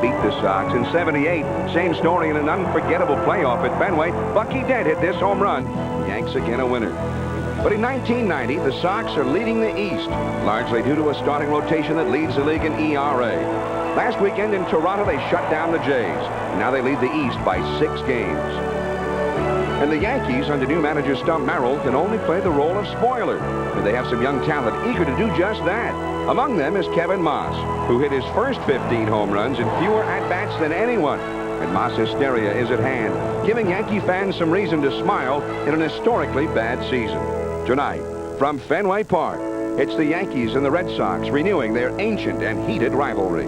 beat the Sox. In '78, same story in an unforgettable playoff at Fenway. Bucky Dent hit this home run. Yanks again a winner. But in 1990, the Sox are leading the East, largely due to a starting rotation that leads the league in ERA. Last weekend in Toronto, they shut down the Jays. Now they lead the East by 6 games. And the Yankees, under new manager Stump Merrill, can only play the role of spoiler. But they have some young talent eager to do just that. Among them is Kevin Moss, who hit his first 15 home runs in fewer at-bats than anyone. And Moss hysteria is at hand, giving Yankee fans some reason to smile in an historically bad season. Tonight, from Fenway Park, it's the Yankees and the Red Sox renewing their ancient and heated rivalry.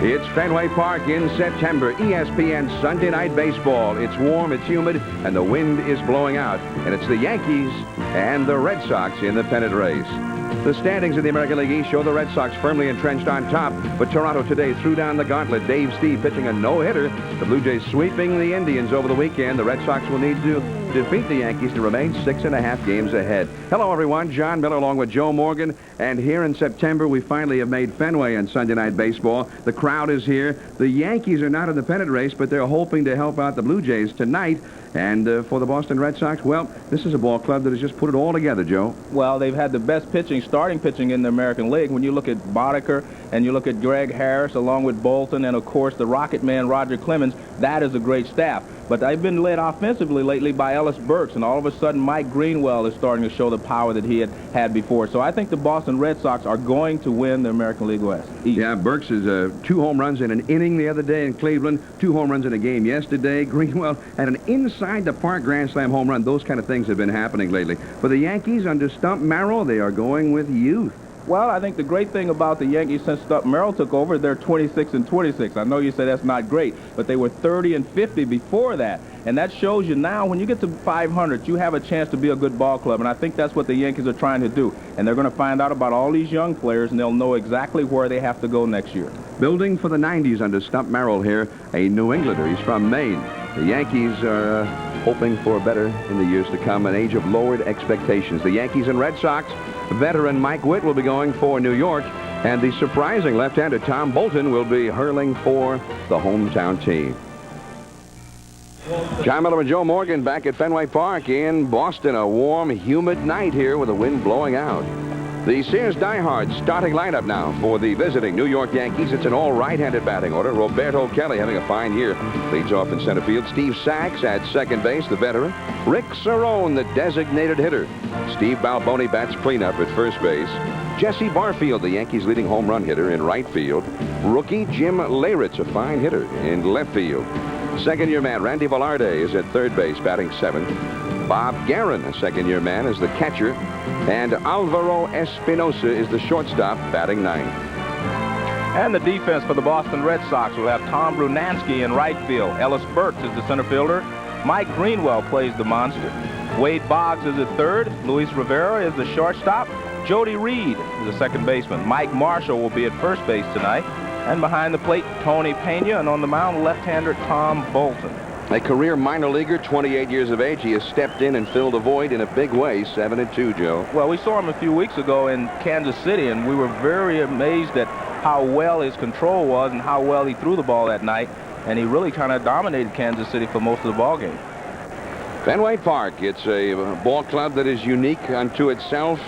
It's Fenway Park in September. ESPN Sunday Night Baseball. It's warm, it's humid, and the wind is blowing out. And it's the Yankees and the Red Sox in the pennant race. The standings in the American League East show the Red Sox firmly entrenched on top, but Toronto today threw down the gauntlet. Dave Steve pitching a no-hitter. The Blue Jays sweeping the Indians over the weekend. The Red Sox will need to defeat the Yankees to remain 6.5 games ahead. Hello, everyone. John Miller along with Joe Morgan. And here in September, we finally have made Fenway on Sunday Night Baseball. The crowd is here. The Yankees are not in the pennant race, but they're hoping to help out the Blue Jays tonight. And for the Boston Red Sox, well, this is a ball club that has just put it all together, Joe. Well, they've had the best pitching, starting pitching in the American League. When you look at Boddicker and you look at Greg Harris along with Bolton and, of course, the Rocket Man, Roger Clemens, that is a great staff. But they've been led offensively lately by Ellis Burks, and all of a sudden Mike Greenwell is starting to show the power that he had before. So I think the Boston Red Sox are going to win the American League West. Yeah, Burks is 2 home runs in an inning the other day in Cleveland, 2 home runs in a game yesterday. Greenwell had an inside-the-park grand slam home run. Those kind of things have been happening lately. For the Yankees, under Stump Merrill, they are going with youth. Well, I think the great thing about the Yankees since Stump Merrill took over, they're 26-26. I know you say that's not great, but they were 30-50 before that. And that shows you now when you get to 500, you have a chance to be a good ball club. And I think that's what the Yankees are trying to do. And they're going to find out about all these young players, and they'll know exactly where they have to go next year. Building for the 90s under Stump Merrill here, a New Englander. He's from Maine. The Yankees are hoping for better in the years to come, an age of lowered expectations. The Yankees and Red Sox, veteran Mike Witt will be going for New York, and the surprising left-hander Tom Bolton will be hurling for the hometown team. John Miller and Joe Morgan back at Fenway Park in Boston. A warm, humid night here with the wind blowing out. The Sears Diehards starting lineup now for the visiting New York Yankees. It's an all right-handed batting order. Roberto Kelly having a fine year. Leads off in center field. Steve Sachs at second base, the veteran. Rick Cerrone, the designated hitter. Steve Balboni bats cleanup at first base. Jesse Barfield, the Yankees' leading home run hitter, in right field. Rookie Jim Leyritz, a fine hitter, in left field. Second-year man Randy Velarde is at third base, batting seventh. Bob Guerin, a second-year man, is the catcher. And Alvaro Espinosa is the shortstop, batting ninth. And the defense for the Boston Red Sox will have Tom Brunansky in right field. Ellis Burks is the center fielder. Mike Greenwell plays the monster. Wade Boggs is at third. Luis Rivera is the shortstop. Jody Reed is the second baseman. Mike Marshall will be at first base tonight. And behind the plate, Tony Pena, and on the mound, left-hander Tom Bolton. A career minor leaguer, 28 years of age. He has stepped in and filled a void in a big way, 7-2, Joe. Well, we saw him a few weeks ago in Kansas City, and we were very amazed at how well his control was and how well he threw the ball that night. And he really kind of dominated Kansas City for most of the ball game. Fenway Park, it's a ball club that is unique unto itself,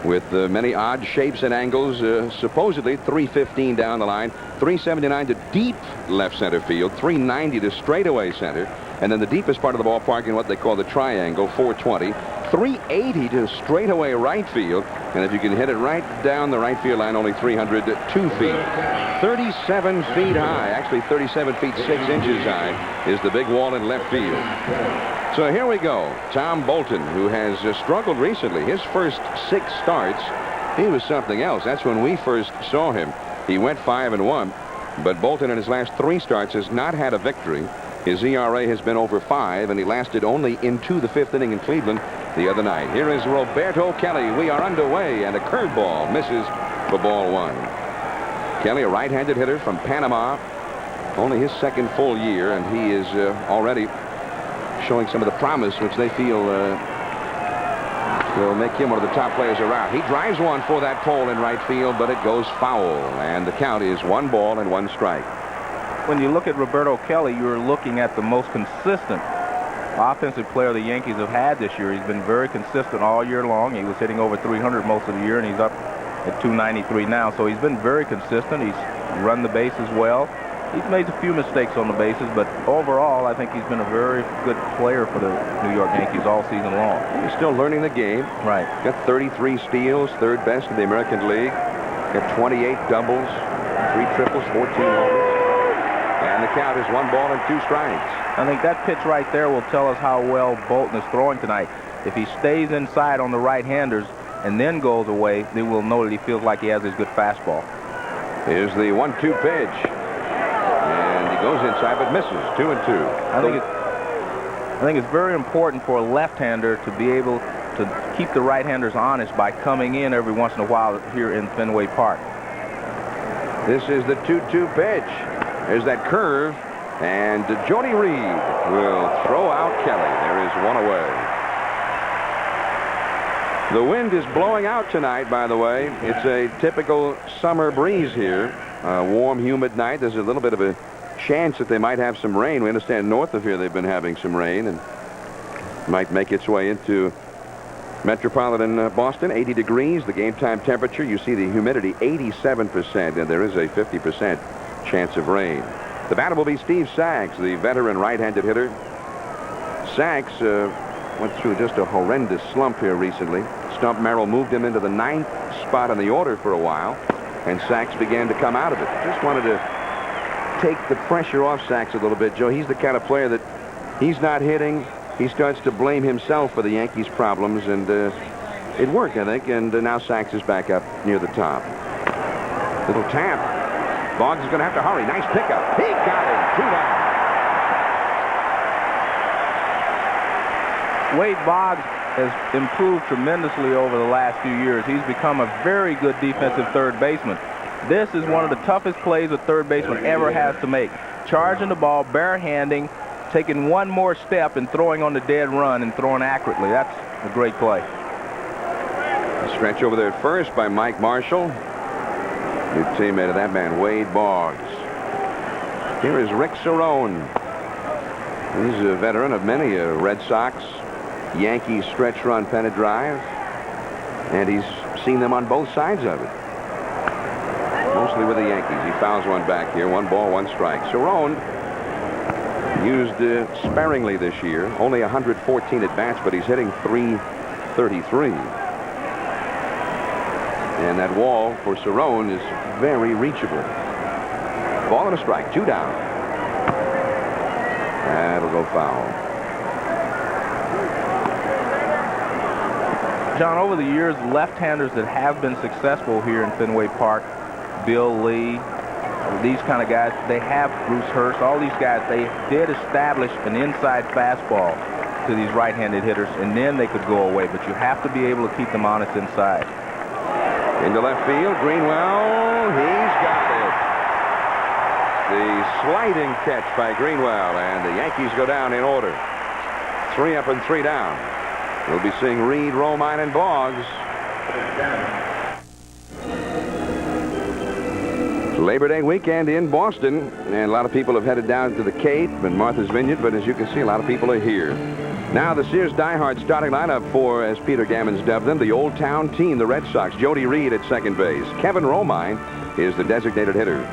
with many odd shapes and angles. Supposedly 315 down the line, 379 to deep left center field, 390 to straightaway center, and then the deepest part of the ballpark in what they call the triangle, 420, 380 to straightaway right field, and if you can hit it right down the right field line, only 302 feet. 37 feet high, actually 37 feet 6 inches high, is the big wall in left field. So here we go. Tom Bolton, who has struggled recently. His first 6 starts, He was something else. That's when we first saw him. He went 5-1, but Bolton in his last 3 starts has not had a victory. His ERA has been over 5, and he lasted only into the 5th inning in Cleveland the other night. Here is Roberto Kelly. We are underway, and a curveball misses for ball 1. Kelly, a right-handed hitter from Panama, only his 2nd full year, and he is already showing some of the promise which they feel will make him one of the top players around. He drives one for that pole in right field, but it goes foul, and the count is 1 ball and 1 strike. When you look at Roberto Kelly, you're looking at the most consistent offensive player the Yankees have had this year. He's been very consistent all year long. He was hitting over 300 most of the year, and he's up at 293 now. So he's been very consistent. He's run the bases well. He's made a few mistakes on the bases, but overall, I think he's been a very good player for the New York Yankees all season long. He's still learning the game. Right. Got 33 steals, 3rd best in the American League. Got 28 doubles, 3 triples, 14 homers. And the count is 1 ball and 2 strikes. I think that pitch right there will tell us how well Bolton is throwing tonight. If he stays inside on the right-handers and then goes away, then we'll know that he feels like he has his good fastball. Here's the 1-2 pitch. And he goes inside but misses. 2-2. I think it's very important for a left-hander to be able to keep the right-handers honest by coming in every once in a while here in Fenway Park. This is the 2-2 pitch. There's that curve, and Jody Reed will throw out Kelly. There is 1 away. The wind is blowing out tonight, by the way. It's a typical summer breeze here. A warm, humid night. There's a little bit of a chance that they might have some rain. We understand north of here they've been having some rain, and might make its way into metropolitan Boston. 80 degrees, the game time temperature. You see the humidity 87%, and there is a 50% chance of rain. The batter will be Steve Sachs, the veteran right-handed hitter. Sachs went through just a horrendous slump here recently. Stump Merrill moved him into the 9th spot on the order for a while, and Sachs began to come out of it. Just wanted to take the pressure off Sachs a little bit, Joe. He's the kind of player that he's not hitting. He starts to blame himself for the Yankees' problems, and it worked, I think, and now Sachs is back up near the top. Little tap. Boggs is going to have to hurry. Nice pickup. He got him. 2 down. Wade Boggs has improved tremendously over the last few years. He's become a very good defensive 3rd baseman. This is one of the toughest plays a 3rd baseman ever has to make. Charging the ball, barehanding, taking 1 more step and throwing on the dead run and throwing accurately. That's a great play. A stretch over there at first by Mike Marshall. New teammate of that man, Wade Boggs. Here is Rick Cerrone. He's a veteran of many Red Sox, Yankees stretch run pennant drive, and he's seen them on both sides of it. Mostly with the Yankees. He fouls one back here. 1 ball, 1 strike. Cerrone used sparingly this year. Only 114 at bats, but he's hitting .333. And that wall for Cerrone is very reachable. Ball and a strike. 2 down. That'll go foul. John, over the years, left-handers that have been successful here in Fenway Park, Bill Lee, these kind of guys, they have Bruce Hurst, all these guys, they did establish an inside fastball to these right-handed hitters, and then they could go away. But you have to be able to keep them honest inside. Into left field, Greenwell, he's got it. The sliding catch by Greenwell, and the Yankees go down in order. 3 up and 3 down. We'll be seeing Reed, Romine, and Boggs. Labor Day weekend in Boston, and a lot of people have headed down to the Cape and Martha's Vineyard, but as you can see, a lot of people are here. Now the Sears diehard starting lineup for, as Peter Gammons dubbed them, the Old Town team, the Red Sox. Jody Reed at 2nd base. Kevin Romine is the designated hitter.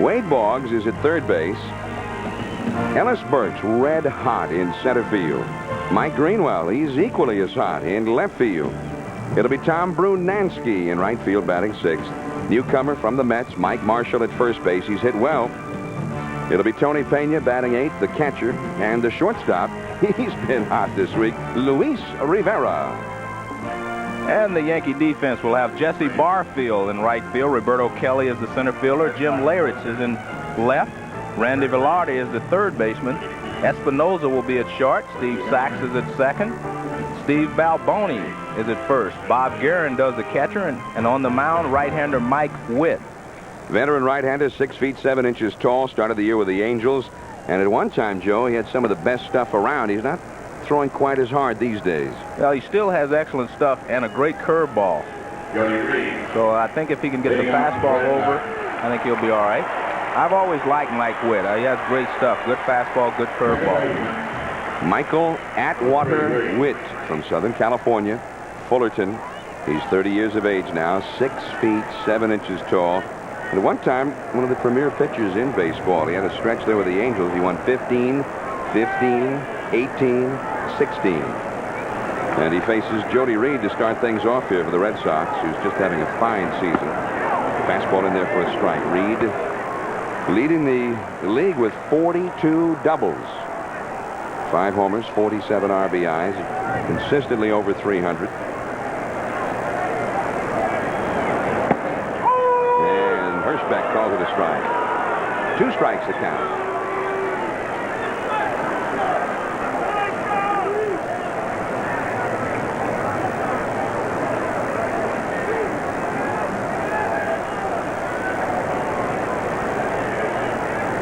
Wade Boggs is at 3rd base. Ellis Burks red hot in center field. Mike Greenwell, he's equally as hot in left field. It'll be Tom Brunansky in right field batting 6th. Newcomer from the Mets, Mike Marshall at 1st base. He's hit well. It'll be Tony Pena batting 8th, the catcher, and the shortstop. He's been hot this week, Luis Rivera. And the Yankee defense will have Jesse Barfield in right field. Roberto Kelly is the center fielder. Jim Leyritz is in left. Randy Velarde is the third baseman. Espinoza will be at short. Steve Sachs is at second. Steve Balboni is at first. Bob Guerin does the catcher. And on the mound, right-hander Mike Witt. Veteran right-hander, 6 feet 7 inches tall, started the year with the Angels. And at one time, Joe, he had some of the best stuff around. He's not throwing quite as hard these days. Well, he still has excellent stuff and a great curveball. So I think if he can get the fastball over, I think he'll be all right. I've always liked Mike Witt. He has great stuff. Good fastball, good curveball. Michael Atwater Witt from Southern California, Fullerton. He's 30 years of age now, 6 feet 7 inches tall. And at one time, one of the premier pitchers in baseball. He had a stretch there with the Angels. He won 15, 15, 18, 16. And he faces Jody Reed to start things off here for the Red Sox, who's just having a fine season. Fastball in there for a strike. Reed leading the league with 42 doubles. 5 homers, 47 RBIs, consistently over 300. And Hirschbeck calls it a strike. 2 strikes to count.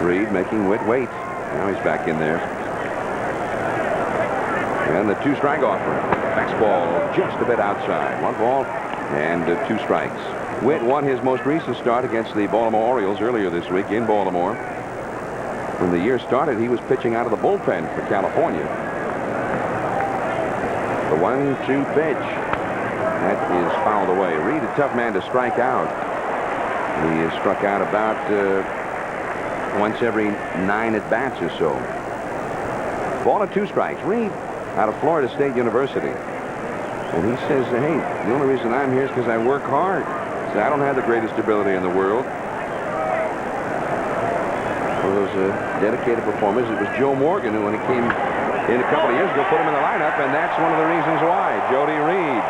Reed making Witt wait. Now he's back in there. And the 2-strike offering. Fastball just a bit outside. 1 ball and 2 strikes. Witt won his most recent start against the Baltimore Orioles earlier this week in Baltimore. When the year started, he was pitching out of the bullpen for California. The 1-2 pitch. That is fouled away. Reed, a tough man to strike out. He has struck out about once every 9 at-bats or so. Ball and 2 strikes. Reed out of Florida State University. And he says, hey, the only reason I'm here is because I work hard. He said, I don't have the greatest ability in the world. One of those dedicated performers. It was Joe Morgan who, when he came in a couple of years ago, put him in the lineup, and that's one of the reasons why. Jody Reed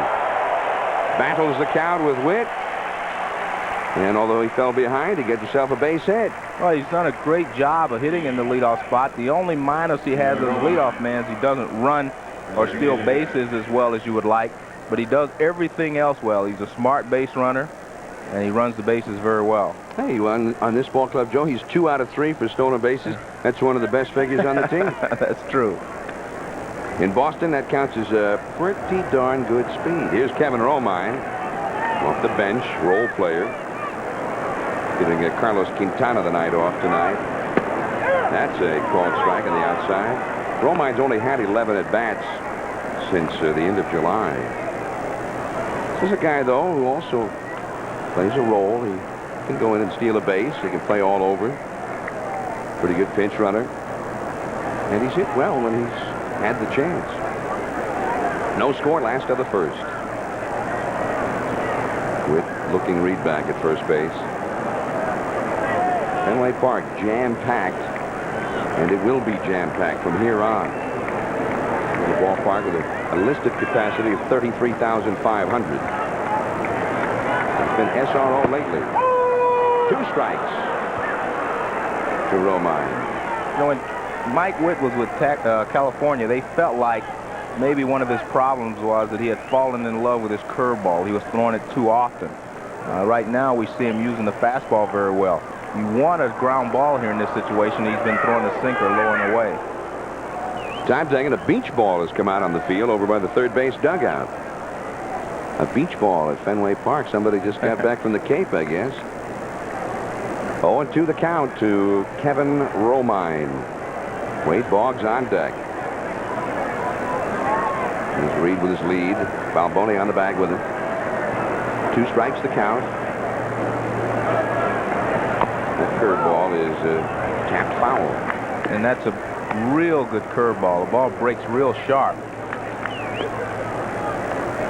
battles the count with Witt. And although he fell behind, he gets himself a base hit. Well, he's done a great job of hitting in the leadoff spot. The only minus he has as a leadoff man is he doesn't run or steal bases as well as you would like. But he does everything else well. He's a smart base runner, and he runs the bases very well. Hey, on this ball club, Joe, he's 2 out of 3 for stolen bases. That's one of the best figures on the team. That's true. In Boston, that counts as a pretty darn good speed. Here's Kevin Romine off the bench, role player. Giving Carlos Quintana the night off tonight. That's a called strike on the outside. Romine's only had 11 at-bats since the end of July. This is a guy, though, who also plays a role. He can go in and steal a base. He can play all over. Pretty good pinch runner. And he's hit well when he's had the chance. No score, last of the first. Witt looking Reed back at first base. Fenway Park jam-packed, and it will be jam-packed from here on. The ballpark with a listed capacity of 33,500. It's been SRO lately. 2 strikes to Romine. You know, when Mike Witt was with California, they felt like maybe one of his problems was that he had fallen in love with his curveball. He was throwing it too often. Right now, we see him using the fastball very well. You want a ground ball here in this situation. He's been throwing the sinker low and away. Time taken. A beach ball has come out on the field over by the third base dugout. A beach ball at Fenway Park. Somebody just got back from the Cape, I guess. 0-2 the count to Kevin Romine. Wade Boggs on deck. Here's Reed with his lead. Balboni on the bag with him. 2 strikes the count. That curveball is tapped foul. And that's a real good curveball. The ball breaks real sharp.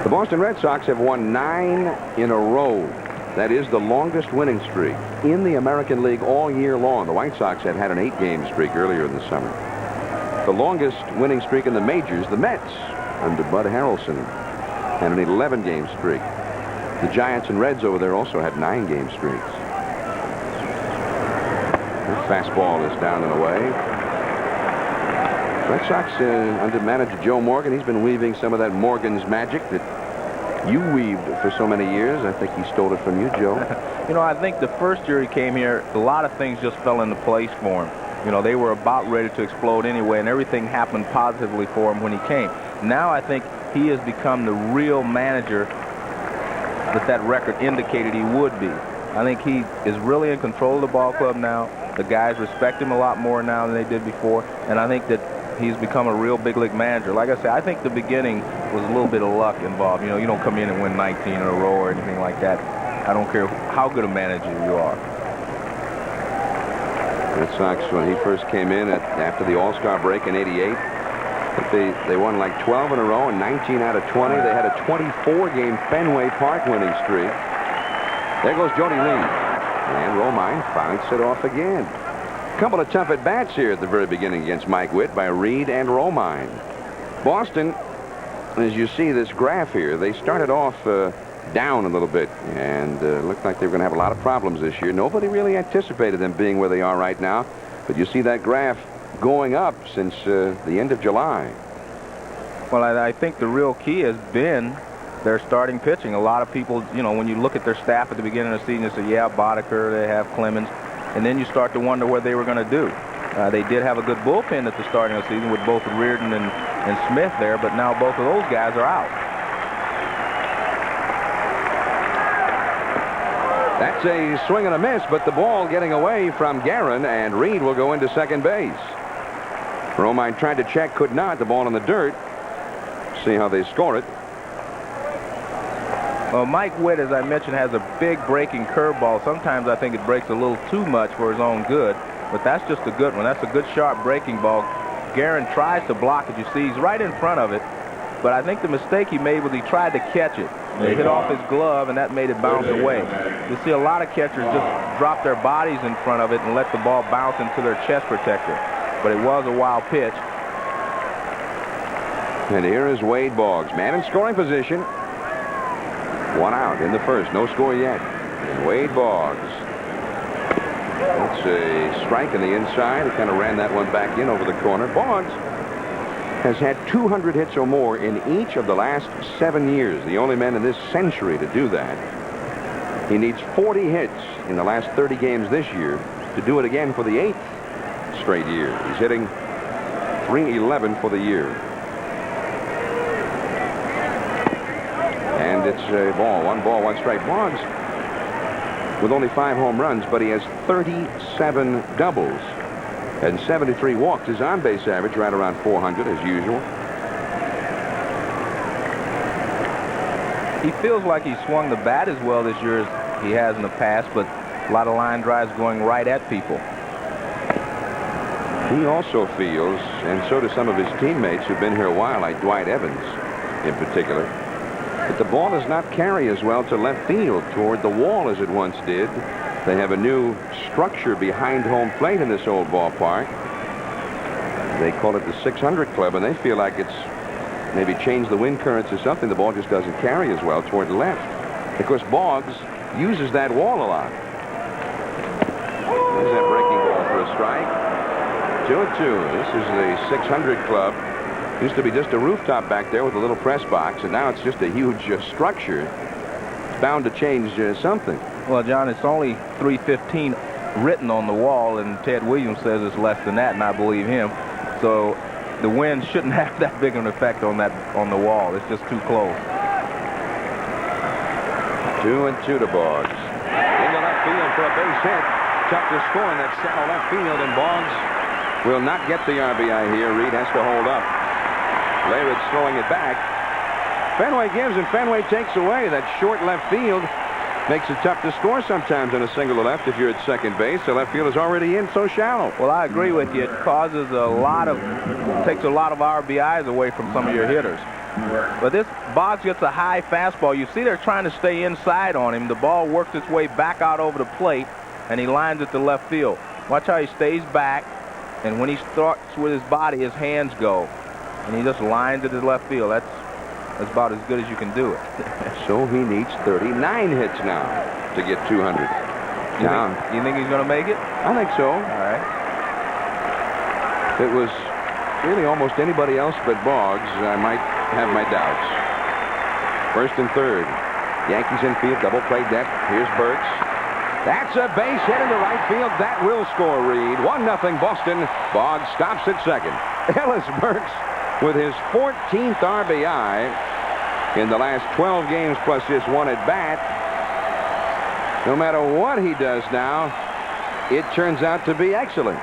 The Boston Red Sox have won 9 in a row. That is the longest winning streak in the American League all year long. The White Sox had an 8-game streak earlier in the summer. The longest winning streak in the majors, the Mets, under Bud Harrelson. and an 11-game streak. The Giants and Reds over there also had 9-game streaks. The fastball is down and away. Red Sox under manager Joe Morgan, he's been weaving some of that Morgan's magic that you weaved for so many years. I think he stole it from you, Joe. You know, I think the first year he came here, a lot of things just fell into place for him. You know, they were about ready to explode anyway, and everything happened positively for him when he came. Now I think he has become the real manager that record indicated he would be. I think he is really in control of the ball club now. The guys respect him a lot more now than they did before, and I think that he's become a real big league manager. Like I said, I think the beginning was a little bit of luck involved. You know, you don't come in and win 19 in a row or anything like that. I don't care how good a manager you are. Red Sox, when he first came in after the All-Star break in '88, they won like 12 in a row and 19 out of 20. They had a 24-game Fenway Park winning streak. There goes Jody Lee. And Romine fouls it off again. A couple of tough at-bats here at the very beginning against Mike Witt by Reed and Romine. Boston, as you see this graph here, they started off down a little bit and looked like they were going to have a lot of problems this year. Nobody really anticipated them being where they are right now. But you see that graph going up since the end of July. Well, I think the real key has been their starting pitching. A lot of people, you know, when you look at their staff at the beginning of the season, you say, yeah, Boddicker, they have Clemens. And then you start to wonder what they were going to do. They did have a good bullpen at the starting of the season with both Reardon and Smith there, but now both of those guys are out. That's a swing and a miss, but the ball getting away from Guerin, and Reed will go into second base. Romine tried to check, could not. The ball in the dirt. See how they score it. Well, Mike Witt, as I mentioned, has a big breaking curveball. Sometimes I think it breaks a little too much for his own good, but that's just a good one. That's a good, sharp breaking ball. Guerin tries to block it. You see, he's right in front of it, but I think the mistake he made was he tried to catch it. They hit off his glove, and that made it bounce away. You see a lot of catchers just drop their bodies in front of it and let the ball bounce into their chest protector. But it was a wild pitch. And here is Wade Boggs, man in scoring position. One out in the first, no score yet. And Wade Boggs. That's a strike in the inside. He kind of ran that one back in over the corner. Boggs has had 200 hits or more in each of the last 7 years. The only man in this century to do that. He needs 40 hits in the last 30 games this year to do it again for the 8th straight year. He's hitting .311 for the year. And it's a ball, one strike. Boggs with only 5 home runs, but he has 37 doubles and 73 walks. His on-base average right around 400 as usual. He feels like he swung the bat as well this year as he has in the past, but a lot of line drives going right at people. He also feels, and so do some of his teammates who've been here a while, like Dwight Evans in particular, that the ball does not carry as well to left field toward the wall as it once did. They have a new structure behind home plate in this old ballpark. They call it the 600 Club, and they feel like it's maybe changed the wind currents or something. The ball just doesn't carry as well toward the left. Of course, Boggs uses that wall a lot. There's that breaking ball for a strike. 2-2. This is the 600 Club. Used to be just a rooftop back there with a little press box, and now it's just a huge structure. It's bound to change something. Well, John, it's only 315 written on the wall, and Ted Williams says it's less than that, and I believe him. So the wind shouldn't have that big of an effect on the wall. It's just too close. 2-2 to Boggs. Into left field for a base hit. Tough to score in that shallow left field, and Boggs will not get the RBI here. Reed has to hold up. Leyritz throwing it back. Fenway gives and Fenway takes away. That short left field makes it tough to score sometimes in a single to left if you're at second base. The left field is already in so shallow. Well, I agree with you. It causes takes a lot of RBIs away from some of your hitters. But this Boggs gets a high fastball. You see they're trying to stay inside on him. The ball works its way back out over the plate, and he lines it to left field. Watch how he stays back, and when he starts with his body, his hands go, and he just lines it to left field. that's about as good as you can do it. So he needs 39 hits now to get 200. You think he's going to make it? I think so. All right. If it was really almost anybody else but Boggs, I might have my doubts. First and third. Yankees infield, double play deck. Here's Burks. That's a base hit into right field. That will score, Reed. 1-0 Boston. Boggs stops at second. Ellis Burks with his 14th RBI in the last 12 games plus this one at bat. No matter what he does now, it turns out to be excellent.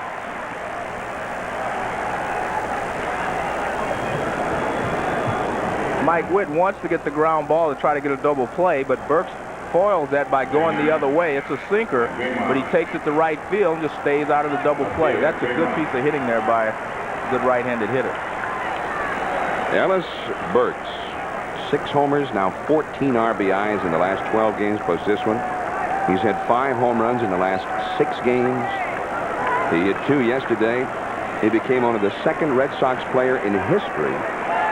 Mike Witt wants to get the ground ball to try to get a double play, but Burks foils that by going the other way. It's a sinker, but he takes it to right field and just stays out of the double play. That's a good piece of hitting there by a good right-handed hitter. Ellis Burks, 6 homers, now 14 RBIs in the last 12 games plus this one. He's had 5 home runs in the last 6 games. He hit 2 yesterday. He became only the second Red Sox player in history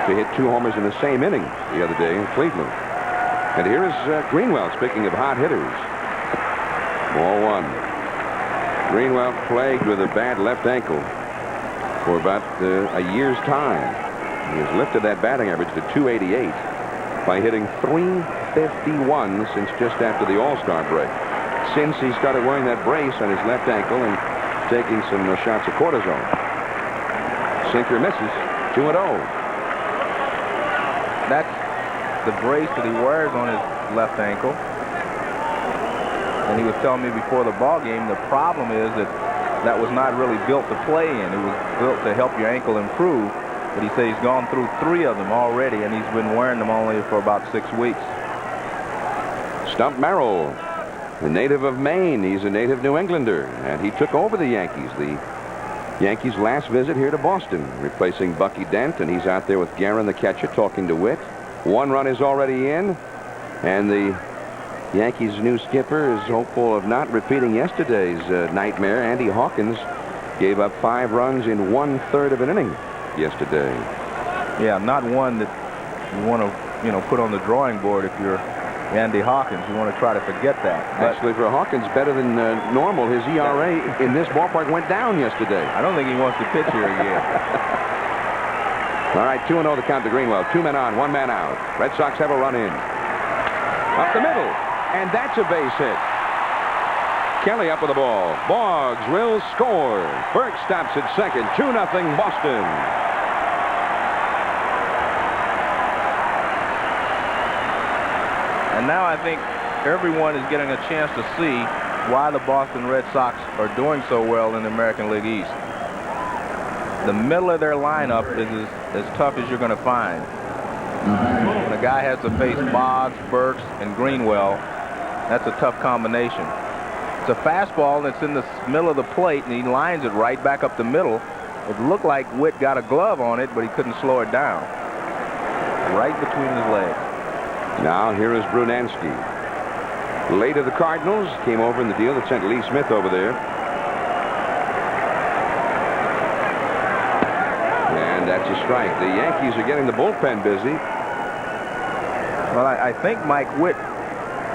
to hit 2 homers in the same inning the other day in Cleveland. And here is Greenwell, speaking of hot hitters. Ball 1. Greenwell plagued with a bad left ankle for about a year's time. He has lifted that batting average to 288 by hitting .351 since just after the All-Star break. Since he started wearing that brace on his left ankle and taking some shots of cortisone. Sinker misses. 2-0. That's the brace that he wears on his left ankle. And he was telling me before the ball game, the problem is that was not really built to play in. It was built to help your ankle improve. But he said he's gone through 3 of them already, and he's been wearing them only for about 6 weeks. Stump Merrill, a native of Maine. He's a native New Englander, and he took over the Yankees. The Yankees' last visit here to Boston, replacing Bucky Dent, and he's out there with Guerin, the catcher, talking to Witt. 1 run is already in, and the Yankees' new skipper is hopeful of not repeating yesterday's nightmare. Andy Hawkins gave up 5 runs in 1/3 of an inning yesterday. Yeah, not one that you want to, put on the drawing board if you're Andy Hawkins. You want to try to forget that. But actually, for Hawkins, better than normal. His ERA in this ballpark went down yesterday. I don't think he wants to pitch here again. All right, 2-0 the count to Greenwell. 2 men on, 1 man out. Red Sox have a run in. Up the middle, and that's a base hit. Kelly up with the ball. Boggs will score. Burke stops at second. 2-0 Boston. And now I think everyone is getting a chance to see why the Boston Red Sox are doing so well in the American League East. The middle of their lineup is as tough as you're going to find. When a guy has to face Boggs, Burks, and Greenwell, that's a tough combination. It's a fastball that's in the middle of the plate, and he lines it right back up the middle. It looked like Witt got a glove on it, but he couldn't slow it down. Right between his legs. Now here is Brunansky. Late of the Cardinals, came over in the deal that sent Lee Smith over there. And that's a strike. The Yankees are getting the bullpen busy. Well, I think Mike Witt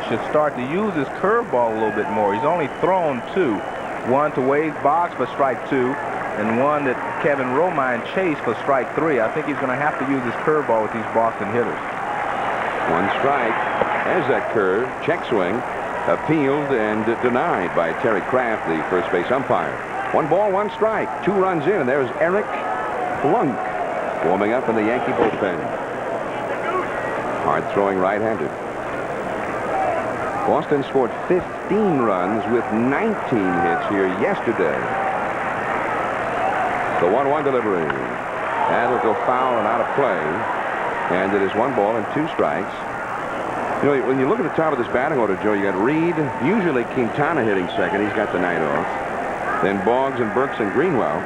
should start to use his curveball a little bit more. He's only thrown 2. One to Wade Boggs for strike 2, and one that Kevin Romine chased for strike 3. I think he's going to have to use his curveball with these Boston hitters. 1 strike. There's that curve. Check swing. Appealed and denied by Terry Kraft, the first base umpire. 1 ball, 1 strike. 2 runs in, and there's Eric Plunk warming up in the Yankee bullpen. Hard throwing right-handed. Boston scored 15 runs with 19 hits here yesterday. The 1-1 delivery. That'll go foul and out of play. And it is 1 ball and 2 strikes. You know, when you look at the top of this batting order, Joe, you got Reed, usually Quintana hitting second. He's got the night off. Then Boggs and Burks and Greenwell.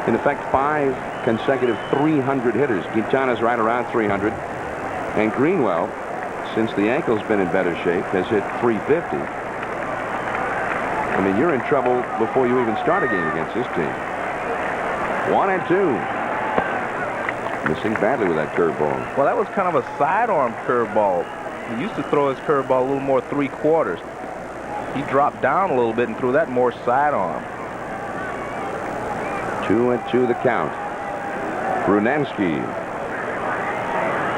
In effect, 5 consecutive 300 hitters. Quintana's right around 300. And Greenwell, since the ankle's been in better shape, has hit 350. I mean, you're in trouble before you even start a game against this team. 1-2. Missing badly with that curveball. Well, that was kind of a sidearm curveball. He used to throw his curveball a little more three-quarters. He dropped down a little bit and threw that more sidearm. 2-2 the count. Brunansky.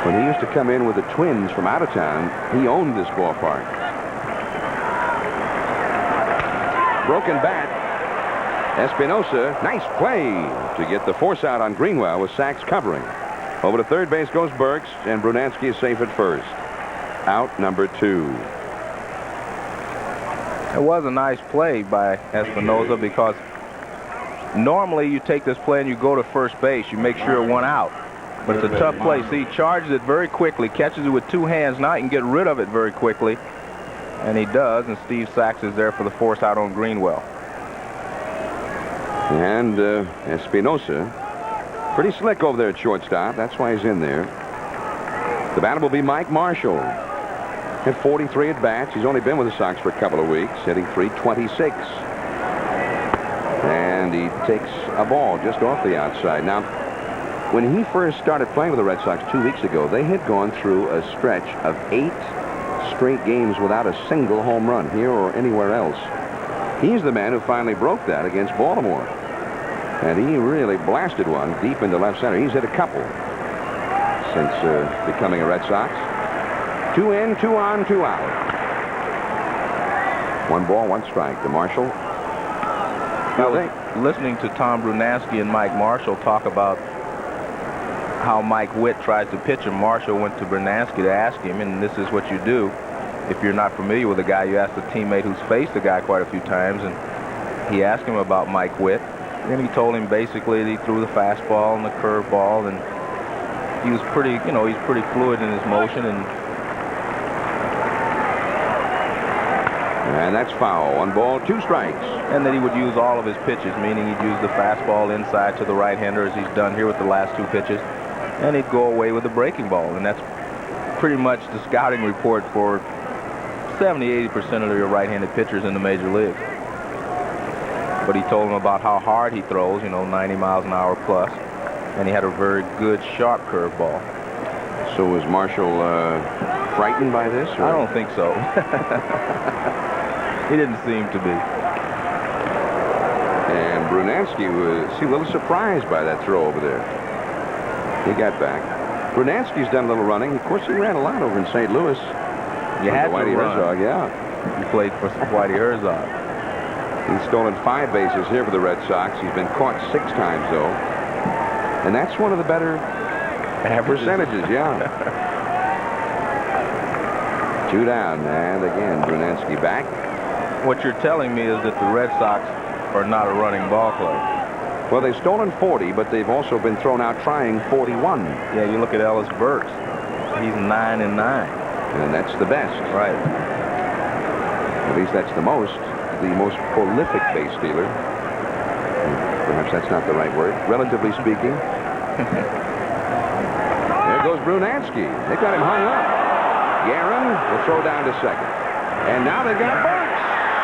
When he used to come in with the Twins from out of town, he owned this ballpark. Broken bat. Espinosa, nice play to get the force out on Greenwell with Sachs covering. Over to third base goes Burks, and Brunansky is safe at first. Out number 2. It was a nice play by Espinosa because normally you take this play and you go to first base. You make sure one out. But it's a tough play. See, he charges it very quickly, catches it with 2 hands. Now he can get rid of it very quickly. And he does, and Steve Sachs is there for the force out on Greenwell. And Espinosa, pretty slick over there at shortstop. That's why he's in there. The batter will be Mike Marshall. Hit 43 at-bats. He's only been with the Sox for a couple of weeks, hitting .326. And he takes a ball just off the outside. Now, when he first started playing with the Red Sox 2 weeks ago, they had gone through a stretch of 8 straight games without a single home run here or anywhere else. He's the man who finally broke that against Baltimore. And he really blasted one deep into left center. He's hit a couple since becoming a Red Sox. 2 in, 2 on, 2 out. 1 ball, 1 strike to Marshall. I was listening to Tom Brunansky and Mike Marshall talk about how Mike Witt tries to pitch him. Marshall went to Brunansky to ask him, and this is what you do. If you're not familiar with a guy, you ask a teammate who's faced the guy quite a few times, and he asked him about Mike Witt. And he told him basically that he threw the fastball and the curveball, and he was pretty, you know, he's pretty fluid in his motion. And that's foul. 1 ball, 2 strikes. And that he would use all of his pitches, meaning he'd use the fastball inside to the right-hander, as he's done here with the last 2 pitches, and he'd go away with the breaking ball. And that's pretty much the scouting report for 70–80% of your right-handed pitchers in the major leagues. But he told him about how hard he throws, you know, 90 miles an hour plus, and he had a very good, sharp curveball. So was Marshall frightened by this? Or? I don't think so. He didn't seem to be. And Brunansky seemed a little surprised by that throw over there. He got back. Brunansky's done a little running. Of course, he ran a lot over in St. Louis. You had to Whitey run. Herzog, yeah. He played for Whitey Herzog. He's stolen 5 bases here for the Red Sox. He's been caught 6 times, though. And that's one of the better percentages, yeah. 2 down, and again, Brunansky back. What you're telling me is that the Red Sox are not a running ball club. Well, they've stolen 40, but they've also been thrown out trying 41. Yeah, you look at Ellis Burks. He's 9 and 9. And that's the best. Right. At least that's the most prolific base stealer. Perhaps that's not the right word, relatively speaking. There goes Brunansky. They got him hung up. Guerin will throw down to second. And now they've got Burks.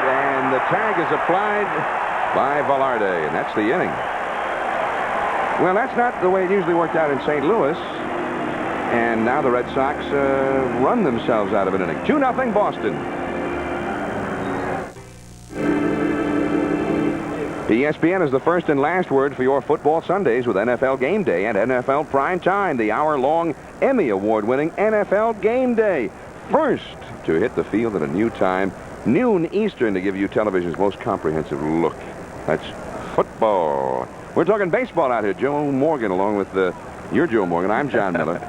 And the tag is applied by Velarde, and that's the inning. Well, that's not the way it usually worked out in St. Louis. And now the Red Sox run themselves out of an inning. 2-0 Boston. ESPN is the first and last word for your football Sundays with NFL Game Day and NFL Prime Time, the hour-long Emmy Award-winning NFL Game Day. First to hit the field at a new time, noon Eastern, to give you television's most comprehensive look. That's football. We're talking baseball out here. Joe Morgan along with you're Joe Morgan. I'm John Miller.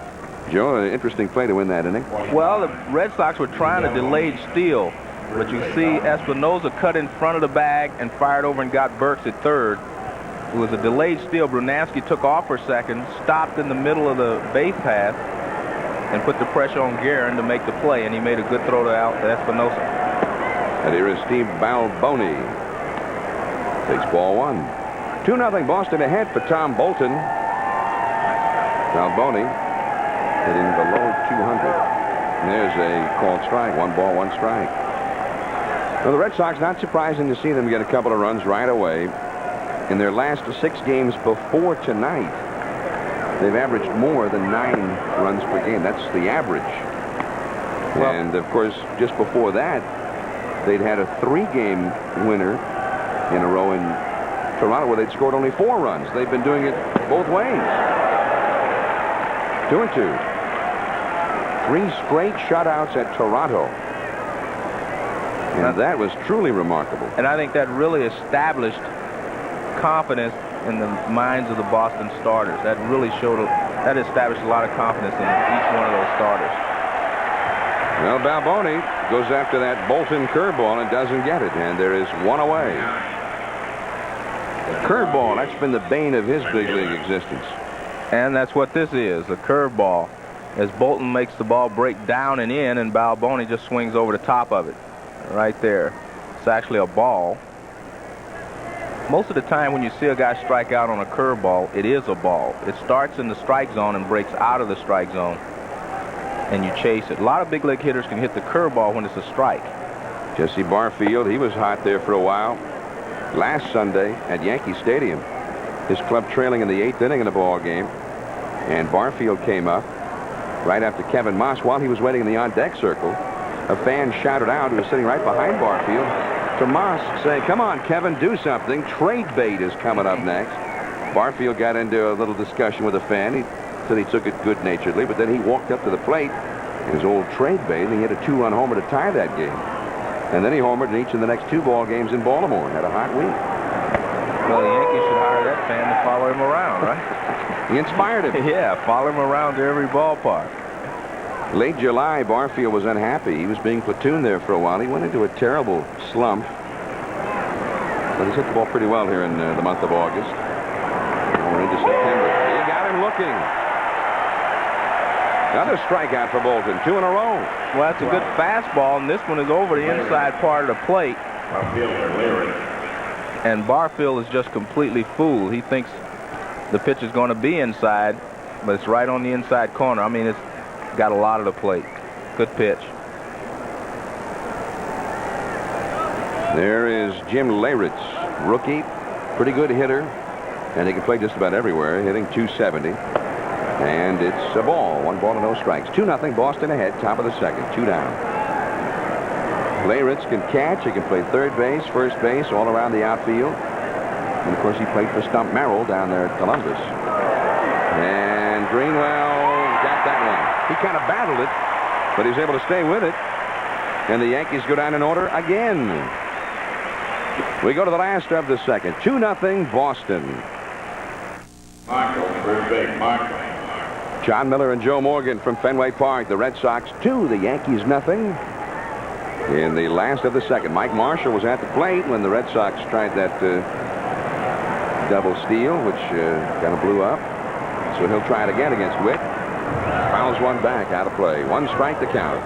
Joe, an interesting play to win that inning. Well, the Red Sox were trying a delayed steal, but you see Espinosa cut in front of the bag and fired over and got Burks at third. It was a delayed steal. Brunansky took off for second, stopped in the middle of the base path, and put the pressure on Guerin to make the play, and he made a good throw to Espinosa. And here is Steve Balboni. Takes ball 1. 2-0 Boston ahead for Tom Bolton. Balboni hitting below 200. And there's a called strike. 1 ball, 1 strike. Well, the Red Sox, not surprising to see them get a couple of runs right away in their last 6 games before tonight. they've averaged more than 9 runs per game. That's the average. Well, and, of course, just before that, they'd had a 3-game winner in a row in Toronto where they'd scored only 4 runs. They've been doing it both ways. 2-2. 3 straight shutouts at Toronto. And that was truly remarkable. And I think that really established confidence in the minds of the Boston starters. That really that established a lot of confidence in each one of those starters. Well, Balboni goes after that Bolton curveball and doesn't get it, and there is 1 away. Curveball, that's been the bane of his big league existence. And that's what this is, a curveball. As Bolton makes the ball break down and in, and Balboni just swings over the top of it. Right there. It's actually a ball. Most of the time when you see a guy strike out on a curveball, it is a ball. It starts in the strike zone and breaks out of the strike zone, and you chase it. A lot of big league hitters can hit the curveball when it's a strike. Jesse Barfield, he was hot there for a while. Last Sunday at Yankee Stadium, his club trailing in the 8th inning in the ball game, and Barfield came up right after Kevin Moss. While he was waiting in the on-deck circle, a fan shouted out, who was sitting right behind Barfield, to Moss, saying, "Come on, Kevin, do something. Trade bait is coming up next." Barfield got into a little discussion with a fan. He said he took it good-naturedly, but then he walked up to the plate, his old trade bait, and he hit a 2-run homer to tie that game. And then he homered in each of the next 2 ball games in Baltimore. Had a hot week. Well, the Yankees should hire that fan to follow him around, right? He inspired him. Yeah, follow him around to every ballpark. Late July, Barfield was unhappy. He was being platooned there for a while. He went into a terrible slump. But he's hit the ball pretty well here in the month of August. And we're into September. He got him looking. Another strikeout for Bolton. 2 in a row. Well, that's a good fastball, and this one is over the inside part of the plate. And Barfield is just completely fooled. He thinks the pitch is going to be inside, but it's right on the inside corner. I mean, it's got a lot of the plate. Good pitch. There is Jim Leyritz, rookie, pretty good hitter, and he can play just about everywhere, hitting .270. And it's a ball. 1 ball and no strikes. 2-0, Boston ahead, top of the 2nd, 2 down. Leyritz can catch. He can play third base, first base, all around the outfield. And, of course, he played for Stump Merrill down there at Columbus. And Greenwell got that one. He kind of battled it, but he was able to stay with it. And the Yankees go down in order again. We go to the last of the 2nd. 2-0 Boston. John Miller and Joe Morgan from Fenway Park. The Red Sox 2, the Yankees nothing. In the last of the 2nd, Mike Marshall was at the plate when the Red Sox tried that double steal, which kind of blew up. So he'll try it again against Witt. Fouls one back, out of play. 1 strike to count.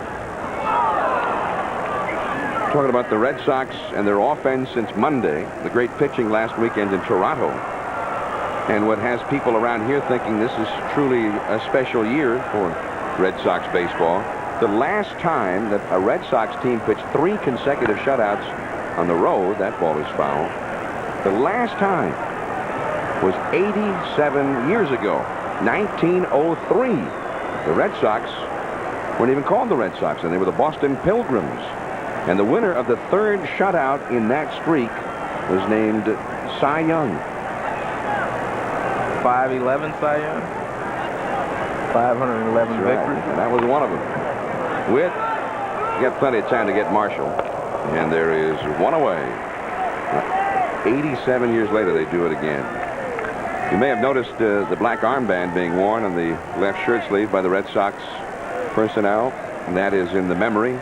Talking about the Red Sox and their offense since Monday, the great pitching last weekend in Toronto, and what has people around here thinking this is truly a special year for Red Sox baseball. The last time that a Red Sox team pitched 3 consecutive shutouts on the road, that ball is foul. The last time was 87 years ago, 1903. The Red Sox weren't even called the Red Sox, and they were the Boston Pilgrims. And the winner of the 3rd shutout in that streak was named Cy Young. 511 Cy Young. 511 victories. And that was one of them. Witt got plenty of time to get Marshall. And there is 1 away. 87 years later, they do it again. You may have noticed the black armband being worn on the left shirt sleeve by the Red Sox personnel. And that is in the memory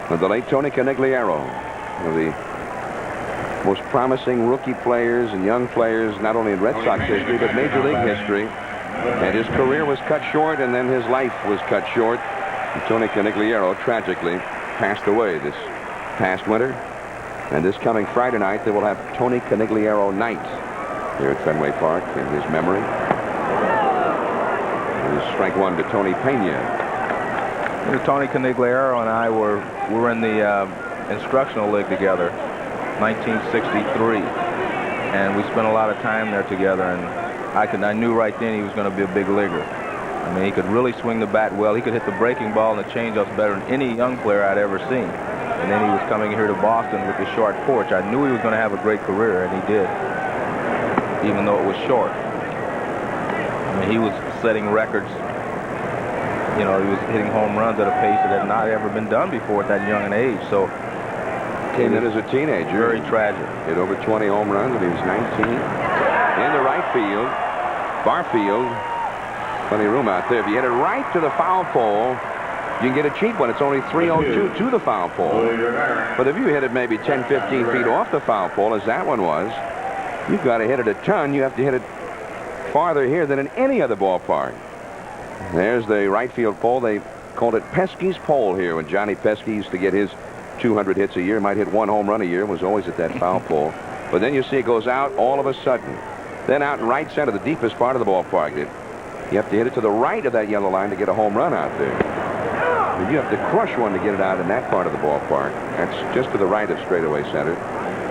of the late Tony Conigliaro, one of the most promising rookie players and young players, not only in Red Sox history, but Major League history. And his career was cut short, and then his life was cut short. And Tony Conigliaro tragically passed away this past winter. And this coming Friday night, they will have Tony Conigliaro night here at Fenway Park in his memory. This is strike 1 to Tony Pena. Tony Conigliaro and I were in the instructional league together, 1963, and we spent a lot of time there together. And I knew right then he was going to be a big leaguer. I mean, he could really swing the bat well. He could hit the breaking ball and the changeups better than any young player I'd ever seen. And then he was coming here to Boston with the short porch. I knew he was going to have a great career, and he did, even though it was short. I mean, he was setting records. You know, he was hitting home runs at a pace that had not ever been done before at that young an age. So came in as a teenager. Very tragic. Hit over 20 home runs when he was 19. Into right field. Far field. Plenty of room out there. If you hit it right to the foul pole, you can get a cheap one. It's only 302 to the foul pole. But if you hit it maybe 10, 15 feet off the foul pole, as that one was, you've got to hit it a ton. You have to hit it farther here than in any other ballpark. There's the right field pole. They called it Pesky's pole here when Johnny Pesky used to get his 200 hits a year. Might hit one home run a year. Was always at that foul pole. But then you see it goes out all of a sudden. Then out in right center, the deepest part of the ballpark. You have to hit it to the right of that yellow line to get a home run out there. But you have to crush one to get it out in that part of the ballpark. That's just to the right of straightaway center.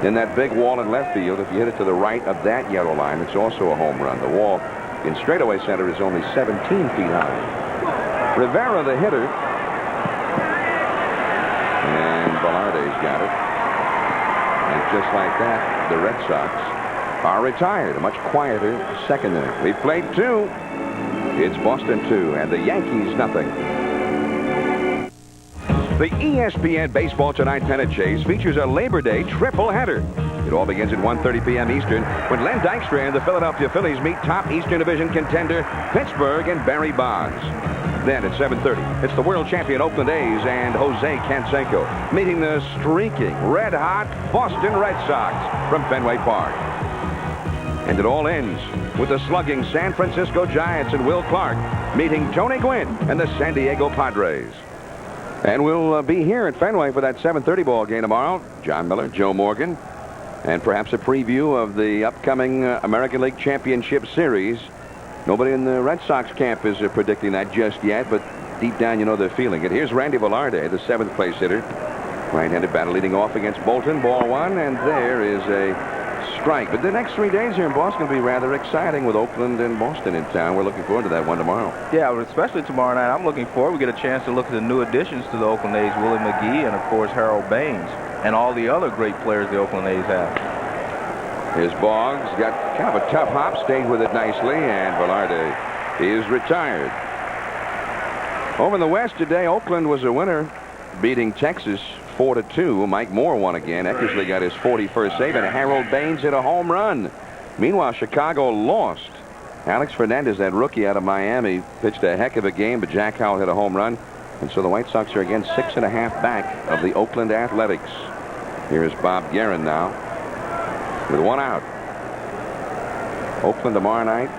Then that big wall in left field, if you hit it to the right of that yellow line, it's also a home run. The wall in straightaway center is only 17 feet high. Rivera, the hitter. And Velarde's got it. And just like that, the Red Sox are retired. A much quieter second inning. We've played 2. It's Boston 2 and the Yankees nothing. The ESPN Baseball Tonight pennant chase features a Labor Day triple header. It all begins at 1:30 p.m. Eastern when Len Dykstra and the Philadelphia Phillies meet top Eastern Division contender Pittsburgh and Barry Bonds. Then at 7:30, it's the world champion Oakland A's and Jose Canseco meeting the streaking, red-hot Boston Red Sox from Fenway Park. And it all ends with the slugging San Francisco Giants and Will Clark meeting Tony Gwynn and the San Diego Padres. And we'll be here at Fenway for that 7:30 ball game tomorrow. John Miller, Joe Morgan, and perhaps a preview of the upcoming American League Championship Series. Nobody in the Red Sox camp is predicting that just yet, but deep down you know they're feeling it. Here's Randy Velarde, the 7th place hitter. Right-handed batter leading off against Bolton. Ball 1, and there is a strike. But the next 3 days here in Boston will be rather exciting with Oakland and Boston in town. We're looking forward to that one tomorrow. Yeah, especially tomorrow night. I'm looking forward. We get a chance to look at the new additions to the Oakland A's, Willie McGee and, of course, Harold Baines, and all the other great players the Oakland A's have. Here's Boggs. Got kind of a tough hop. Stayed with it nicely, and Velarde is retired. Over in the West today, Oakland was a winner, beating Texas 4-2. Mike Moore won again. Eckersley got his 41st save, and Harold Baines hit a home run. Meanwhile, Chicago lost. Alex Fernandez, that rookie out of Miami, pitched a heck of a game, but Jack Howell hit a home run. And so the White Sox are again 6.5 back of the Oakland Athletics. Here's Bob Guerin now with 1 out. Oakland tomorrow night.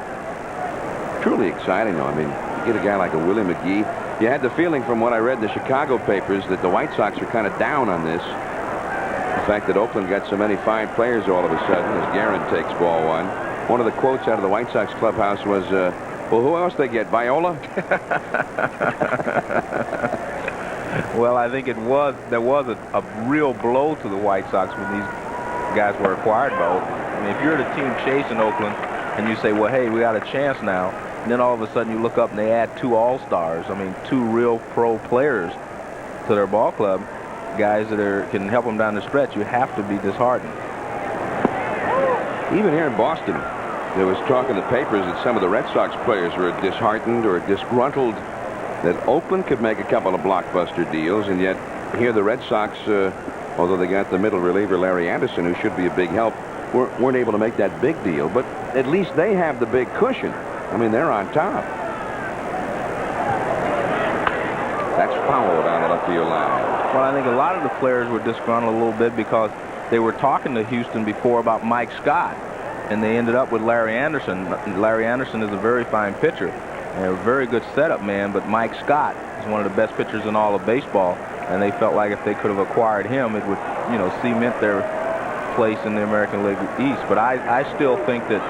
Truly exciting, though. I mean, you get a guy like a Willie McGee. You had the feeling from what I read in the Chicago papers that the White Sox are kind of down on this. The fact that Oakland got so many fine players all of a sudden as Guerin takes ball 1. One of the quotes out of the White Sox clubhouse was, well, who else they get? Viola? Well, I think there was a real blow to the White Sox when these guys were acquired by Oakland. I mean, if you're the team chasing Oakland and you say, well, hey, we got a chance now, and then all of a sudden you look up and they add 2 all-stars. I mean, 2 real pro players to their ball club, guys that can help them down the stretch. You have to be disheartened. Even here in Boston, there was talk in the papers that some of the Red Sox players were disheartened or disgruntled that Oakland could make a couple of blockbuster deals, and yet here the Red Sox, although they got the middle reliever Larry Anderson, who should be a big help, weren't able to make that big deal. But at least they have the big cushion. I mean, they're on top. That's foul down the left field line. Well, I think a lot of the players were disgruntled a little bit because they were talking to Houston before about Mike Scott, and they ended up with Larry Anderson. Larry Anderson is a very fine pitcher and a very good setup man, but Mike Scott is one of the best pitchers in all of baseball, and they felt like if they could have acquired him, it would, you know, cement their place in the American League East. But I still think that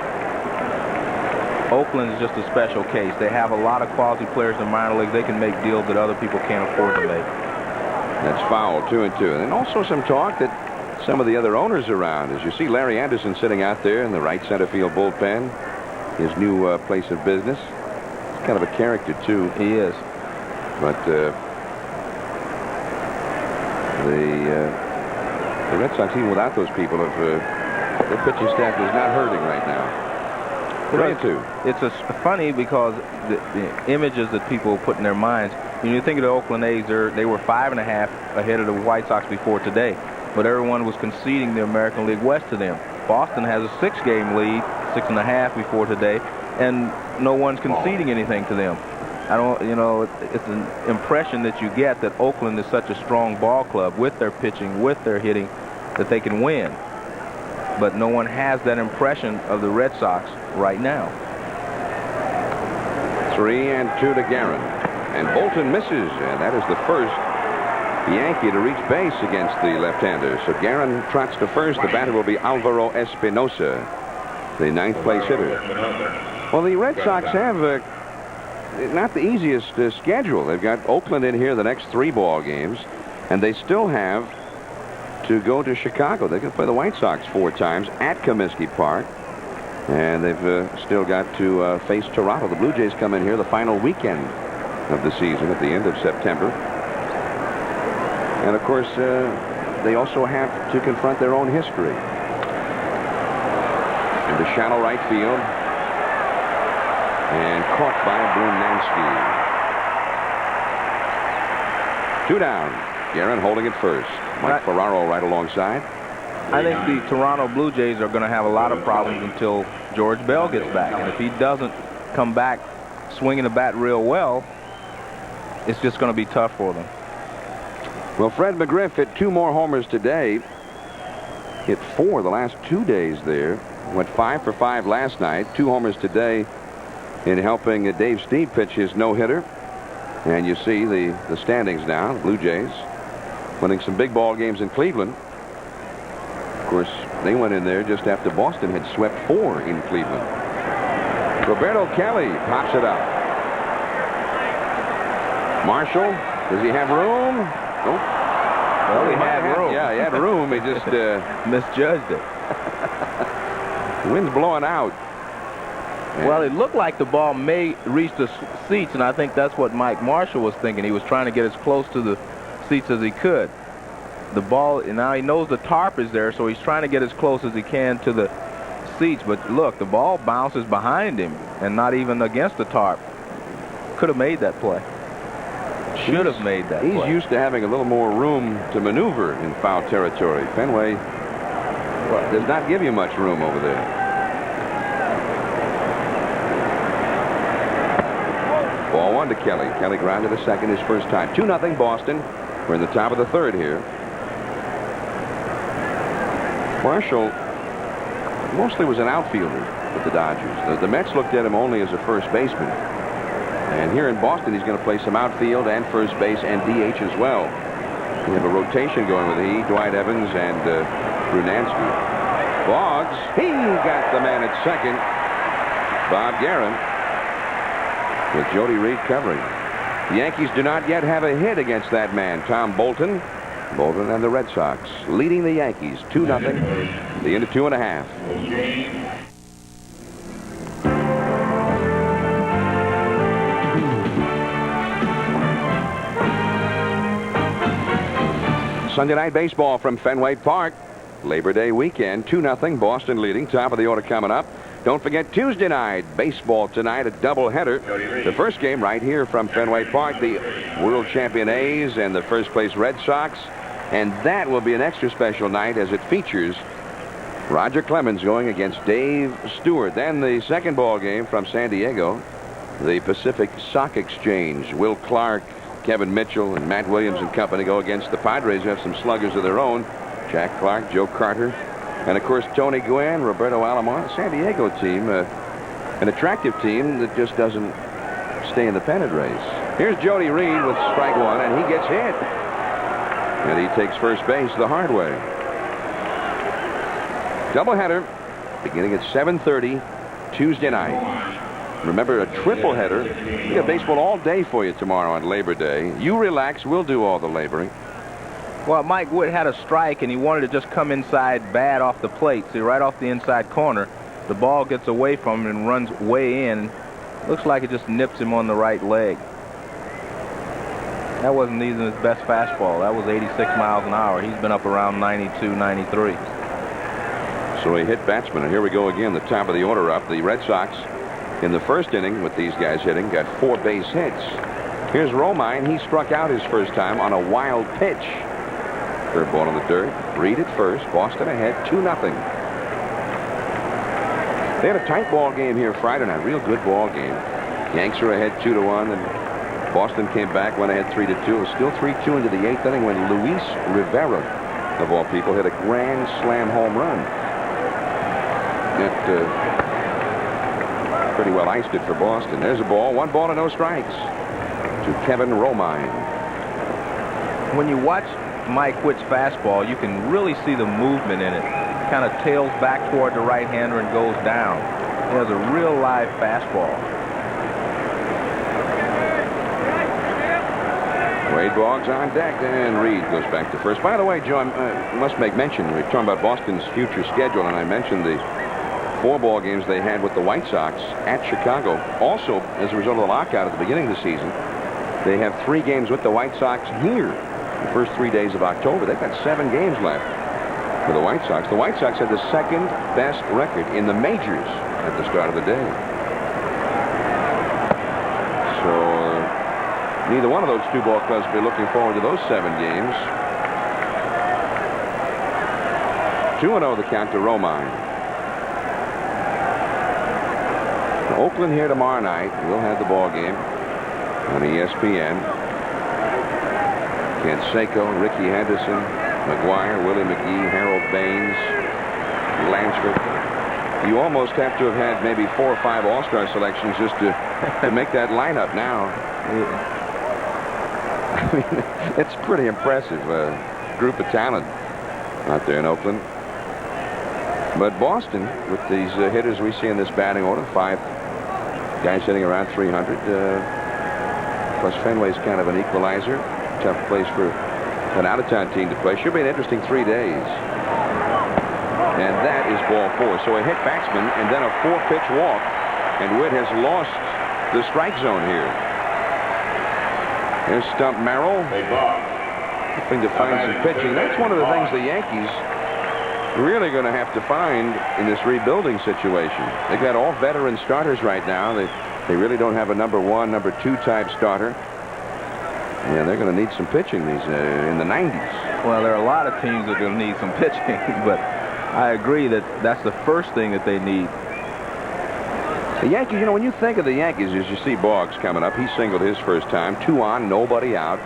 Oakland is just a special case. They have a lot of quality players in the minor leagues. They can make deals that other people can't afford to make. That's foul, 2-2. And also some talk that some of the other owners around, as you see Larry Anderson sitting out there in the right center field bullpen, his new place of business. He's kind of a character, too. He is. But the Red Sox, even without those people, their pitching staff is not hurting right now. 3-2. It's funny because the images that people put in their minds. When you think of the Oakland A's, they were 5.5 ahead of the White Sox before today, but everyone was conceding the American League West to them. Boston has a 6-game lead, 6.5 before today, and no one's conceding anything to them. It's an impression that you get that Oakland is such a strong ball club with their pitching, with their hitting, that they can win. But no one has that impression of the Red Sox right now. 3-2 to Guerin. And Bolton misses, and that is the first Yankee to reach base against the left-hander. So Guerin trots to first. The batter will be Alvaro Espinosa, the 9th place hitter. Well, the Red Sox have not the easiest schedule. They've got Oakland in here the next 3 ball games, and they still have to go to Chicago. They can play the White Sox 4 times at Comiskey Park, and they've still got to face Toronto. The Blue Jays come in here the final weekend of the season at the end of September. And of course, they also have to confront their own history. Into shallow right field, and caught by Brunansky. 2 down. Guerin holding it first. Mike Ferraro right alongside. I think the Toronto Blue Jays are going to have a lot of problems until George Bell gets back. And if he doesn't come back swinging the bat real well, it's just going to be tough for them. Well, Fred McGriff hit 2 more homers today. Hit 4 the last 2 days there. Went 5 for 5 last night. 2 homers today in helping Dave Snead pitch his no-hitter. And you see the standings now. Blue Jays winning some big ball games in Cleveland. Of course, they went in there just after Boston had swept 4 in Cleveland. Roberto Kelly pops it up. Marshall, does he have room? Nope. Well, he had room. Yeah, he had room. He just misjudged it. The wind's blowing out. Well, it looked like the ball may reach the seats, and I think that's what Mike Marshall was thinking. He was trying to get as close to the seats as he could. The ball, now he knows the tarp is there, so he's trying to get as close as he can to the seats. But look, the ball bounces behind him and not even against the tarp. Could have made that play. Should have made that play. He's used to having a little more room to maneuver in foul territory. Fenway does not give you much room over there. Ball 1 to Kelly. Kelly grounded to second his first time. 2-0 Boston. We're in the top of the 3rd here. Marshall mostly was an outfielder with the Dodgers. The Mets looked at him only as a first baseman. And here in Boston, he's going to play some outfield and first base and DH as well. We have a rotation going with he, Dwight Evans, and Brunansky. Boggs, he got the man at second. Bob Guerin with Jody Reed covering. The Yankees do not yet have a hit against that man, Tom Bolton. Bolton and the Red Sox leading the Yankees 2-0. The end of 2.5. Sunday night baseball from Fenway Park. Labor Day weekend, 2-0. Boston leading. Top of the order coming up. Don't forget Tuesday night baseball tonight, a doubleheader. The first game right here from Fenway Park, the world champion A's and the first place Red Sox. And that will be an extra special night as it features Roger Clemens going against Dave Stewart. Then the second ball game from San Diego, the Pacific Stock Exchange. Will Clark, Kevin Mitchell, and Matt Williams and company go against the Padres, who have some sluggers of their own. Jack Clark, Joe Carter, and of course Tony Gwynn, Roberto Alomar. San Diego team, an attractive team that just doesn't stay in the pennant race. Here's Jody Reed with strike 1, and he gets hit. And he takes first base the hard way. Doubleheader beginning at 7:30 Tuesday night. Remember, a triple header. We got baseball all day for you tomorrow on Labor Day. You relax, we'll do all the laboring. Well, Mike Wood had a strike, and he wanted to just come inside bad off the plate, see, right off the inside corner. The ball gets away from him and runs way in. Looks like it just nips him on the right leg. That wasn't even his best fastball. That was 86 miles an hour. He's been up around 92, 93. So he hit batsman, and here we go again, the top of the order up. The Red Sox, in the first inning, with these guys hitting, got 4 base hits. Here's Romine. He struck out his first time on a wild pitch. Third ball in the dirt. Reed at first. Boston ahead 2-0. They had a tight ball game here Friday night. Real good ball game. Yanks are ahead 2-1, and Boston came back, went ahead 3-2. It was still 3-2 into the 8th inning when Luis Rivera, of all people, hit a grand slam home run. That pretty well iced it for Boston. There's a ball. 1 ball and no strikes to Kevin Romine. When you watch Mike Witt's fastball, you can really see the movement in it. Kind of tails back toward the right-hander and goes down. He has a real live fastball. Wade Boggs on deck, and Reed goes back to first. By the way, Joe, I must make mention, we're talking about Boston's future schedule, and I mentioned the 4 ball games they had with the White Sox at Chicago. Also, as a result of the lockout at the beginning of the season, they have 3 games with the White Sox here the first 3 days of October. They've got 7 games left for the White Sox. The White Sox had the 2nd best record in the majors at the start of the day. So neither one of those 2 ball clubs will be looking forward to those 7 games. 2-0 the count to Romine. Oakland here tomorrow night. We'll have the ball game on ESPN. Canseco, Ricky Henderson, McGuire, Willie McGee, Harold Baines, Lansford. You almost have to have had maybe 4 or 5 All-Star selections just to make that lineup now. I mean, it's pretty impressive group of talent out there in Oakland. But Boston, with these hitters we see in this batting order, 5 guys hitting around 300. Plus Fenway's kind of an equalizer. Tough place for an out-of-town team to play. Should be an interesting 3 days. And that is ball 4. So a hit batsman and then a 4-pitch walk. And Witt has lost the strike zone here. Here's Stump Merrill. Hoping to find some pitching. That's one of the things the Yankees really going to have to find in this rebuilding situation. They've got all veteran starters right now. They really don't have a number 1, number 2 type starter. Yeah, they're going to need some pitching in the 90s. Well, there are a lot of teams that are going to need some pitching, but I agree that that's the first thing that they need. The Yankees, you know, when you think of the Yankees, as you see Boggs coming up, he singled his first time, 2 on, nobody out.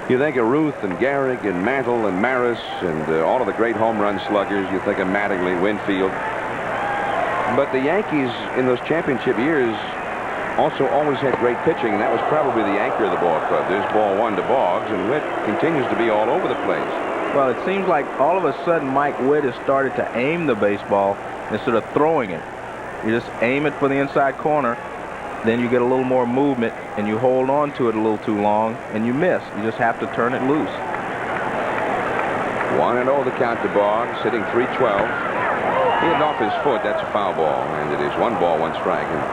You think of Ruth and Gehrig and Mantle and Maris and all of the great home run sluggers. You think of Mattingly, Winfield. But the Yankees in those championship years also always had great pitching, and that was probably the anchor of the ball club. There's ball 1 to Boggs, and Witt continues to be all over the place. Well, it seems like all of a sudden Mike Witt has started to aim the baseball instead of throwing it. You just aim it for the inside corner, then you get a little more movement, and you hold on to it a little too long, and you miss. You just have to turn it loose. 1-0 the count to Boggs, hitting .312. He hit off his foot. That's a foul ball, and it is 1 ball, 1 strike. And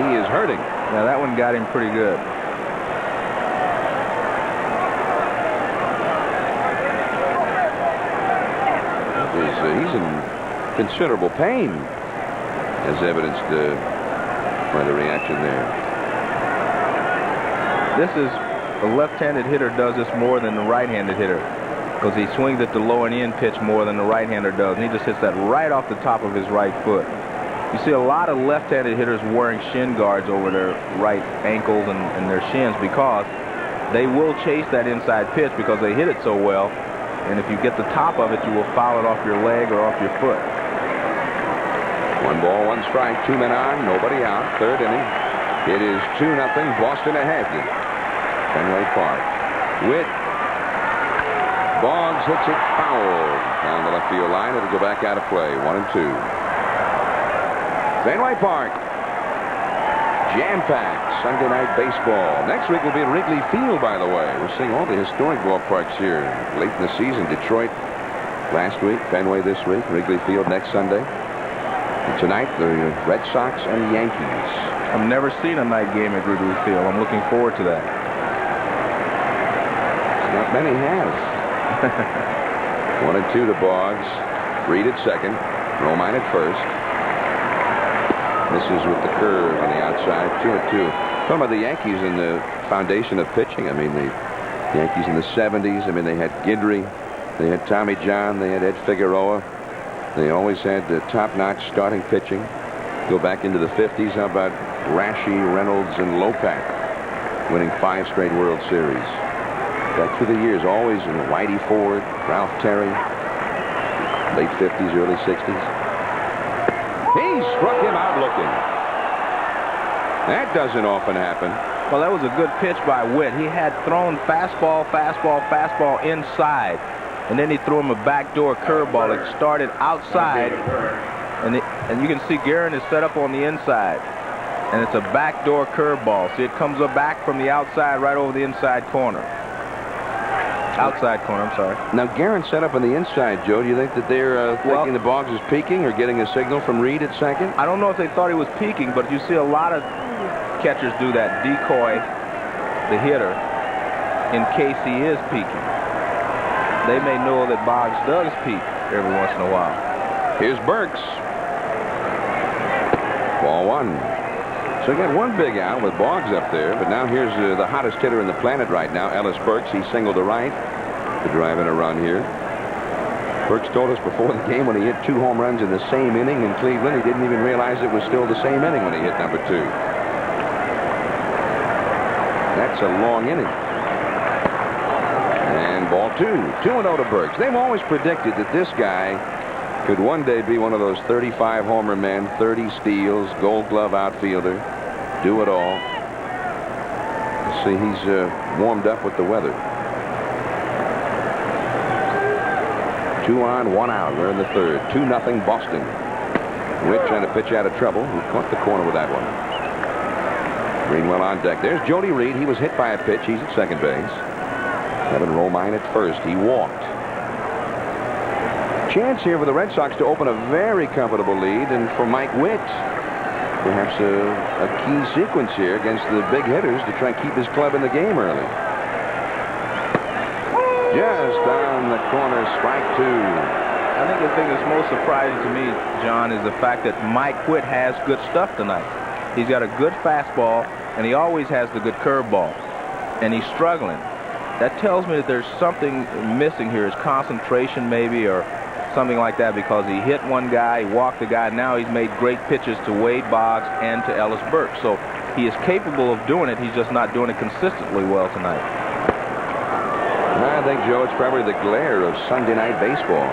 he is hurting. Yeah, that one got him pretty good. He's in considerable pain, as evidenced by the reaction there. This is a left-handed hitter does this more than the right-handed hitter, because he swings at the low and in pitch more than the right-hander does, and he just hits that right off the top of his right foot. You see a lot of left-handed hitters wearing shin guards over their right ankles and their shins because they will chase that inside pitch because they hit it so well. And if you get the top of it, you will foul it off your leg or off your foot. 1 ball, 1 strike, 2 men on, nobody out. 3rd inning. It is 2-0, Boston ahead. Fenway Park. Witt. Boggs hits it foul down the left field line. It'll go back out of play. 1-2. Fenway Park. Jam-packed Sunday night baseball. Next week will be at Wrigley Field, by the way. We're seeing all the historic ballparks here late in the season. Detroit last week, Fenway this week, Wrigley Field next Sunday. Tonight, the Red Sox and Yankees. I've never seen a night game at Wrigley Field. I'm looking forward to that. Not many has. 1-2 to Boggs. Reed at second. Romine at first. This is with the curve on the outside. 2-2. Talking about the Yankees and the foundation of pitching. I mean, the Yankees in the 70s. I mean, they had Guidry. They had Tommy John. They had Ed Figueroa. They always had top-notch starting pitching. Go back into the 50s. How about Rashi, Reynolds, and Lopak winning 5 straight World Series? Back through the years, always in Whitey Ford, Ralph Terry, late 50s, early 60s. He struck him out looking. That doesn't often happen. Well, that was a good pitch by Witt. He had thrown fastball, fastball, fastball inside. And then he threw him a backdoor curveball. It started outside, and you can see Guerin is set up on the inside, and it's a backdoor curveball. See, it comes up back from the outside right over the inside corner. Outside corner, I'm sorry. Now, Guerin set up on the inside, Joe. Do you think that they're thinking the Boggs is peeking or getting a signal from Reed at second? I don't know if they thought he was peeking, but you see a lot of catchers do that, decoy the hitter in case he is peeking. They may know that Boggs does peek every once in a while. Here's Burks. Ball 1. So you got one big out with Boggs up there, but now here's the hottest hitter in the planet right now, Ellis Burks. He singled to right to drive in a run here. Burks told us before the game when he hit 2 home runs in the same inning in Cleveland, he didn't even realize it was still the same inning when he hit number 2. That's a long inning. And ball 2. 2-0 to Burks. They've always predicted that this guy could one day be one of those 35 homer men, 30 steals, Gold Glove outfielder, do it all. See, he's warmed up with the weather. 2 on, 1 out. We're in the 3rd. 2-0 Boston. Witt trying to pitch out of trouble. He caught the corner with that one. Greenwell on deck. There's Jody Reed. He was hit by a pitch. He's at second base. Kevin Romine at first. He walked. Chance here for the Red Sox to open a very comfortable lead, and for Mike Witt, perhaps a key sequence here against the big hitters to try and keep his club in the game early. Just down the corner, strike 2. I think the thing that's most surprising to me, John, is the fact that Mike Witt has good stuff tonight. He's got a good fastball, and he always has the good curveball, and he's struggling. That tells me that there's something missing here, his concentration maybe, or something like that, because he hit one guy, he walked the guy. Now he's made great pitches to Wade Boggs and to Ellis Burks. So he is capable of doing it. He's just not doing it consistently well tonight. I think, Joe, it's probably the glare of Sunday night baseball.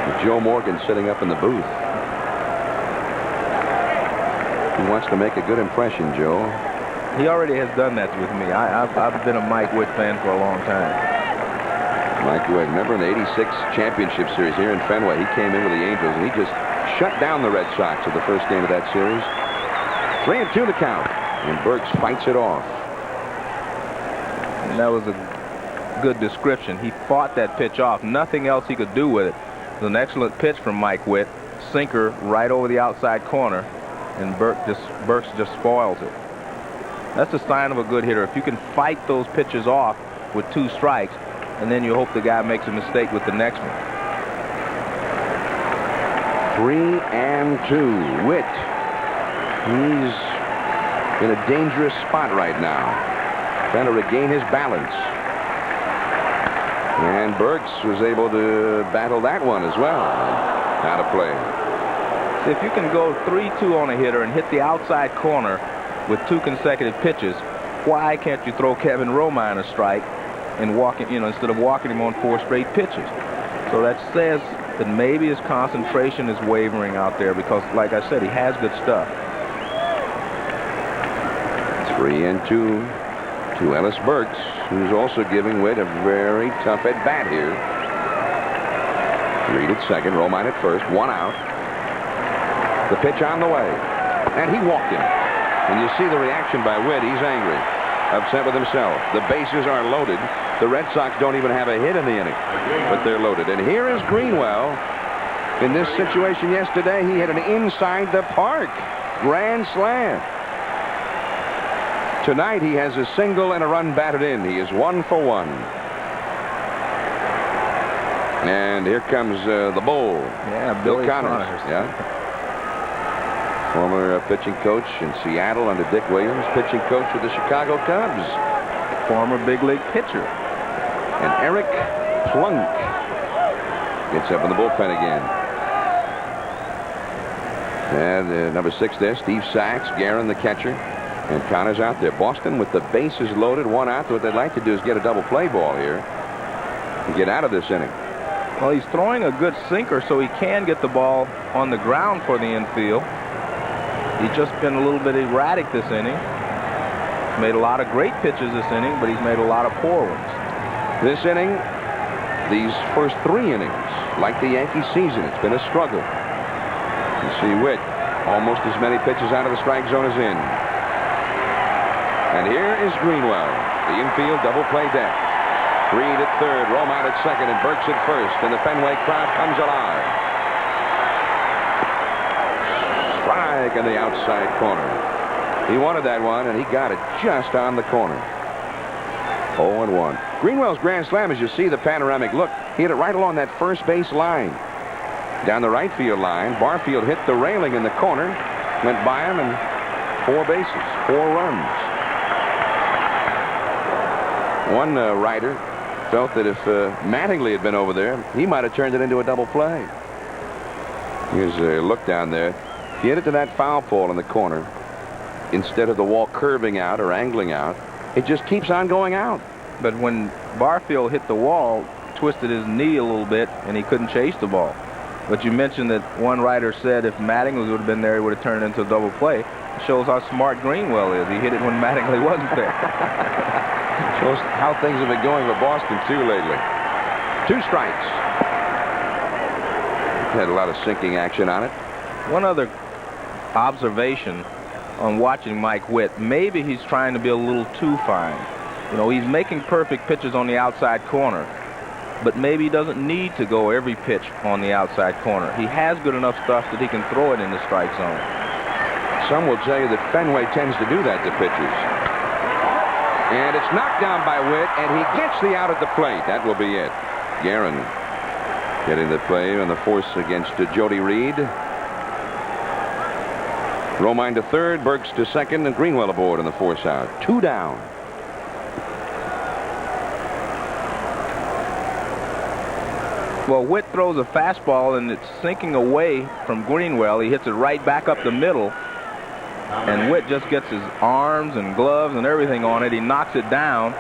With Joe Morgan sitting up in the booth. He wants to make a good impression, Joe. He already has done that with me. I've been a Mike Witt fan for a long time. Mike Witt, remember in the '86 championship series here in Fenway, he came in with the Angels and he just shut down the Red Sox at the first game of that series. 3-2 the count, and Burks fights it off. And that was a good description. He fought that pitch off. Nothing else he could do with it. It was an excellent pitch from Mike Witt. Sinker right over the outside corner, and Burks just spoils it. That's a sign of a good hitter. If you can fight those pitches off with 2 strikes, and then you hope the guy makes a mistake with the next one. 3-2. Witt. He's in a dangerous spot right now, trying to regain his balance. And Burks was able to battle that one as well. Out of play. If you can go 3-2 on a hitter and hit the outside corner with 2 consecutive pitches, why can't you throw Kevin Romine a strike and walk him, instead of walking him on 4 straight pitches? So that says that maybe his concentration is wavering out there, because, like I said, he has good stuff. 3-2 to Ellis Burks, who's also giving Witt a very tough at bat here. Reed at second, Romine at first, 1 out. The pitch on the way, and he walked him. And you see the reaction by Witt. He's angry, upset with himself. The bases are loaded. The Red Sox don't even have a hit in the inning, but they're loaded. And here is Greenwell In this situation yesterday, he hit an inside the park grand slam. Tonight, he has a single and a run batted in. He is 1 for 1. And here comes the bull. Yeah, Bill Connors. Yeah. Former pitching coach in Seattle under Dick Williams, pitching coach with the Chicago Cubs. Former big league pitcher. And Eric Plunk gets up in the bullpen again. And number 6 there, Steve Sachs, Guerin the catcher, and Connors out there. Boston with the bases loaded, 1 out. What they'd like to do is get a double play ball here and get out of this inning. Well, he's throwing a good sinker, so he can get the ball on the ground for the infield. He's just been a little bit erratic this inning. Made a lot of great pitches this inning, but he's made a lot of poor ones. This inning, these first 3 innings, like the Yankee season, it's been a struggle. You see Witt, almost as many pitches out of the strike zone as in. And here is Greenwell, the infield double play deck. Reed at third, Romine at second, and Burks at first, and the Fenway crowd comes alive. Strike in the outside corner. He wanted that one, and he got it just on the corner. 0-1. Greenwell's grand slam, as you see the panoramic look, he hit it right along that first base line. Down the right field line, Barfield hit the railing in the corner, went by him, and 4 bases, 4 runs. One writer felt that if Mattingly had been over there, he might have turned it into a double play. Here's a look down there. If you hit it to that foul pole in the corner, instead of the wall curving out or angling out, it just keeps on going out. But when Barfield hit the wall, twisted his knee a little bit, and he couldn't chase the ball. But you mentioned that one writer said if Mattingly would have been there, he would have turned it into a double play. It shows how smart Greenwell is. He hit it when Mattingly wasn't there. Shows how things have been going for Boston, too, lately. 2 strikes. Had a lot of sinking action on it. One other observation on watching Mike Witt, maybe he's trying to be a little too fine. You know, he's making perfect pitches on the outside corner, but maybe he doesn't need to go every pitch on the outside corner. He has good enough stuff that he can throw it in the strike zone. Some will tell you that Fenway tends to do that to pitchers. And it's knocked down by Witt, and he gets the out at the plate. That will be it. Guerin getting the play on the force against Jody Reed. Romine to third, Burks to second, and Greenwell aboard on the force out. 2 down. Well, Witt throws a fastball, and it's sinking away from Greenwell. He hits it right back up the middle, and Witt just gets his arms and gloves and everything on it. He knocks it down,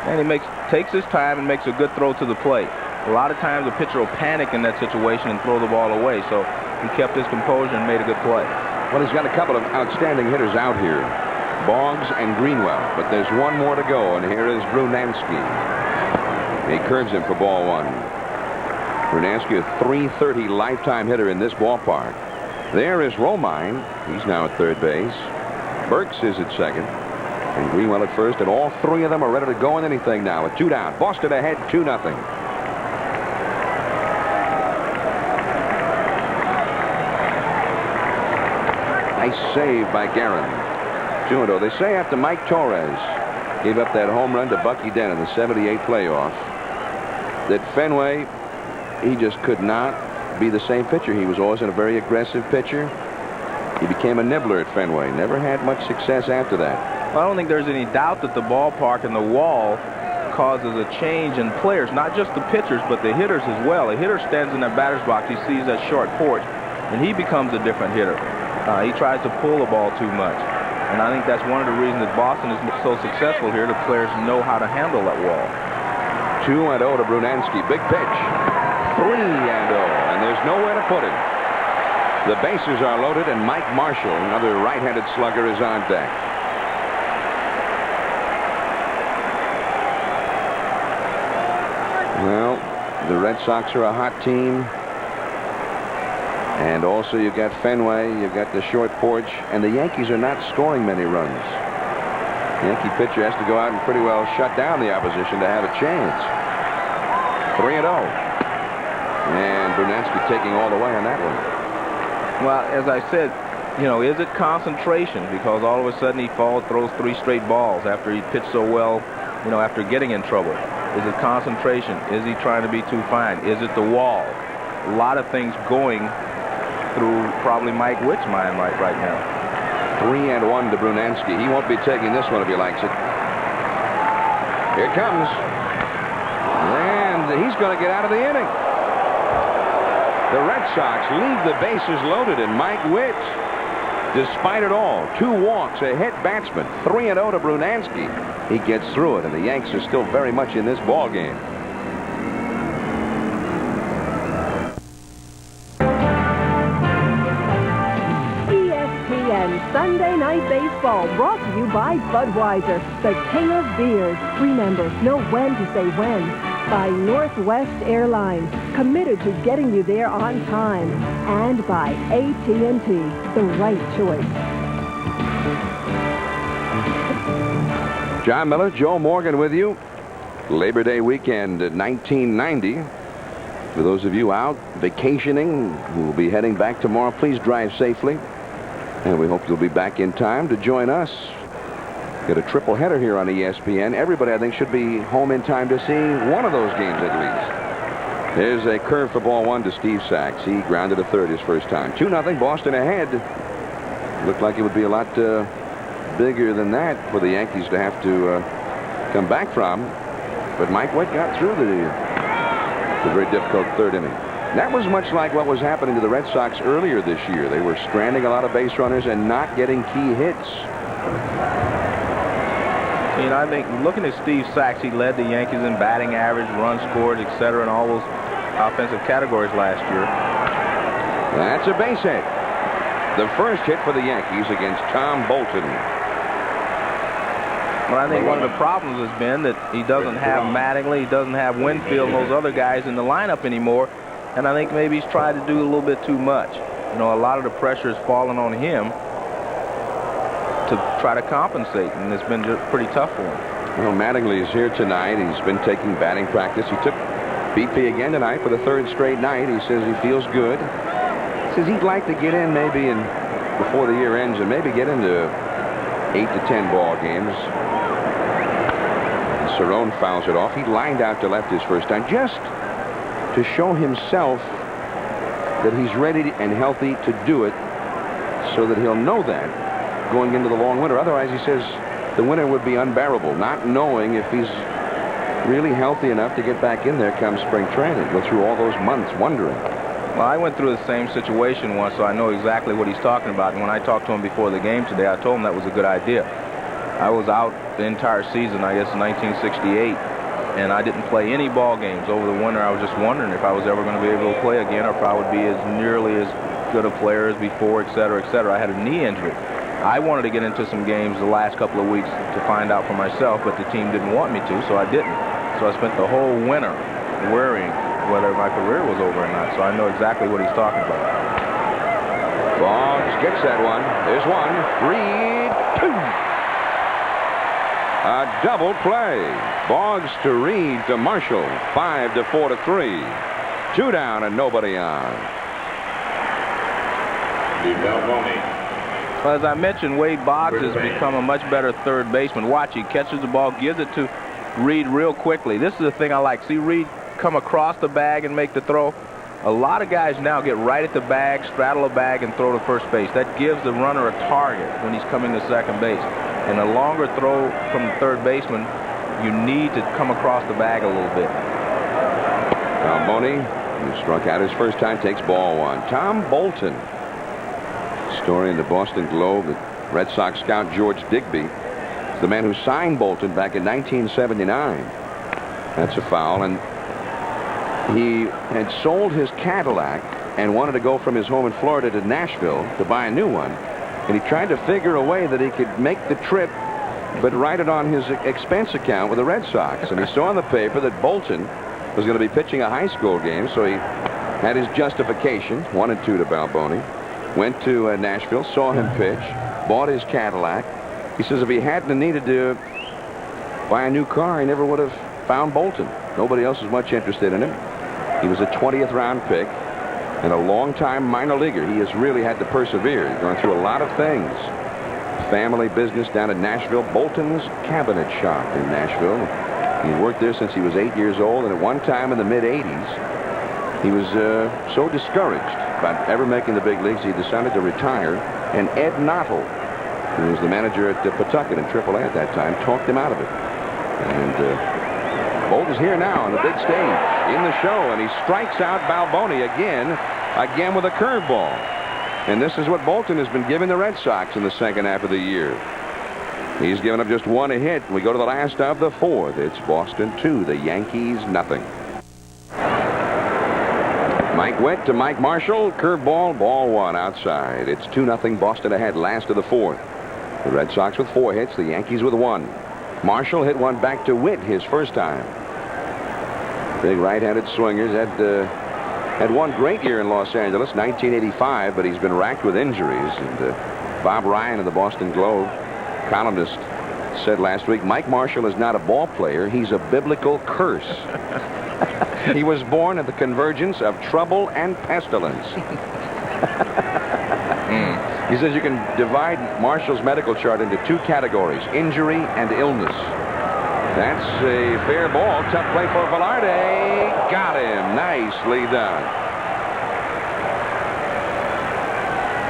and he takes his time and makes a good throw to the plate. A lot of times a pitcher will panic in that situation and throw the ball away, so he kept his composure and made a good play. Well, he's got a couple of outstanding hitters out here, Boggs and Greenwell, but there's one more to go, and here is Brunansky. He curves him for ball 1. Brunansky, a .330 lifetime hitter in this ballpark. There is Romine. He's now at third base. Burks is at second, and Greenwell at first, and all 3 of them are ready to go in anything now with 2 down. Boston ahead 2-0. Nice save by Guerin. 2-0. They say after Mike Torres gave up that home run to Bucky Dent in the '78 playoff that Fenway, he just could not be the same pitcher. He was always a very aggressive pitcher. He became a nibbler at Fenway. Never had much success after that. Well, I don't think there's any doubt that the ballpark and the wall causes a change in players, not just the pitchers, but the hitters as well. A hitter stands in that batter's box, he sees that short porch, and he becomes a different hitter. He tries to pull the ball too much. And I think that's one of the reasons that Boston is so successful here. The players know how to handle that wall. 2-0 to Brunansky. Big pitch. 3-0. And there's nowhere to put him. The bases are loaded, and Mike Marshall, another right-handed slugger, is on deck. Well, the Red Sox are a hot team. And also you've got Fenway, you've got the short porch, and the Yankees are not scoring many runs. The Yankee pitcher has to go out and pretty well shut down the opposition to have a chance. 3-0. And Brunansky taking all the way on that one. Well, as I said, you know, is it concentration? Because all of a sudden he throws 3 straight balls after he pitched so well, you know, after getting in trouble. Is it concentration? Is he trying to be too fine? Is it the wall? A lot of things going through probably Mike Witt's mind right now. 3-1 to Brunansky. He won't be taking this one if he likes it. Here it comes. And he's going to get out of the inning. The Red Sox leave the bases loaded, and Mike Witt, despite it all, 2 walks, a hit batsman, 3-0 to Brunansky. He gets through it, and the Yanks are still very much in this ball game. ESPN Sunday Night Baseball, brought to you by Budweiser, the king of beers. Remember, know when to say when. By Northwest Airlines, committed to getting you there on time. And by AT&T, the right choice. John Miller, Joe Morgan with you. Labor Day weekend 1990. For those of you out vacationing who will be heading back tomorrow, please drive safely. And we hope you'll be back in time to join us. Got a triple header here on ESPN. Everybody, I think, should be home in time to see one of those games at least. There's a curve for ball 1 to Steve Sachs. He grounded a third his first time. 2-0, Boston ahead. Looked like it would be a lot bigger than that for the Yankees to have to come back from. But Mike Witt got through the very difficult third inning. That was much like what was happening to the Red Sox earlier this year. They were stranding a lot of base runners and not getting key hits. You know, I think looking at Steve Sachs, he led the Yankees in batting average, runs scored, etc., in all those offensive categories last year. That's a base hit. The first hit for the Yankees against Tom Bolton. But I think one of the problems has been that he doesn't have Mattingly, he doesn't have Winfield and those other guys in the lineup anymore. And I think maybe he's tried to do a little bit too much. You know, a lot of the pressure has fallen on him to try to compensate, and it's been just pretty tough for him. Well, Mattingly is here tonight. He's been taking batting practice. He took BP again tonight for the 3rd straight night. He says he feels good. He says he'd like to get in maybe before the year ends and maybe get into 8 to 10 ball games. And Cerrone fouls it off. He lined out to left his first time just to show himself that he's ready and healthy to do it, so that he'll know that going into the long winter. Otherwise, he says, the winter would be unbearable, not knowing if he's really healthy enough to get back in there come spring training. Go through all those months wondering. Well, I went through the same situation once, so I know exactly what he's talking about. And when I talked to him before the game today, I told him that was a good idea. I was out the entire season, I guess, in 1968, and I didn't play any ball games over the winter. I was just wondering if I was ever going to be able to play again, or if I would be as nearly as good a player as before, etc., etc. I had a knee injury. I wanted to get into some games the last couple of weeks to find out for myself, but the team didn't want me to, so I didn't. So I spent the whole winter worrying whether my career was over or not, so I know exactly what he's talking about. Boggs gets that one. There's one. 3-2. A double play. Boggs to Reed to Marshall. 5-4 to 3. 2 down and nobody on. Well, as I mentioned, Wade Boggs has become a much better third baseman. Watch, he catches the ball, gives it to Reed real quickly. This is the thing I like. See Reed come across the bag and make the throw. A lot of guys now get right at the bag, straddle the bag, and throw to first base. That gives the runner a target when he's coming to second base. And a longer throw from the third baseman, you need to come across the bag a little bit. Boney, who struck out his first time, takes ball 1. Tom Bolton. Story in the Boston Globe that Red Sox scout George Digby is the man who signed Bolton back in 1979. That's a foul, and he had sold his Cadillac and wanted to go from his home in Florida to Nashville to buy a new one, and he tried to figure a way that he could make the trip but write it on his expense account with the Red Sox. And he saw in the paper that Bolton was going to be pitching a high school game, so he had his justification. 1-2 to Balboni. Went to Nashville, saw him pitch, bought his Cadillac. He says if he hadn't needed to buy a new car, he never would have found Bolton. Nobody else was much interested in him. He was a 20th round pick and a long-time minor leaguer. He has really had to persevere. He's gone through a lot of things. Family business down in Nashville, Bolton's Cabinet Shop in Nashville. He worked there since he was 8 years old, and at one time in the mid-'80s, he was so discouraged about ever making the big leagues, he decided to retire. And Ed Knottle, who was the manager at Pawtucket in AAA at that time, talked him out of it. And Bolt is here now on the big stage in the show, and he strikes out Balboni again with a curveball. And this is what Bolton has been giving the Red Sox in the second half of the year. He's given up just one hit. We go to the last of the fourth. It's Boston 2, the Yankees nothing. Mike Witt to Mike Marshall. Curveball, ball one outside. It's 2-0 Boston ahead, last of the fourth. The Red Sox with 4 hits, the Yankees with 1. Marshall hit one back to Witt his first time. Big right-handed swingers. Had one great year in Los Angeles, 1985, but he's been racked with injuries. And Bob Ryan of the Boston Globe, columnist, said last week, Mike Marshall is not a ball player, he's a biblical curse. He was born at the convergence of trouble and pestilence. He says you can divide Marshall's medical chart into 2 categories, injury and illness. That's a fair ball. Tough play for Velarde. Got him. Nicely done.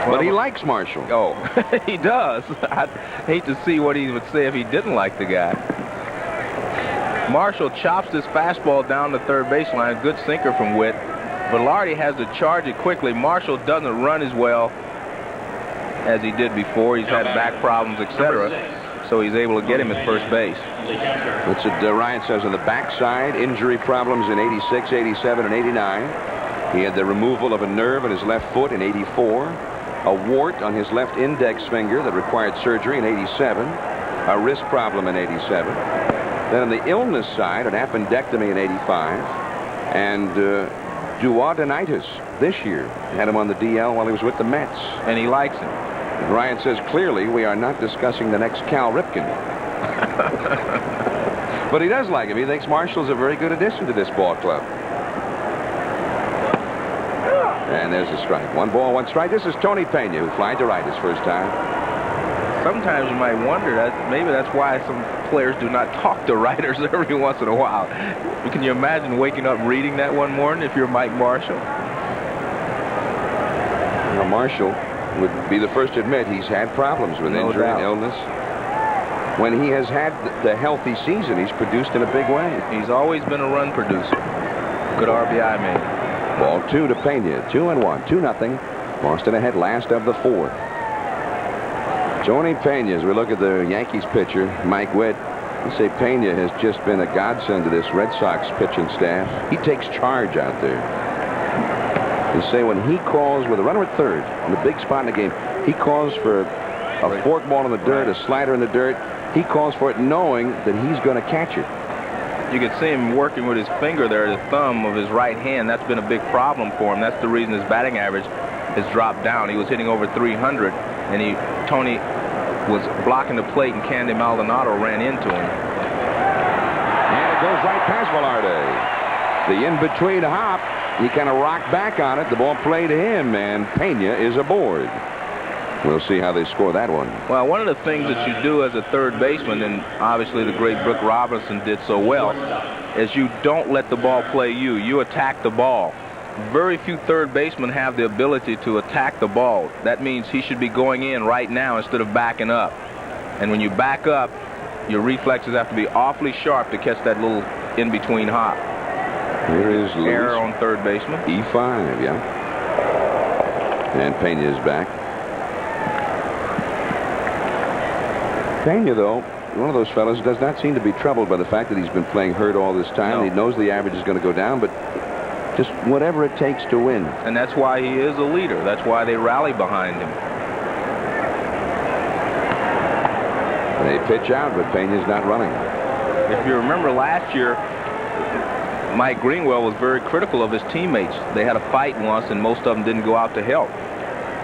But he likes Marshall. Oh, he does. I'd hate to see what he would say if he didn't like the guy. Marshall chops this fastball down the third baseline. Good sinker from Witt. Velarde has to charge it quickly. Marshall doesn't run as well as he did before. He's had back problems, etc. So he's able to get him at first base. That's what Ryan says on the backside. Injury problems in 86, 87, and 89. He had the removal of a nerve in his left foot in 84. A wart on his left index finger that required surgery in 87. A wrist problem in 87. Then on the illness side, an appendectomy in 85. And duodenitis this year. Had him on the DL while he was with the Mets. And he likes him. Ryan says, clearly, we are not discussing the next Cal Ripken. But he does like him. He thinks Marshall's a very good addition to this ball club. And there's a strike. 1 ball, 1 strike. This is Tony Pena, who flied to right his first time. Sometimes you might wonder that maybe that's why some players do not talk to writers every once in a while. Can you imagine waking up reading that one morning if you're Mike Marshall? Well, Marshall would be the first to admit he's had problems with injury and illness. When he has had the healthy season, he's produced in a big way. He's always been a run producer. Good RBI man. Ball 2 to Pena. 2-1. 2-0. Boston ahead, last of the fourth. Tony Pena, as we look at the Yankees pitcher, Mike Witt, you say Pena has just been a godsend to this Red Sox pitching staff. He takes charge out there. You say when he calls with a runner at third on the big spot in the game, he calls for a fork ball in the dirt, a slider in the dirt. He calls for it knowing that he's going to catch it. You can see him working with his finger there, the thumb of his right hand. That's been a big problem for him. That's the reason his batting average has dropped down. He was hitting over 300, and Tony was blocking the plate, and Candy Maldonado ran into him. And it goes right past Velarde. The in-between hop, he kind of rocked back on it. The ball played to him, and Pena is aboard. We'll see how they score that one. Well, one of the things that you do as a third baseman, and obviously the great Brooke Robinson did so well, is you don't let the ball play you. You attack the ball. Very few third basemen have the ability to attack the ball. That means he should be going in right now instead of backing up. And when you back up, your reflexes have to be awfully sharp to catch that little in-between hop. Here is error on third baseman. E5, yeah. And Pena is back. Pena, though, one of those fellows does not seem to be troubled by the fact that he's been playing hurt all this time. No. He knows the average is going to go down, but just whatever it takes to win. And that's why he is a leader. That's why they rally behind him. They pitch out, but Pena's not running. If you remember last year, Mike Greenwell was very critical of his teammates. They had a fight once, and most of them didn't go out to help.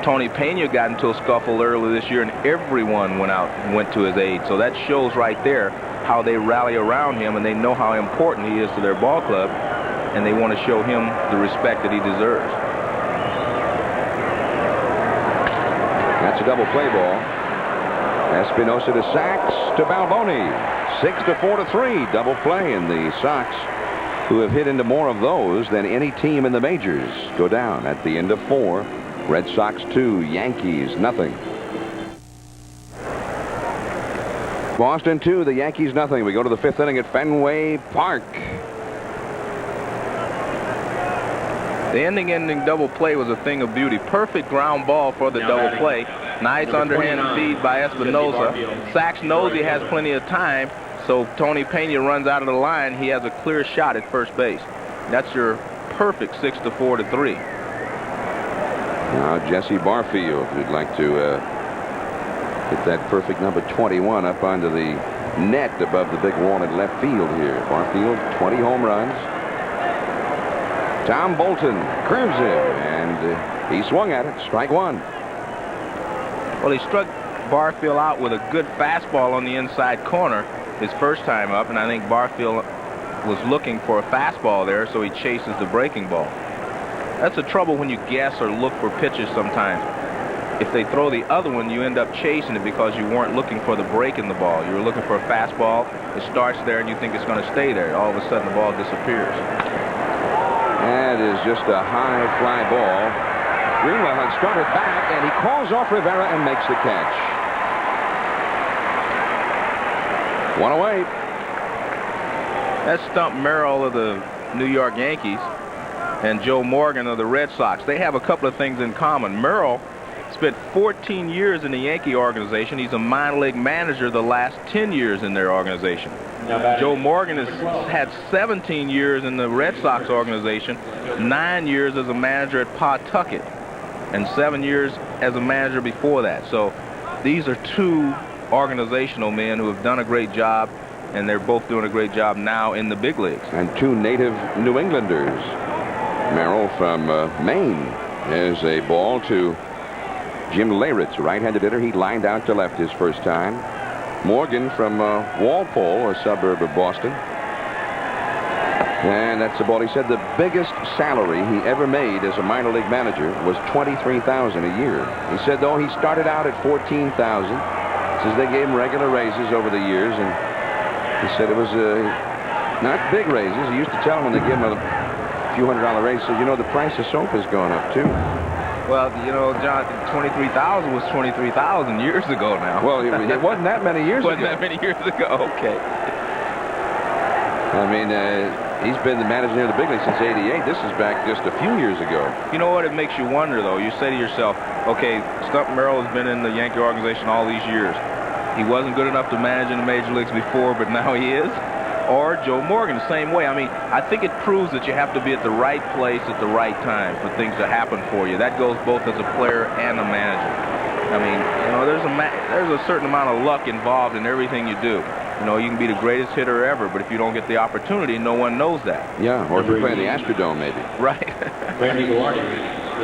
Tony Pena got into a scuffle earlier this year, and everyone went to his aid. So that shows right there how they rally around him, and they know how important he is to their ball club. and they want to show him the respect that he deserves. That's a double play ball. Espinosa to Sachs to Balboni. 6-4-3. Double play, and the Sox, who have hit into more of those than any team in the majors, go down at the end of 4. Red Sox 2, Yankees nothing. Boston 2, the Yankees nothing. We go to the 5th inning at Fenway Park. The ending double play was a thing of beauty. Perfect ground ball for the double play. Nice underhand feed by Espinosa. Sachs knows he has plenty of time, so Tony Pena runs out of the line. He has a clear shot at first base. That's your perfect 6-4-3. Now Jesse Barfield, who'd like to hit that perfect number 21 up onto the net above the big wall in left field here. Barfield, 20 home runs. Tom Bolton curves him, and he swung at it. Strike 1. Well, he struck Barfield out with a good fastball on the inside corner his first time up, and I think Barfield was looking for a fastball there, so he chases the breaking ball. That's the trouble when you guess or look for pitches sometimes. If they throw the other one, you end up chasing it because you weren't looking for the break in the ball. You were looking for a fastball. It starts there, and you think it's going to stay there. All of a sudden, the ball disappears. That is just a high fly ball. Greenwell had started back, and he calls off Rivera and makes the catch. 1 away. That's Stump Merrill of the New York Yankees and Joe Morgan of the Red Sox. They have a couple of things in common. Merrill spent 14 years in the Yankee organization. He's a minor league manager the last 10 years in their organization. Joe Morgan has had 17 years in the Red Sox organization, 9 years as a manager at Pawtucket, and 7 years as a manager before that. So these are two organizational men who have done a great job, and they're both doing a great job now in the big leagues. And two native New Englanders. Merrill from Maine is a ball to Jim Leyritz, right-handed hitter. He lined out to left his first time. Morgan from Walpole, a suburb of Boston. And that's the ball. He said the biggest salary he ever made as a minor league manager was $23,000 a year. He said, though, he started out at $14,000. Says they gave him regular raises over the years, and he said it was not big raises. He used to tell him when they give him a few $100 raise, so you know the price of soap has gone up too. Well, you know, John, 23,000 was 23,000 years ago now. Well, it wasn't that many years ago. Wasn't that many years ago? Okay. I mean, he's been the manager of the big league since '88. This is back just a few years ago. You know what? It makes you wonder, though. You say to yourself, okay, Stump Merrill has been in the Yankee organization all these years. He wasn't good enough to manage in the major leagues before, but now he is. Or Joe Morgan, the same way. I mean, I think it proves that you have to be at the right place at the right time for things to happen for you. That goes both as a player and a manager. I mean, you know, there's a certain amount of luck involved in everything you do. You know, you can be the greatest hitter ever, but if you don't get the opportunity, no one knows that. Yeah, or if you play in the Astrodome, maybe. Right. Randy Velarde.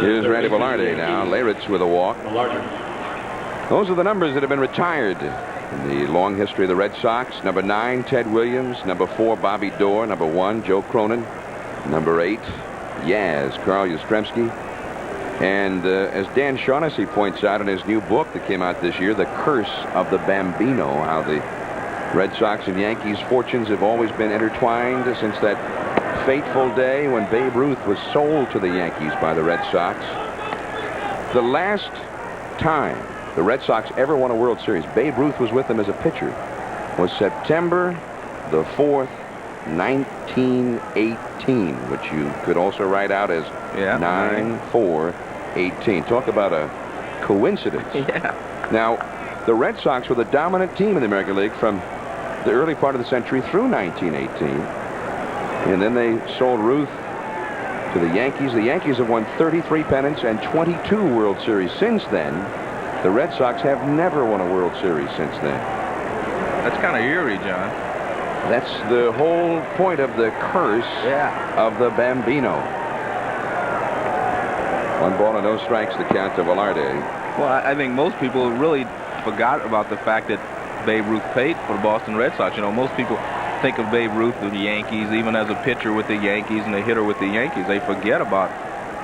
Here's Randy Velarde now. Leyritz with a walk. Those are the numbers that have been retired in the long history of the Red Sox. Number 9, Ted Williams. Number 4, Bobby Doerr. Number 1, Joe Cronin. Number 8, Yaz, Carl Yastrzemski. And as Dan Shaughnessy points out in his new book that came out this year, The Curse of the Bambino, how the Red Sox and Yankees' fortunes have always been intertwined since that fateful day when Babe Ruth was sold to the Yankees by the Red Sox. The last time the Red Sox ever won a World Series, Babe Ruth was with them as a pitcher, was September the 4th, 1918, which you could also write out as 9-4-18. Talk about a coincidence. Yeah. Now, the Red Sox were the dominant team in the American League from the early part of the century through 1918. And then they sold Ruth to the Yankees. The Yankees have won 33 pennants and 22 World Series since then. The Red Sox have never won a World Series since then. That's kind of eerie, John. That's the whole point of the curse of the Bambino. 1 ball and no strikes, the count to Velarde. Well, I think most people really forgot about the fact that Babe Ruth paid for the Boston Red Sox. You know, most people think of Babe Ruth with the Yankees, even as a pitcher with the Yankees and a hitter with the Yankees. They forget about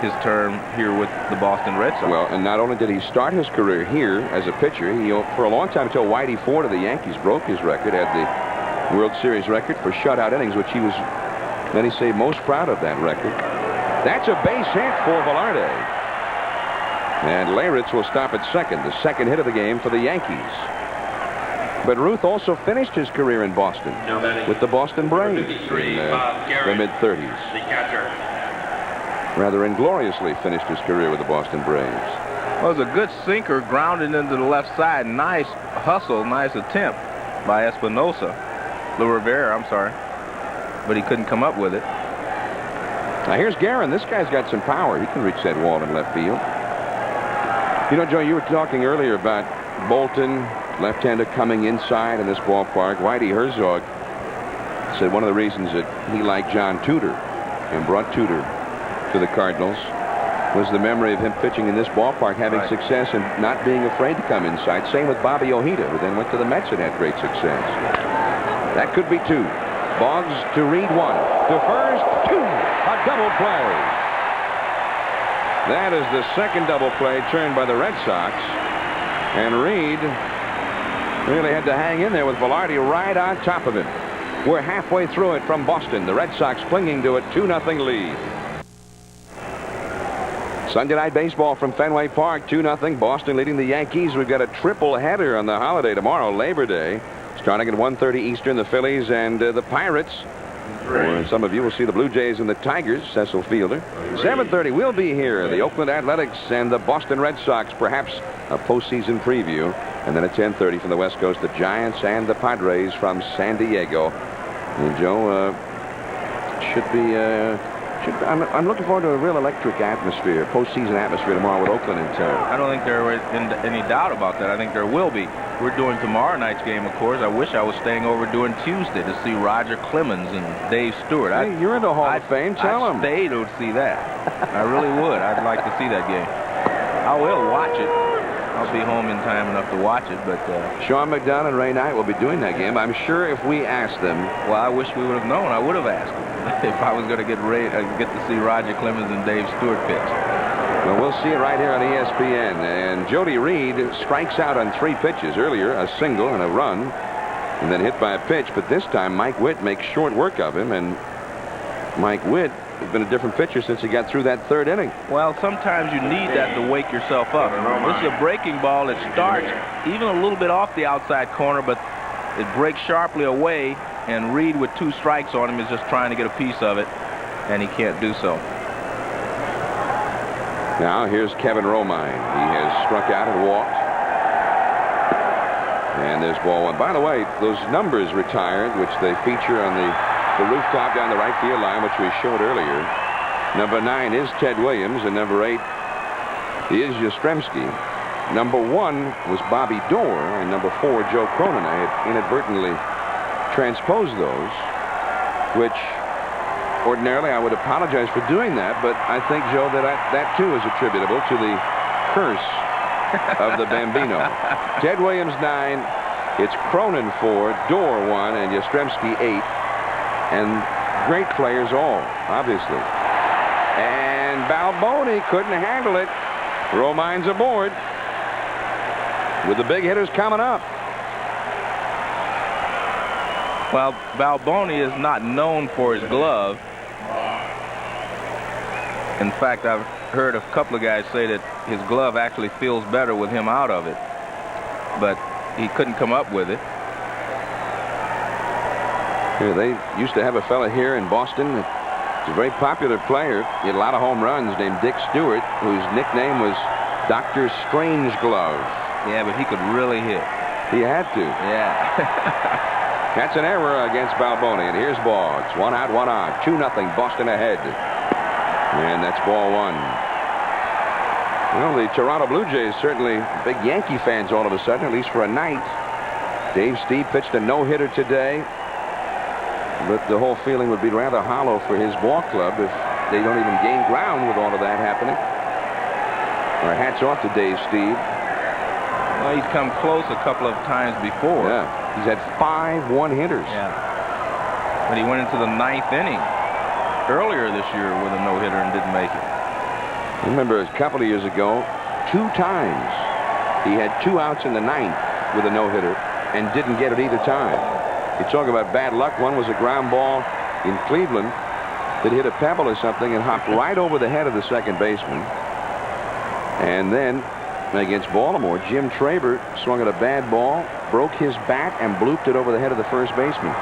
his term here with the Boston Red Sox. Well, and not only did he start his career here as a pitcher, he, for a long time until Whitey Ford of the Yankees broke his record, had the World Series record for shutout innings, which he was, many say, most proud of that record. That's a base hit for Velarde. And Leyritz will stop at second, the second hit of the game for the Yankees. But Ruth also finished his career in Boston with the Boston Braves in the mid-30s. The catcher. Rather ingloriously finished his career with the Boston Braves. Well, it was a good sinker grounded into the left side. Nice hustle, nice attempt by Espinosa. Rivera, I'm sorry. But he couldn't come up with it. Now here's Guerin. This guy's got some power. He can reach that wall in left field. You know, Joe, you were talking earlier about Bolton, left-hander coming inside in this ballpark. Whitey Herzog said one of the reasons that he liked John Tudor and brought Tudor to the Cardinals was the memory of him pitching in this ballpark, having success and not being afraid to come inside. Same with Bobby Ojeda, who then went to the Mets and had great success. That could be two. Boggs to Reed, one. To first, two. A double play. That is the second double play turned by the Red Sox. And Reed really had to hang in there with Velarde right on top of him. We're halfway through it from Boston. The Red Sox clinging to a 2-0 lead. Sunday night baseball from Fenway Park, 2-0. Boston leading the Yankees. We've got a triple header on the holiday tomorrow, Labor Day. Starting at 1:30 Eastern, the Phillies and the Pirates. Or some of you will see the Blue Jays and the Tigers, Cecil Fielder. 7:30 we'll be here. The Oakland Athletics and the Boston Red Sox, perhaps a postseason preview. And then at 10:30 from the West Coast, the Giants and the Padres from San Diego. And Joe, I'm looking forward to a real electric atmosphere, postseason atmosphere tomorrow with Oakland in town. I don't think there is any doubt about that. I think there will be. We're doing tomorrow night's game, of course. I wish I was staying over doing Tuesday to see Roger Clemens and Dave Stewart. Hey, you're in the Hall of Fame. Tell them. I'd stay to see that. I really would. I'd like to see that game. I will watch it. I'll be home in time enough to watch it, but Sean McDonough and Ray Knight will be doing that game. I'm sure if we asked them. Well, I wish we would have known. I would have asked them if I was going to get to see Roger Clemens and Dave Stewart pitch. Well, we'll see it right here on ESPN. And Jody Reed strikes out on 3 pitches earlier, a single and a run, and then hit by a pitch. But this time, Mike Witt makes short work of him, and Mike Witt has been a different pitcher since he got through that 3rd inning. Well, sometimes you need that to wake yourself up. This is a breaking ball that starts even a little bit off the outside corner, but it breaks sharply away, and Reed with 2 strikes on him is just trying to get a piece of it, and he can't do so. Now here's Kevin Romine. He has struck out and walked. And there's ball 1. By the way, those numbers retired, which they feature on the rooftop down the right field line, which we showed earlier. Number 9 is Ted Williams, and number 8 is Yastrzemski. Number 1 was Bobby Doerr, and number 4 Joe Cronin. I had inadvertently transposed those, which ordinarily I would apologize for doing that, but I think, Joe, that too is attributable to the curse of the Bambino. Ted Williams 9, it's Cronin 4, Doerr 1, and Yastrzemski 8. And great players all, obviously. And Balboni couldn't handle it. Romine's aboard with the big hitters coming up. Well, Balboni is not known for his glove. In fact, I've heard a couple of guys say that his glove actually feels better with him out of it. But he couldn't come up with it. Here, they used to have a fella here in Boston. He's a very popular player. He had a lot of home runs, named Dick Stewart, whose nickname was Dr. Strangeglove. Yeah, but he could really hit. He had to. Yeah. That's an error against Balboni. And here's Boggs. 1 out, 1 on. 2-0, Boston ahead. And that's ball 1. Well, the Toronto Blue Jays certainly big Yankee fans all of a sudden, at least for a night. Dave Steve pitched a no-hitter today. But the whole feeling would be rather hollow for his ball club if they don't even gain ground with all of that happening. Our hats off to Dave Steve. Well, he's come close a couple of times before. Yeah, he's had 5 one-hitters. Yeah. but he went into the 9th inning earlier this year with a no-hitter and didn't make it. I remember a couple of years ago, 2 times he had 2 outs in the 9th with a no-hitter and didn't get it either time. You talk about bad luck. One was a ground ball in Cleveland that hit a pebble or something and hopped right over the head of the second baseman. And then against Baltimore, Jim Traber swung at a bad ball, broke his bat, and blooped it over the head of the first baseman.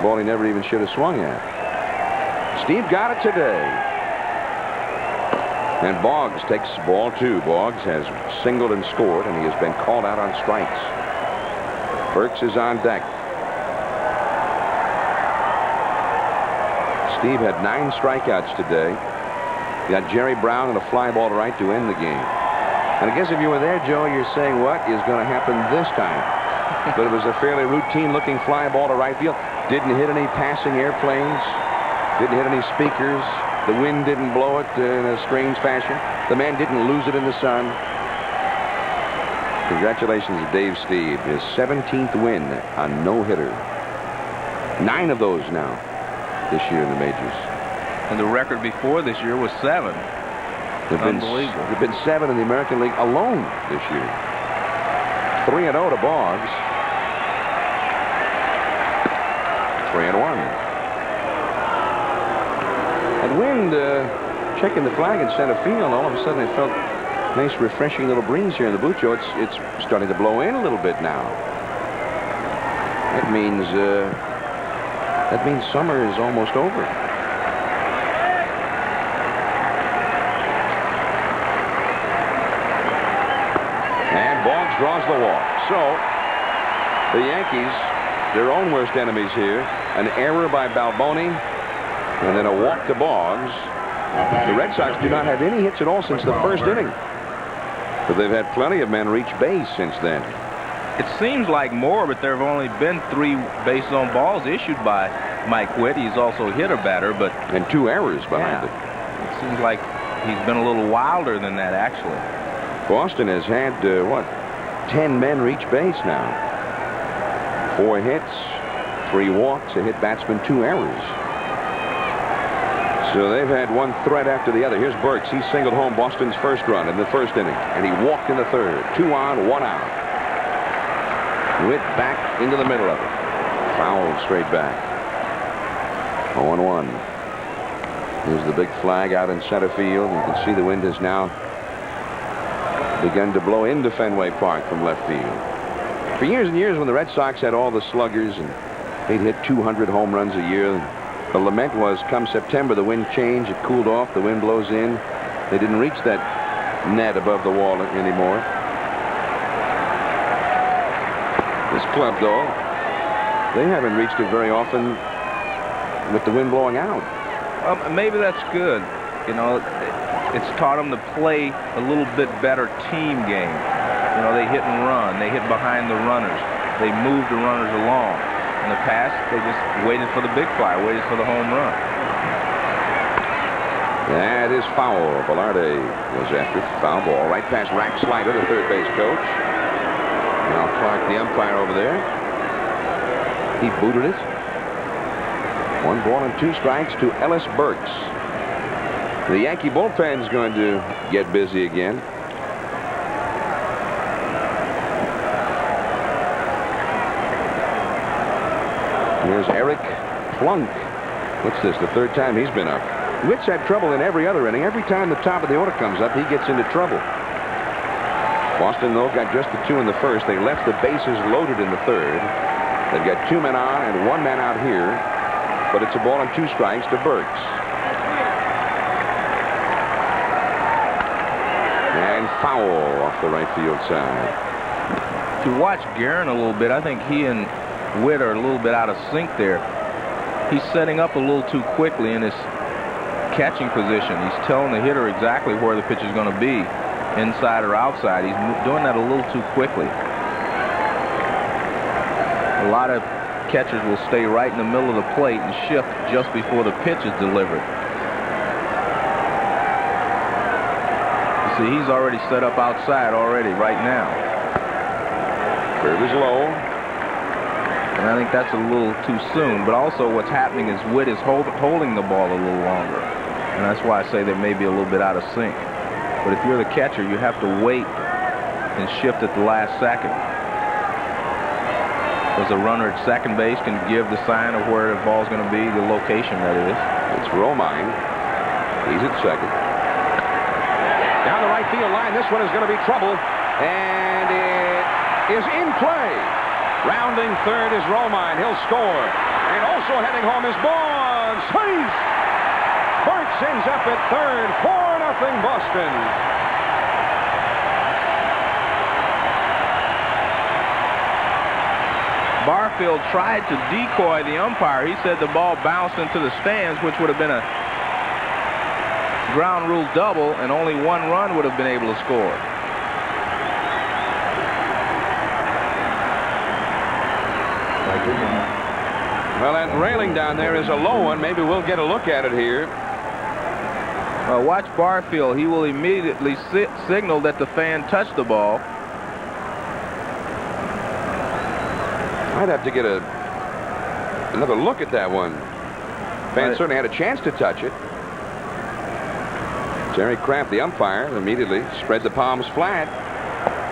Ball he never even should have swung at. Steve got it today. And Boggs takes ball 2. Boggs has singled and scored, and he has been called out on strikes. Burks is on deck. Steve had 9 strikeouts today. He got Jerry Brown and a fly ball to right to end the game. And I guess if you were there, Joe, you're saying what is going to happen this time? But it was a fairly routine-looking fly ball to right field. Didn't hit any passing airplanes. Didn't hit any speakers. The wind didn't blow it in a strange fashion. The man didn't lose it in the sun. Congratulations to Dave Steve. His 17th win on no-hitter. 9 of those now this year in the majors. And the record before this year was 7. Unbelievable. There have been 7 in the American League alone this year. 3-0 to Boggs. 3-1. And wind checking the flag in center field. All of a sudden, I felt a nice, refreshing little breeze here in the booth, Joe. It's starting to blow in a little bit now. That means summer is almost over. And Boggs draws the walk. So the Yankees, their own worst enemies here, an error by Balboni, and then a walk to Boggs. The Red Sox do not have any hits at all since the first inning. But they've had plenty of men reach base since then. It seems like more, but there have only been 3 base zone balls issued by Mike Witt. He's also hit a batter, but... And 2 errors behind it. It seems like he's been a little wilder than that, actually. Boston has had, 10 men reach base now. 4 hits, 3 walks, a hit batsman, 2 errors. So they've had one threat after the other. Here's Burks. He singled home Boston's first run in the first inning, and he walked in the third. 2 on, 1 out. Witt back into the middle of it. Fouled straight back. 0-1. Here's the big flag out in center field. You can see the wind has now begun to blow into Fenway Park from left field. For years and years, when the Red Sox had all the sluggers and they'd hit 200 home runs a year, the lament was, come September, the wind changed, it cooled off, the wind blows in. They didn't reach that net above the wall anymore. This club, though, they haven't reached it very often with the wind blowing out. Maybe that's good. You know, it's taught them to play a little bit better team game. You know, they hit and run. They hit behind the runners. They move the runners along. In the past, they just waited for the big fly, waited for the home run. That is foul. Velarde was after it. Foul ball right past Rack Slider, the third base coach. Now Clark, the umpire over there. He booted it. 1 ball and 2 strikes to Ellis Burks. The Yankee bullpen's going to get busy again. Here's Eric Plunk. What's this, the 3rd time he's been up? Witt's had trouble in every other inning. Every time the top of the order comes up, he gets into trouble. Boston, though, got just the 2 in the first. They left the bases loaded in the 3rd. They've got 2 men on and 1 man out here. But it's a ball and 2 strikes to Burks. And foul off the right field side. To watch Guerin a little bit, I think he and Witt are a little bit out of sync there. He's setting up a little too quickly in his catching position. He's telling the hitter exactly where the pitch is going to be, inside or outside. He's doing that a little too quickly. A lot of catchers will stay right in the middle of the plate and shift just before the pitch is delivered. You see, he's already set up outside already right now. Curve is low. And I think that's a little too soon. But also what's happening is Witt is holding the ball a little longer. And that's why I say they may be a little bit out of sync. But if you're the catcher, you have to wait and shift at the last second. Because a runner at second base can give the sign of where the ball's going to be, the location that is. It's Romine. He's at second. Down the right field line, this one is going to be trouble. And it is in play. Rounding third is Romine. He'll score. And also heading home is Boggs. Safe! Burks ends up at third. 4-0 Boston. Barfield tried to decoy the umpire. He said the ball bounced into the stands, which would have been a ground rule double, and only one run would have been able to score. Well, that railing down there is a low one. Maybe we'll get a look at it here. Watch Barfield. He will immediately signal that the fan touched the ball. I'd have to get another look at that one. Fan certainly had a chance to touch it. Jerry Kraft, the umpire, immediately spread the palms flat.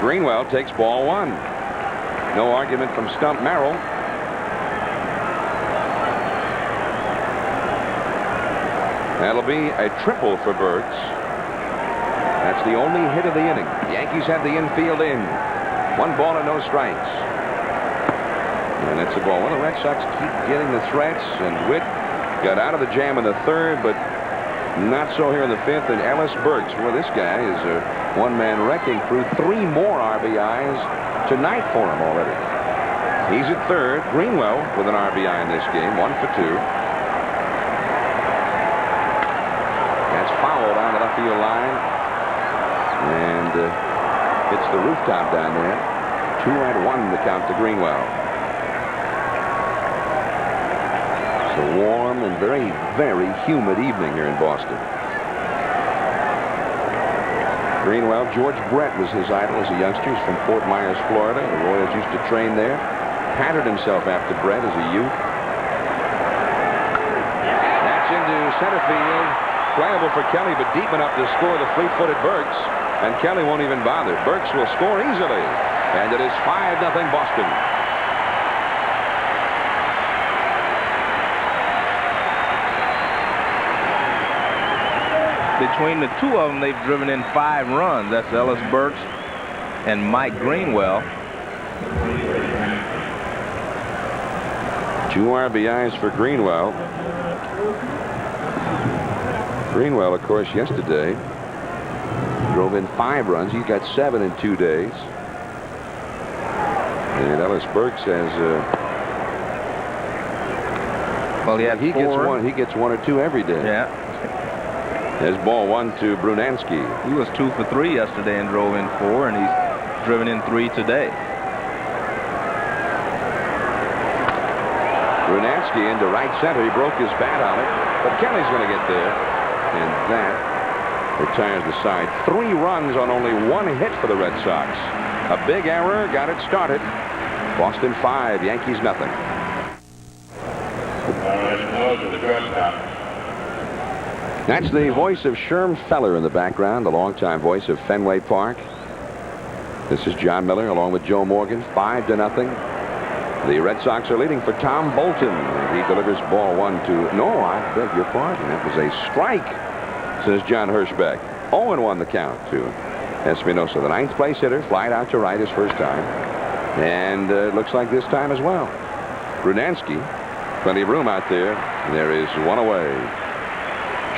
Greenwell takes ball one. No argument from Stump Merrill. That'll be a triple for Burks. That's the only hit of the inning. The Yankees have the infield in. 1 ball and no strikes. And it's a ball. Well, the Red Sox keep getting the threats, and Witt got out of the jam in the third, but not so here in the fifth. And Ellis Burks, well, this guy is a one-man wrecking crew. 3 more RBIs tonight for him already. He's at third. Greenwell with an RBI in this game, 1 for 2. That's fouled on the left field line, and hits the rooftop down there. 2-1 the count to Greenwell. It's a warm and very, very humid evening here in Boston. Greenwell, George Brett was his idol as a youngster. He's from Fort Myers, Florida. The Royals used to train there. Patterned himself after Brett as a youth. That's into center field. Playable for Kelly, but deep enough to score the fleet-footed Burks. And Kelly won't even bother. Burks will score easily. And it is 5-0 Boston. Between the two of them, they've driven in 5 runs. That's Ellis Burks and Mike Greenwell. 2 RBIs for Greenwell. Greenwell, of course, yesterday drove in 5 runs. He got 7 in 2 days. And Ellis Burks has well, he had he 4. gets 1 or 2 every day. Yeah. There's ball 1 to Brunansky. He was 2 for 3 yesterday and drove in 4, and he's driven in 3 today. Brunansky into right center. He broke his bat on it, but Kelly's going to get there. And that retires the side. 3 runs on only 1 hit for the Red Sox. A big error got it started. Boston 5, Yankees nothing. That's the voice of Sherm Feller in the background, the longtime voice of Fenway Park. This is John Miller along with Joe Morgan. 5-0. The Red Sox are leading for Tom Bolton. He delivers ball 1 to... No, I beg your pardon. That was a strike, says John Hirschbeck. 0-1 the count to Espinosa. The 9th place hitter, flied out to right his first time. And it looks like this time as well. Brunansky, plenty of room out there. There is 1 away.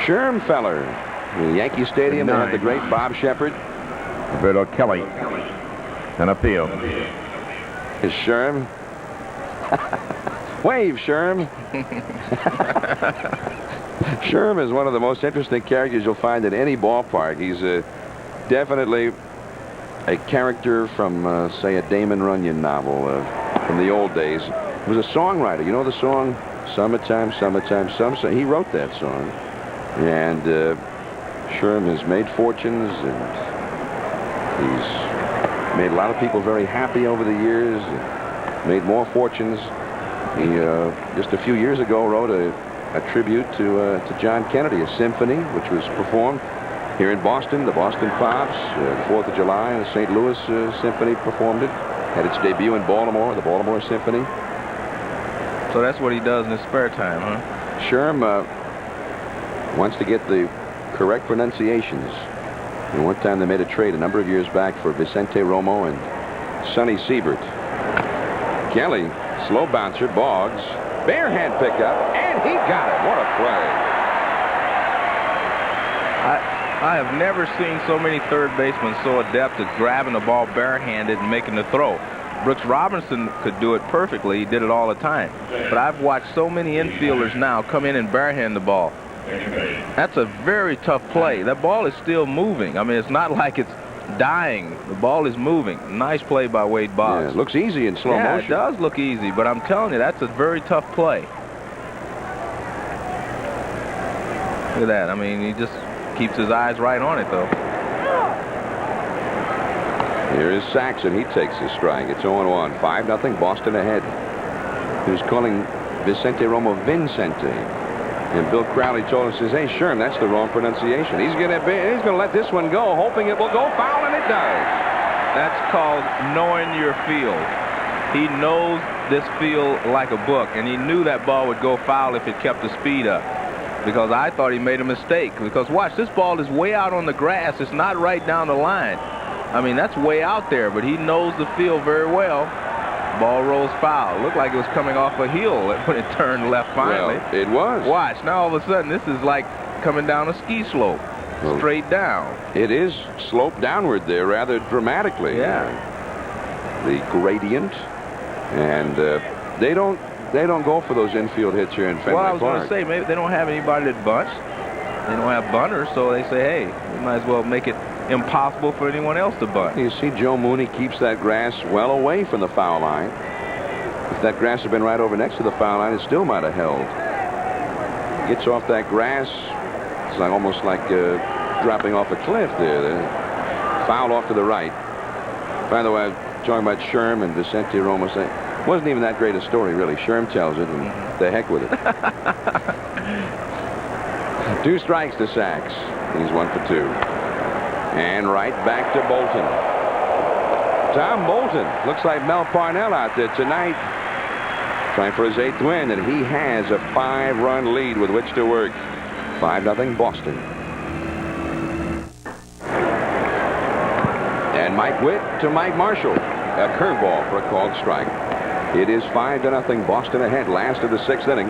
Sherm Feller, in Yankee Stadium. They have the great Bob Shepard. Roberto Kelly. And appeal. Is Sherm? Wave, Sherm. Sherm is one of the most interesting characters you'll find in any ballpark. He's definitely a character from, say, a Damon Runyon novel from the old days. He was a songwriter. You know the song, Summertime, Summertime, Summertime? He wrote that song. And Sherm has made fortunes, and he's made a lot of people very happy over the years. Made more fortunes. He just a few years ago wrote a tribute to John Kennedy, a symphony which was performed here in Boston. The Boston Pops, the 4th of July, and the St. Louis Symphony performed it. Had its debut in Baltimore, the Baltimore Symphony. So that's what he does in his spare time, huh? Sherm wants to get the correct pronunciations. And one time they made a trade a number of years back for Vicente Romo and Sonny Siebert. Kelly, slow bouncer, Boggs, bare hand pickup, and he got it. What a play. I have never seen so many third basemen so adept at grabbing the ball barehanded and making the throw. Brooks Robinson could do it perfectly. He did it all the time. But I've watched so many infielders now come in and barehand the ball. That's a very tough play. That ball is still moving. I mean, it's not like it's dying. The ball is moving. Nice play by Wade Boggs. Yeah, it looks easy in slow motion. Yeah, it does look easy, but I'm telling you, that's a very tough play. Look at that. I mean, he just keeps his eyes right on it, though. Here is Saxon. He takes his strike. It's 0-1. 5-0. Boston ahead. He was calling Vicente Romo Vincente. And Bill Crowley told us, says, hey, Sherm, that's the wrong pronunciation. He's gonna let this one go, hoping it will go foul, and it does. That's called knowing your field. He knows this field like a book, and he knew that ball would go foul if it kept the speed up. Because I thought he made a mistake. Because watch, this ball is way out on the grass. It's not right down the line. I mean, that's way out there, but he knows the field very well. Ball rolls foul. Looked like it was coming off a hill when it turned left finally. Well, it was. Watch, now all of a sudden this is like coming down a ski slope. Well, straight down. It is sloped downward there rather dramatically. Yeah. The gradient. And they don't go for those infield hits here in Fenway Park. Well, I was going to say, maybe they don't have anybody that bunts. They don't have bunters, so they say, hey, we might as well make it impossible for anyone else to bunt. You see Joe Mooney keeps that grass well away from the foul line. If that grass had been right over next to the foul line, it still might have held. Gets off that grass. It's like almost like dropping off a cliff there. Foul off to the right. By the way, I was talking about Sherm and Vicente Romo. Saying, wasn't even that great a story, really. Sherm tells it, and the heck with it. 2 strikes to Sachs. He's 1 for 2. And right back to Bolton. Tom Bolton. Looks like Mel Parnell out there tonight. Trying for his 8th win, and he has a 5-run lead with which to work. 5-0 Boston. And Mike Witt to Mike Marshall. A curveball for a called strike. It is 5-0 Boston ahead. Last of the 6th inning.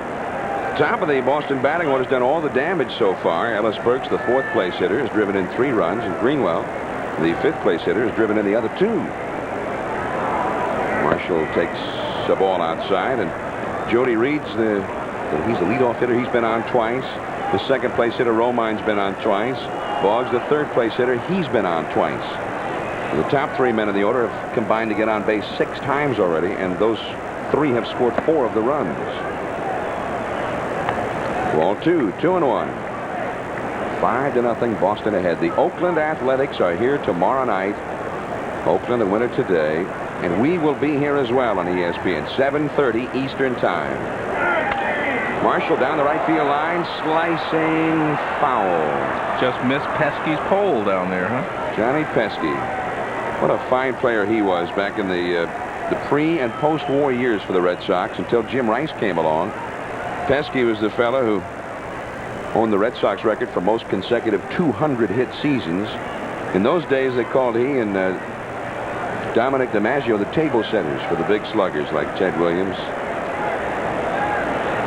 Top of the Boston batting order has done all the damage so far. Ellis Burks, the 4th place hitter, has driven in 3 runs, and Greenwell, the 5th place hitter, has driven in the other 2. Marshall takes the ball outside, and Jody Reed's he's the leadoff hitter. He's been on twice. The 2nd place hitter, Romine's been on twice. Boggs, the 3rd place hitter, he's been on twice. The top 3 men in the order have combined to get on base 6 times already, and those 3 have scored 4 of the runs. Ball 2, 2-1. 5-0 Boston ahead. The Oakland Athletics are here tomorrow night. Oakland, the winner today, and we will be here as well on ESPN, 7:30 Eastern Time. Marshall down the right field line, slicing foul. Just missed Pesky's pole down there, huh? Johnny Pesky. What a fine player he was back in the pre- and post-war years for the Red Sox until Jim Rice came along. Pesky was the fella who owned the Red Sox record for most consecutive 200-hit seasons. In those days, they called he and Dominic DiMaggio the table setters for the big sluggers like Ted Williams.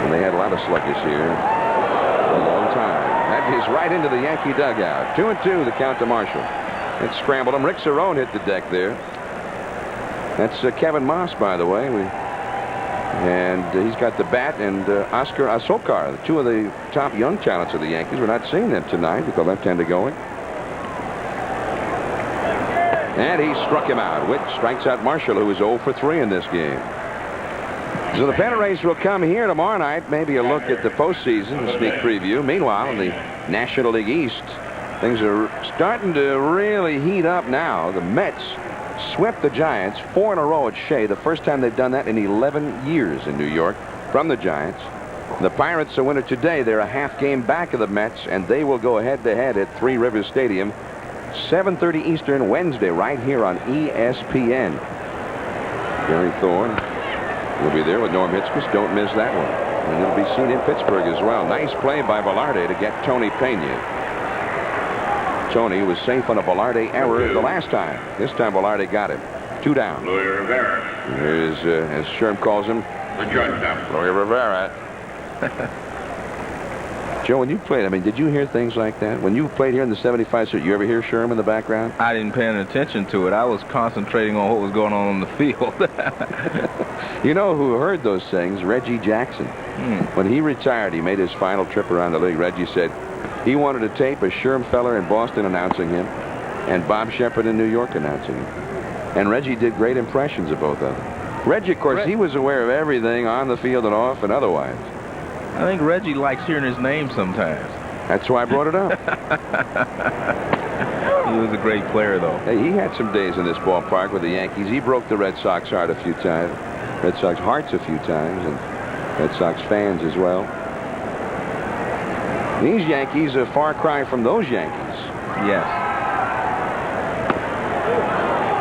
And they had a lot of sluggers here for a long time. That is right into the Yankee dugout. 2-2, the count to Marshall. It scrambled him. Rick Cerrone hit the deck there. That's Kevin Moss, by the way. And he's got the bat, and Oscar Asokar, 2 of the top young talents of the Yankees. We're not seeing them tonight with the left-hander going. And he struck him out. Witt strikes out Marshall, who is 0 for 3 in this game. So the pennant race will come here tomorrow night. Maybe a look at the postseason, a sneak preview. Meanwhile, in the National League East, things are starting to really heat up now. The Mets swept the Giants 4 in a row at Shea. The first time they've done that in 11 years in New York from the Giants. The Pirates are winner today. They're a half game back of the Mets, and they will go head-to-head at Three Rivers Stadium, 7:30 Eastern, Wednesday, right here on ESPN. Gary Thorne will be there with Norm Hitzquist. Don't miss that one. And it'll be seen in Pittsburgh as well. Nice play by Velarde to get Tony Pena. Tony was safe on a Velarde error the last time. This time Velarde got him. 2 down. Louis Rivera. Here's, as Sherm calls him, The judge, Louis Rivera. Joe, when you played, I mean, did you hear things like that? When you played here in the 75 suit, you ever hear Sherm in the background? I didn't pay any attention to it. I was concentrating on what was going on the field. You know who heard those things? Reggie Jackson. When he retired, he made his final trip around the league. Reggie said he wanted to tape a Shermfeller in Boston announcing him and Bob Shepard in New York announcing him. And Reggie did great impressions of both of them. Reggie, of course, he was aware of everything on the field and off and otherwise. I think Reggie likes hearing his name sometimes. That's why I brought it up. He was a great player, though. Hey, he had some days in this ballpark with the Yankees. He broke the Red Sox heart a few times. Red Sox hearts a few times, and Red Sox fans as well. These Yankees are a far cry from those Yankees. Yes.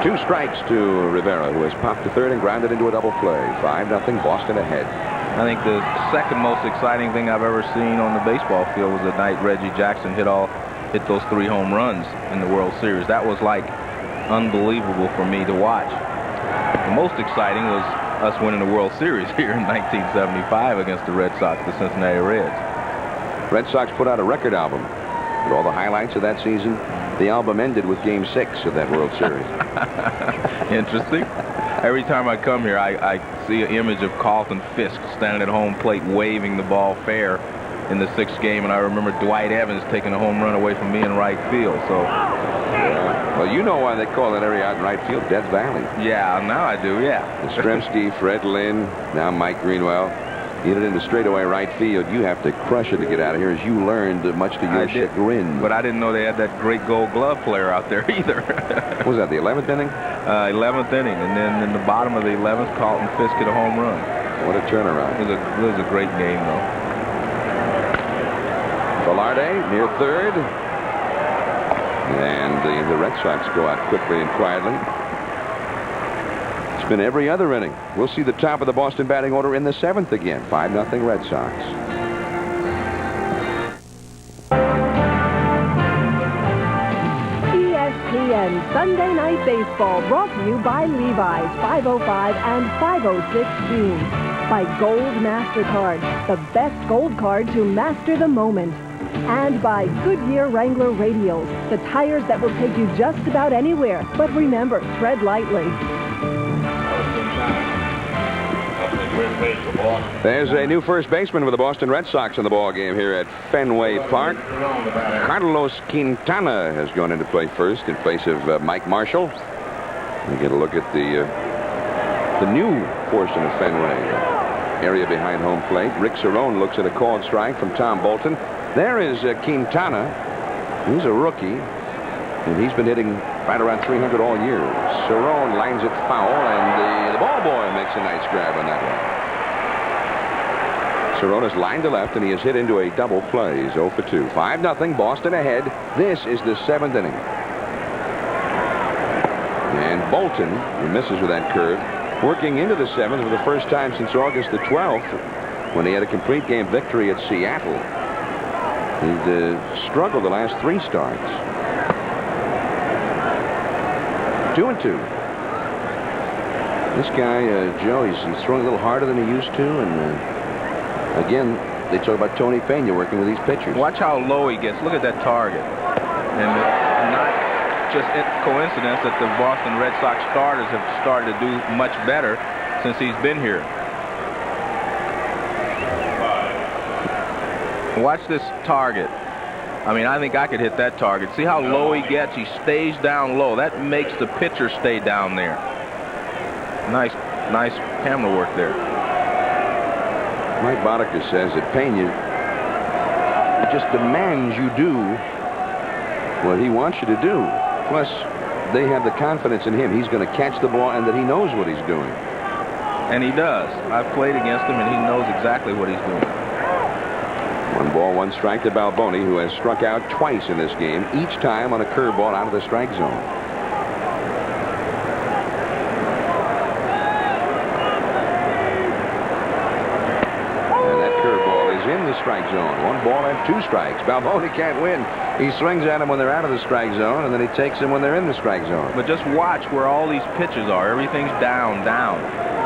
2 strikes to Rivera, who has popped to third and grounded into a double play. 5-0, Boston ahead. I think the second most exciting thing I've ever seen on the baseball field was the night Reggie Jackson hit those 3 home runs in the World Series. That was like unbelievable for me to watch. The most exciting was us winning the World Series here in 1975 against the Red Sox, the Cincinnati Reds. Red Sox put out a record album with all the highlights of that season. The album ended with Game 6 of that World Series. Interesting. Every time I come here, I see an image of Carlton Fisk standing at home plate waving the ball fair in the 6th game, and I remember Dwight Evans taking a home run away from me in right field. So, yeah. Well, you know why they call that area out in right field Death Valley. Yeah, now I do, yeah. Yastrzemski, Fred Lynn, now Mike Greenwell. You hit it into straightaway right field. You have to crush it to get out of here, as you learned, much to your chagrin. But I didn't know they had that great Gold Glove player out there either. What was that, the 11th inning? 11th inning, and then in the bottom of the 11th, Carlton Fisk hit a home run. What a turnaround. It was a great game, though. Velarde near third. And the Red Sox go out quickly and quietly. It's been every other inning. We'll see the top of the Boston batting order in the 7th again. 5-0 Red Sox. ESPN Sunday Night Baseball, brought to you by Levi's 505 and 506 jeans. By Gold MasterCard, the best gold card to master the moment. And by Goodyear Wrangler Radials, the tires that will take you just about anywhere. But remember, tread lightly. There's a new first baseman for the Boston Red Sox in the ball game here at Fenway Park. Carlos Quintana has gone into play first in place of Mike Marshall. We get a look at the new portion of Fenway, area behind home plate. Rick Cerrone looks at a called strike from Tom Bolton. There is Quintana. He's a rookie, and he's been hitting right around 300 all year. Cerrone lines it foul, and the ball boy makes a nice grab on that one. Cerrone is lined to left, and he has hit into a double play. He's 0 for 2. 5-0, Boston ahead. This is the 7th inning. And Bolton, who misses with that curve, working into the 7th for the first time since August the 12th, when he had a complete game victory at Seattle. He'd struggled the last 3 starts. 2-2. This guy, Joe, he's throwing a little harder than he used to, and again, they talk about Tony Pena working with these pitchers. Watch how low he gets. Look at that target. And not just coincidence that the Boston Red Sox starters have started to do much better since he's been here. Watch this target. I mean, I think I could hit that target. See how low he gets? He stays down low. That makes the pitcher stay down there. Nice camera work there. Mike Boddicker says that Pena just demands you do what he wants you to do. Plus, they have the confidence in him. He's going to catch the ball and that he knows what he's doing. And he does. I've played against him, and he knows exactly what he's doing. 1 ball, 1 strike to Balboni, who has struck out twice in this game, each time on a curveball out of the strike zone. In the strike zone. 1 ball and 2 strikes. Balboni can't win. He swings at him when they're out of the strike zone, and then he takes them when they're in the strike zone. But just watch where all these pitches are. Everything's down.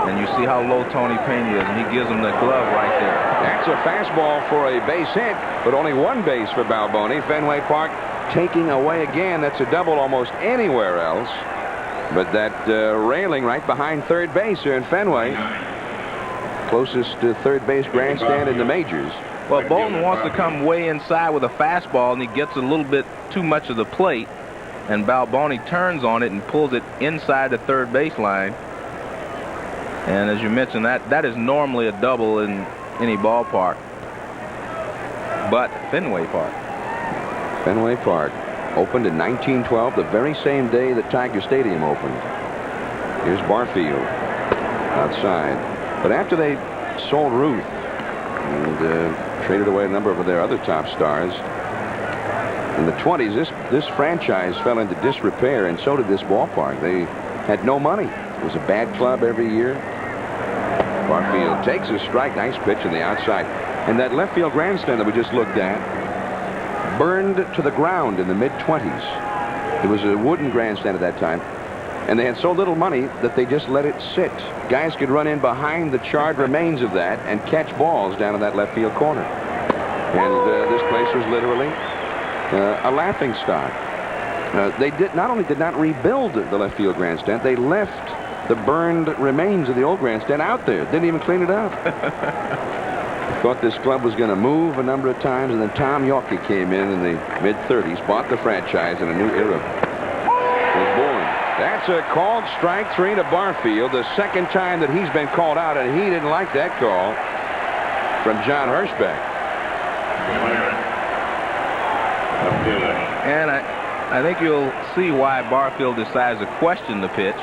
And you see how low Tony Pena is, and he gives him the glove right there. That's a fastball for a base hit, but only 1 base for Balboni. Fenway Park taking away again. That's a double almost anywhere else. But that railing right behind third base here in Fenway. Closest to third base grandstand in the majors. Well, Bolton wants to come way inside with a fastball, and he gets a little bit too much of the plate, and Balboni turns on it and pulls it inside the third base line. And as you mentioned, that is normally a double in any ballpark, but Fenway Park. Fenway Park opened in 1912, the very same day that Tiger Stadium opened. Here's Barfield outside. But after they sold Ruth and traded away a number of their other top stars in the 20s, this franchise fell into disrepair, and so did this ballpark. They had no money. It was a bad club every year. Barfield takes a strike. Nice pitch in the outside. And that left field grandstand that we just looked at burned to the ground in the mid-20s. It was a wooden grandstand at that time. And they had so little money that they just let it sit. Guys could run in behind the charred remains of that and catch balls down in that left field corner. And this place was literally a laughing stock. They not only did not rebuild the left field grandstand, they left the burned remains of the old grandstand out there. Didn't even clean it up. Thought this club was going to move a number of times, and then Tom Yawkey came in the mid-30s, bought the franchise, and a new era was born. That's a called strike 3 to Barfield, the second time that he's been called out, and he didn't like that call from John Hirschbeck. And I think you'll see why Barfield decides to question the pitch.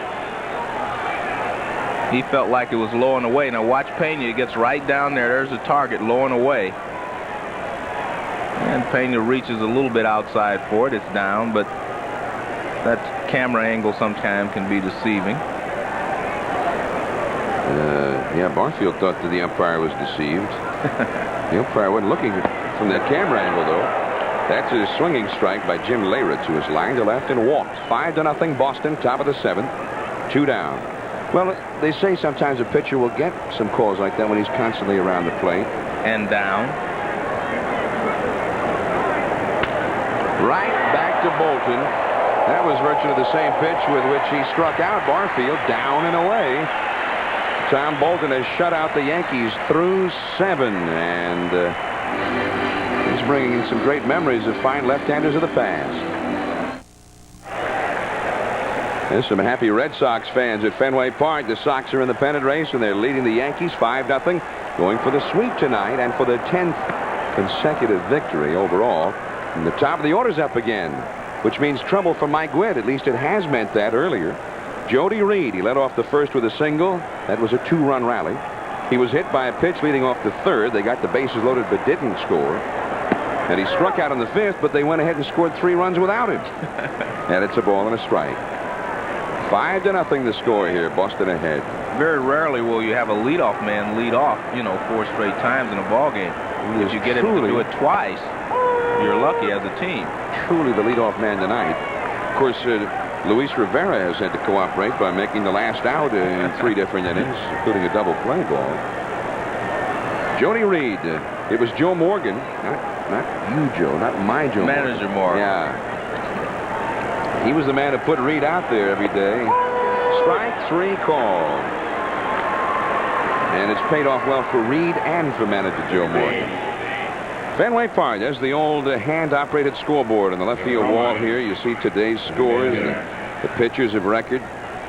He felt like it was low and away. Now watch Pena. It gets right down there. There's the target, low and away. And Pena reaches a little bit outside for it. It's down, but that camera angle sometimes can be deceiving. Yeah, Barfield thought that the umpire was deceived. The umpire wasn't looking from that camera angle, though. That's a swinging strike by Jim Leyritz, who was lined to left and walked. 5-0 Boston, top of the 7th, 2 down. Well, they say sometimes a pitcher will get some calls like that when he's constantly around the plate. And down. Right back to Bolton. That was virtually the same pitch with which he struck out Barfield, down and away. Tom Bolton has shut out the Yankees through 7, and he's bringing in some great memories of fine left-handers of the past. There's some happy Red Sox fans at Fenway Park. The Sox are in the pennant race, and they're leading the Yankees 5-0, going for the sweep tonight and for the 10th consecutive victory overall. And the top of the order's up again, which means trouble for Mike Witt. At least it has meant that earlier. Jody Reed, he led off the first with a single. That was a 2-run rally. He was hit by a pitch leading off the third. They got the bases loaded but didn't score. And he struck out in the 5th, but they went ahead and scored 3 runs without him. And it's a ball and a strike. 5-0 the score here. Boston ahead. Very rarely will you have a leadoff man lead off, 4 straight times in a ball game. If you get him to do it twice, you're lucky as a team. Truly the leadoff man tonight. Of course, Luis Rivera has had to cooperate by making the last out in 3 different innings, including a double play ball. Jody Reed. It was Joe Morgan, not you, Joe, not my Joe. Manager Morgan. Yeah. He was the man who put Reed out there every day. Strike 3 called. And it's paid off well for Reed and for manager Joe Morgan. Fenway Park, there's the old hand-operated scoreboard on the left field wall here. You see today's scores, the pitchers of record.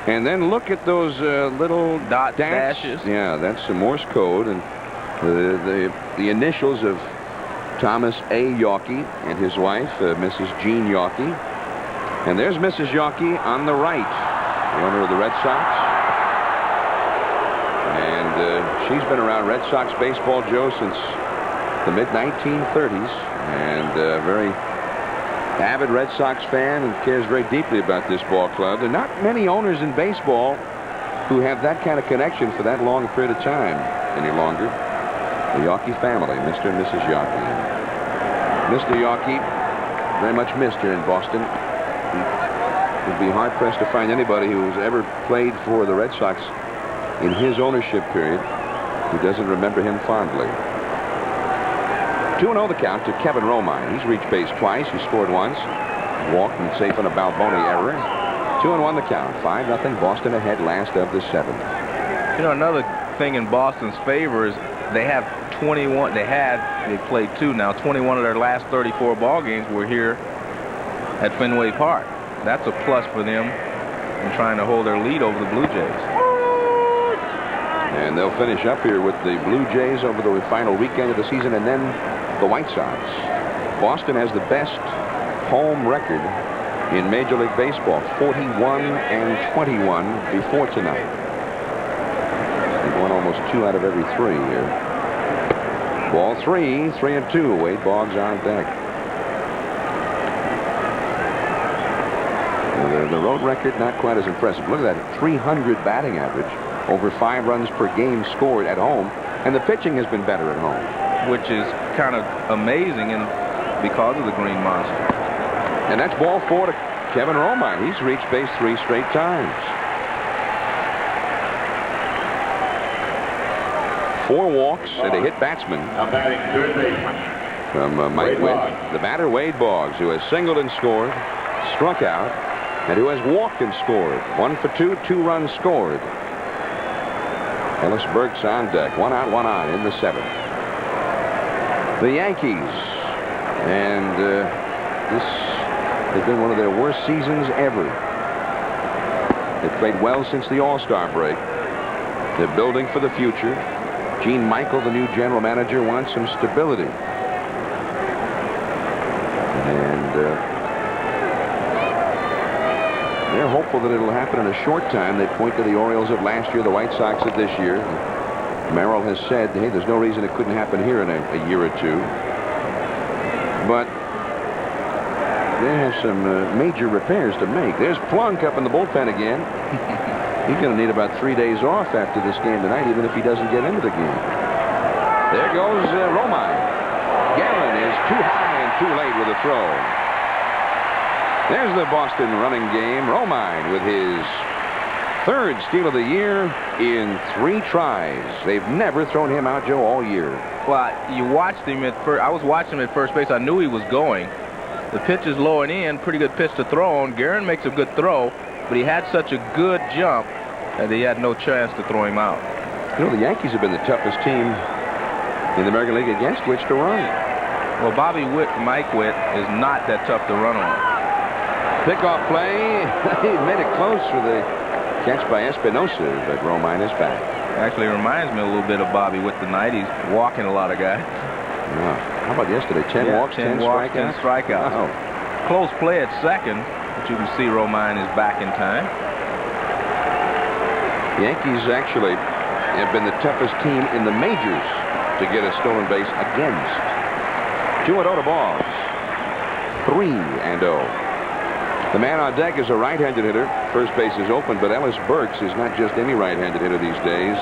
And then look at those little dashes. Yeah, that's some Morse code. And the initials of Thomas A. Yawkey and his wife, Mrs. Jean Yawkey. And there's Mrs. Yawkey on the right, the owner of the Red Sox. And she's been around Red Sox baseball, Joe, since the mid-1930s. And a very avid Red Sox fan and cares very deeply about this ball club. There are not many owners in baseball who have that kind of connection for that long a period of time any longer. The Yawkey family, Mr. and Mrs. Yawkey. Mr. Yawkey, very much missed here in Boston. It would be hard-pressed to find anybody who's ever played for the Red Sox in his ownership period who doesn't remember him fondly. 2-0 the count to Kevin Romine. He's reached base twice. He scored once. Walked and safe on a Balboni error. 2-1 the count. 5-0 Boston ahead last of the 7th. You know, another thing in Boston's favor is they have 21. They played 2 now. 21 of their last 34 ball games were here at Fenway Park. That's a plus for them in trying to hold their lead over the Blue Jays. And they'll finish up here with the Blue Jays over the final weekend of the season, and then the White Sox. Boston has the best home record in Major League Baseball, 41-21 before tonight. They've won almost 2 out of every 3 here. Ball 3, 3-2. Wade Boggs on deck. The road record not quite as impressive. Look at that, 300 batting average, over 5 runs per game scored at home, and the pitching has been better at home, which is kind of amazing because of the Green Monster. And that's ball 4 to Kevin Romine. He's reached base 3 straight times. 4 walks and a hit batsman. Now batting third baseman. From Mike Witt. The batter, Wade Boggs, who has singled and scored, struck out, and who has walked and scored. 1 for 2, 2 runs scored. Ellis Burks on deck. 1 out, 1 on in the 7th. The Yankees. And this has been one of their worst seasons ever. They've played well since the All-Star break. They're building for the future. Gene Michael, the new general manager, wants some stability. And they're hopeful that it'll happen in a short time. They point to the Orioles of last year, the White Sox of this year. Merrill has said, hey, there's no reason it couldn't happen here in a year or 2. But they have some major repairs to make. There's Plunk up in the bullpen again. He's going to need about 3 days off after this game tonight, even if he doesn't get into the game. There goes Romine. Guerin is too high and too late with a throw. There's the Boston running game. Romine with his 3rd steal of the year in 3 tries. They've never thrown him out, Joe, all year. Well, you watched him at first. I was watching him at first base. I knew he was going. The pitch is low and in. Pretty good pitch to throw on. Guerin makes a good throw, but he had such a good jump that he had no chance to throw him out. You know, the Yankees have been the toughest team in the American League against which to run. Well, Bobby Witt, Mike Witt, is not that tough to run on. Pickoff play. He made it close for the catch by Espinosa, but Romine is back. Actually, reminds me a little bit of Bobby Witt tonight. He's walking a lot of guys. Yeah. How about yesterday? 10 walks, 10 walks, strikeouts? 10 strikeouts. Wow. Close play at second, but you can see Romine is back in time. Yankees actually have been the toughest team in the majors to get a stolen base against. 2-0 to Boggs. 3-0. The man on deck is a right-handed hitter. First base is open, but Ellis Burks is not just any right-handed hitter these days.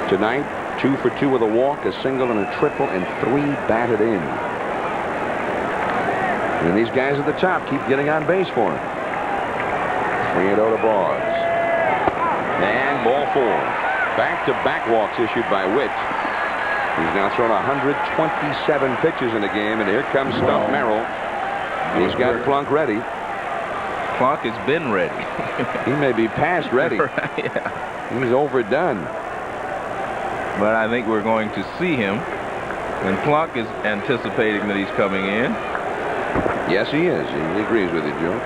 Tonight, 2 for 2 with a walk, a single, and a triple, and 3 batted in. And these guys at the top keep getting on base for him. 3-0 to Boggs. And ball 4. Back-to-back walks issued by Witt. He's now thrown 127 pitches in the game, and here comes Stump Merrill. He's got Plunk ready. Plunk has been ready. He may be past ready. Yeah. He's overdone. But I think we're going to see him. And Plunk is anticipating that he's coming in. Yes, he is. He agrees with you, Joe.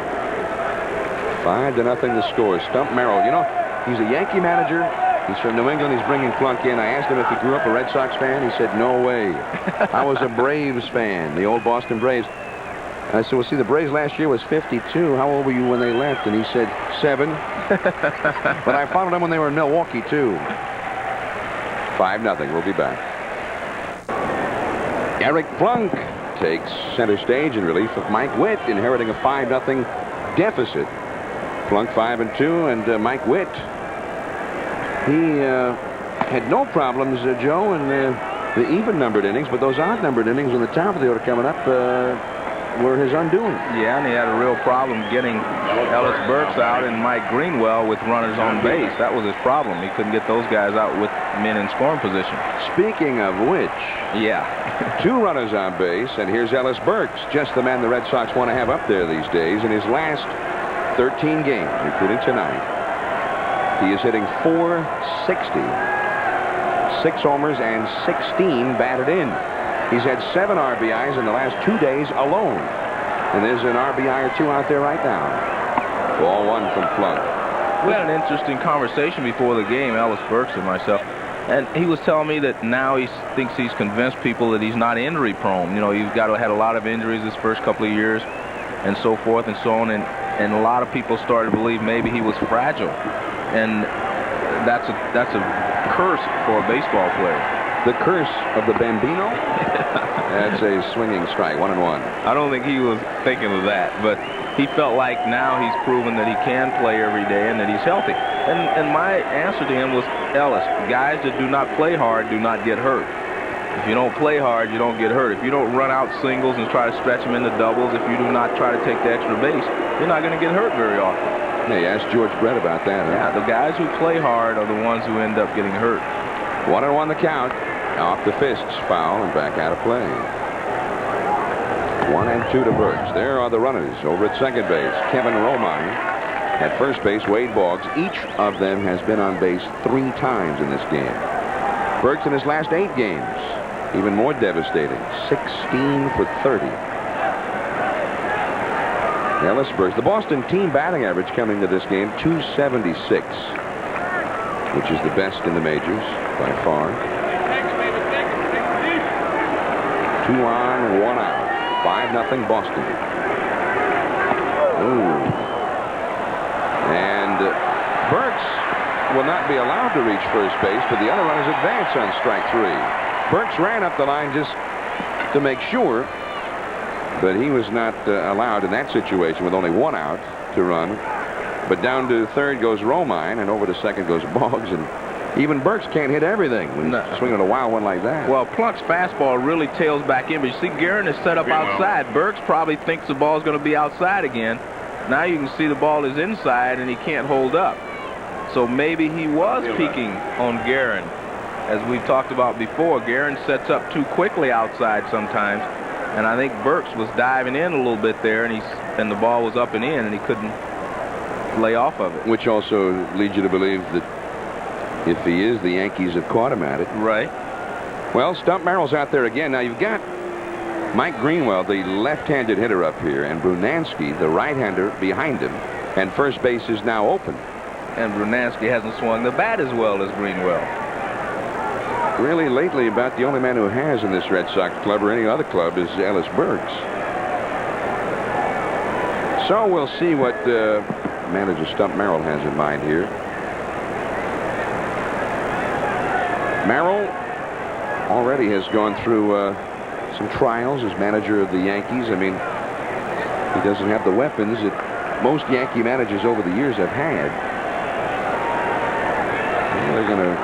5-0 the score. Stump Merrill. You know, he's a Yankee manager. He's from New England. He's bringing Plunk in. I asked him if he grew up a Red Sox fan. He said, no way. I was a Braves fan, the old Boston Braves. I said, well, see, the Braves last year was 52. How old were you when they left? And he said, 7. But I followed them when they were in Milwaukee, too. 5-0. We'll be back. Eric Plunk takes center stage in relief of Mike Witt, inheriting a 5-0 deficit. Plunk 5-2, and Mike Witt, he had no problems, Joe, in the even-numbered innings, but those odd-numbered innings in the top of the order coming up were his undoing. Yeah, and he had a real problem getting Ellis Burks out and Mike Greenwell with runners on base. That was his problem. He couldn't get those guys out with men in scoring position. Speaking of which, yeah, 2 runners on base, and here's Ellis Burks, just the man the Red Sox want to have up there these days. In his last 13 games, including tonight, he is hitting .460, 6 homers, and 16 batted in. He's had 7 RBIs in the last 2 days alone. And there's an RBI or 2 out there right now. Ball 1 from Plunk. We had an interesting conversation before the game, Ellis Burks and myself. And he was telling me that now he thinks he's convinced people that he's not injury prone. You know, you've had a lot of injuries this first couple of years and so forth and so on. And a lot of people started to believe maybe he was fragile. And that's a curse for a baseball player. The curse of the Bambino? That's a swinging strike, 1-1. I don't think he was thinking of that, but he felt like now he's proven that he can play every day and that he's healthy. And my answer to him was, Ellis, guys that do not play hard do not get hurt. If you don't play hard, you don't get hurt. If you don't run out singles and try to stretch them into doubles, if you do not try to take the extra base, you're not going to get hurt very often. Hey, ask George Brett about that. Yeah, the guys who play hard are the ones who end up getting hurt. 1-1 the count. Off the fists, foul, and back out of play. 1-2 to Burks. There are the runners over at second base. Kevin Romine at first base. Wade Boggs. Each of them has been on base 3 times in this game. Burks in his last 8 games, even more devastating. 16 for 30. Ellis Burks. The Boston team batting average coming to this game, .276, which is the best in the majors by far. 2 on, 1 out. 5-0 Boston. Ooh. And Burks will not be allowed to reach first base, but the other runners advance on strike 3. Burks ran up the line just to make sure, but he was not allowed in that situation with only 1 out to run. But down to third goes Romine, and over to second goes Boggs, and even Burks can't hit everything when he's swinging a wild one like that. Well, Plunk's fastball really tails back in, but you see Guerin is set up outside. Burks probably thinks the ball is going to be outside again. Now you can see the ball is inside, and he can't hold up. So maybe he was peeking on Guerin. As we've talked about before, Guerin sets up too quickly outside sometimes, and I think Burks was diving in a little bit there, and the ball was up and in, and he couldn't lay off of it. Which also leads you to believe that if he is, the Yankees have caught him at it. Right. Well, Stump Merrill's out there again. Now you've got Mike Greenwell, the left-handed hitter up here, and Brunansky, the right-hander, behind him. And first base is now open. And Brunansky hasn't swung the bat as well as Greenwell. Really, lately, about the only man who has in this Red Sox club or any other club is Ellis Burks. So we'll see what manager Stump Merrill has in mind here. Merrill already has gone through some trials as manager of the Yankees. I mean, he doesn't have the weapons that most Yankee managers over the years have had. Well, they're going to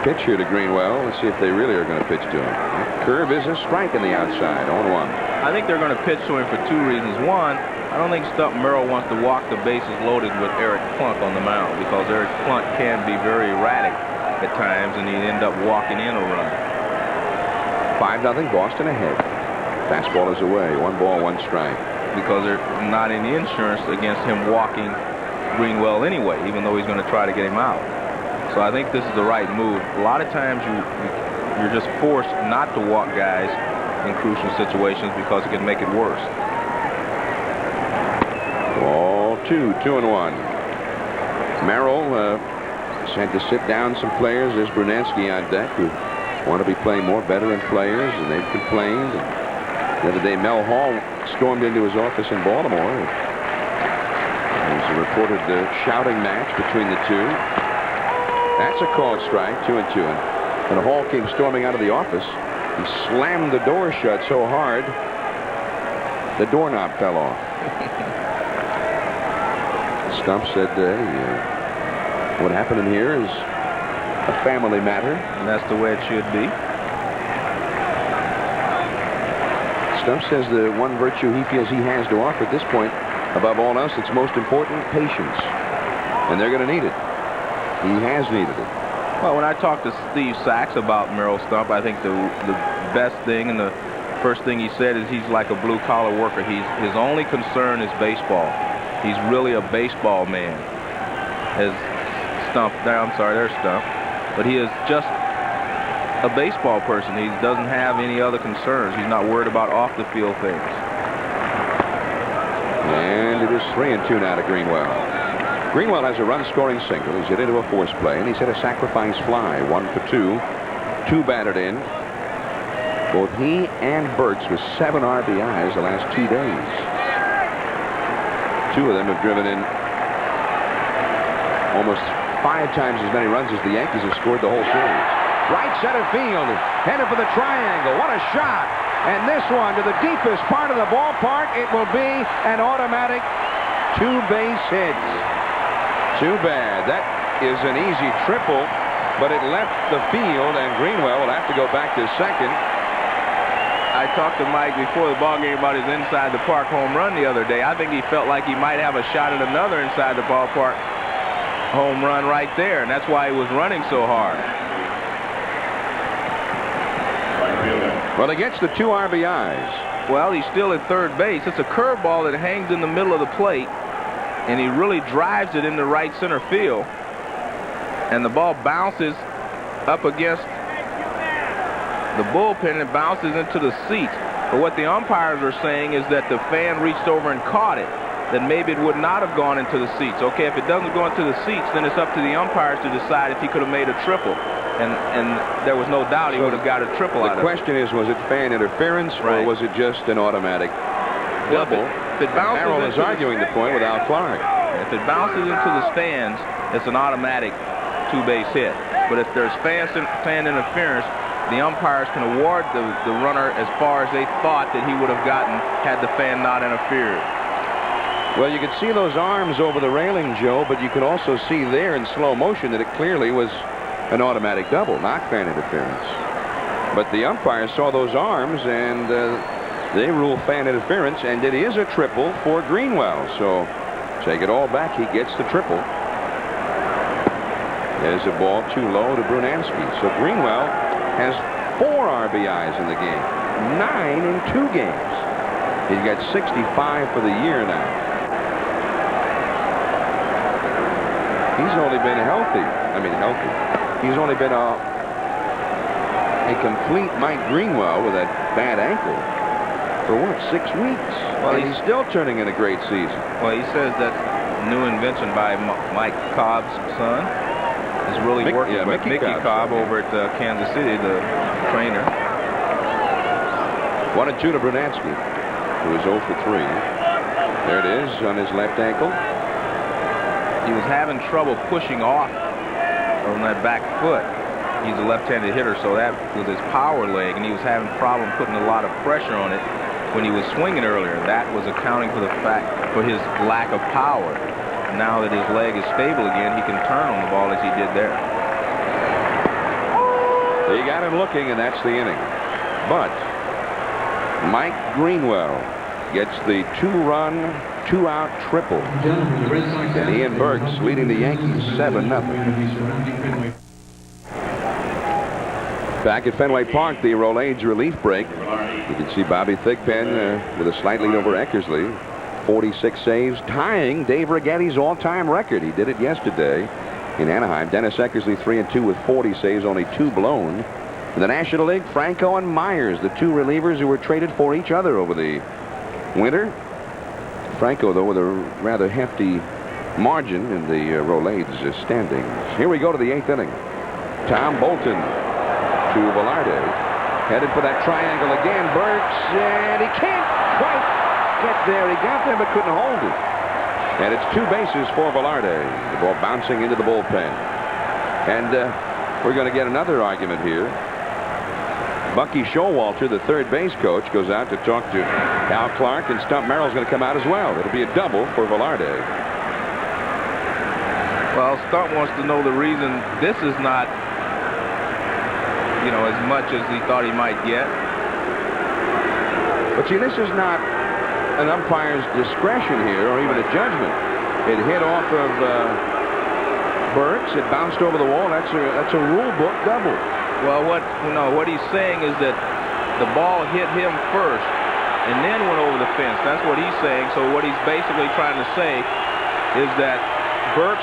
pitch here to Greenwell. Let's see if they really are going to pitch to him. That curve is a strike on the outside, 0-1. I think they're going to pitch to him for 2 reasons. One, I don't think Stump Merrill wants to walk the bases loaded with Eric Plunk on the mound, because Eric Plunk can be very erratic at times, and he'd end up walking in a run. 5-0 Boston ahead. Fastball is away. 1 ball, 1 strike. Because there's not any insurance against him walking Greenwell anyway, even though he's going to try to get him out. So I think this is the right move. A lot of times you're just forced not to walk guys in crucial situations because it can make it worse. Ball 2, 2-1. Merrill had to sit down some players. There's Brunansky on deck, who want to be playing more veteran players, and they've complained. The other day, Mel Hall stormed into his office in Baltimore. There was a reported shouting match between the two. That's a called strike, 2-2. And Hall came storming out of the office. He slammed the door shut so hard, the doorknob fell off. Stump said, what happened in here is a family matter. And that's the way it should be. Stump says the one virtue he feels he has to offer at this point, above all else, it's most important, patience. And they're going to need it. He has needed it. Well, when I talked to Steve Sachs about Merrill Stump, I think the best thing and the first thing he said is he's like a blue-collar worker. His only concern is baseball. He's really a baseball man. As Stump, I'm sorry, there's Stump. But he is just a baseball person. He doesn't have any other concerns. He's not worried about off-the-field things. And it is 3-2 now to Greenwell. Greenwell has a run-scoring single. He's hit into a force play, and he's hit a sacrifice fly, 1 for 2. 2 batted in. Both he and Burks with 7 RBIs the last 2 days. 2 of them have driven in almost 5 times as many runs as the Yankees have scored the whole series. Right center field, headed for the triangle. What a shot! And this one to the deepest part of the ballpark. It will be an automatic 2-base hit. Too bad. That is an easy triple, but it left the field, and Greenwell will have to go back to second. I talked to Mike before the ball game about his inside the park home run the other day. I think he felt like he might have a shot at another inside the ballpark home run right there, and that's why he was running so hard. Well, he gets the 2 RBIs. Well, he's still at third base. It's a curveball that hangs in the middle of the plate, and he really drives it into right center field, and the ball bounces up against the bullpen and bounces into the seats. But what the umpires are saying is that the fan reached over and caught it, then maybe it would not have gone into the seats. Okay, if it doesn't go into the seats, then it's up to the umpires to decide if he could have made a triple. And there was no doubt he would have got a triple out of it. The question is, was it fan interference, or was it just an automatic double? If it bounces Merrill is arguing the point with Al Clark. If it bounces into the stands, it's an automatic 2-base hit. But if there's fan interference, the umpires can award the runner as far as they thought that he would have gotten had the fan not interfered. Well, you could see those arms over the railing, Joe, but you could also see there in slow motion that it clearly was an automatic double, not fan interference. But the umpires saw those arms, and they rule fan interference, and it is a triple for Greenwell. So take it all back. He gets the triple. There's a ball too low to Brunansky. So Greenwell has 4 RBIs in the game, 9 in 2 games. He's got 65 for the year now. He's only been healthy. He's only been a complete Mike Greenwell with that bad ankle for what, 6 weeks? Well, he's still turning in a great season. Well, he says that new invention by Mike Cobb's son is really working. But Mickey Cobb over at Kansas City, the trainer. 1-2 to Brunansky, who is 0 for 3. There it is on his left ankle. He was having trouble pushing off on that back foot. He's a left-handed hitter, so that was his power leg, and he was having problem putting a lot of pressure on it when he was swinging earlier. That was accounting for the fact for his lack of power. Now that his leg is stable again, he can turn on the ball as he did there. He got him looking, and that's the inning. But Mike Greenwell gets the 2-run, 2-out triple. And Ian Burks leading the Yankees 7-0. Back at Fenway Park, the Rolaids relief break. You can see Bobby Thigpen with a slight lead over Eckersley. 46 saves, tying Dave Righetti's all-time record. He did it yesterday in Anaheim. Dennis Eckersley 3-2 with 40 saves, only 2 blown. In the National League, Franco and Myers, the 2 relievers who were traded for each other over the winter. Franco, though, with a rather hefty margin in the Rolaids standings. Here we go to the 8th inning. Tom Bolton to Velarde. Headed for that triangle again. Burks, and he can't quite get there. He got there but couldn't hold it. And it's 2 bases for Velarde. The ball bouncing into the bullpen. And we're going to get another argument here. Bucky Showalter, the third base coach, goes out to talk to Al Clark, and Stump Merrill's going to come out as well. It'll be a double for Velarde. Well, Stump wants to know the reason this is not, you know, as much as he thought he might get. But see, this is not an umpire's discretion here, or even a judgment. It hit off of Burks. It bounced over the wall. That's a rule book double. Well, what he's saying is that the ball hit him first and then went over the fence. That's what he's saying. So what he's basically trying to say is that Burks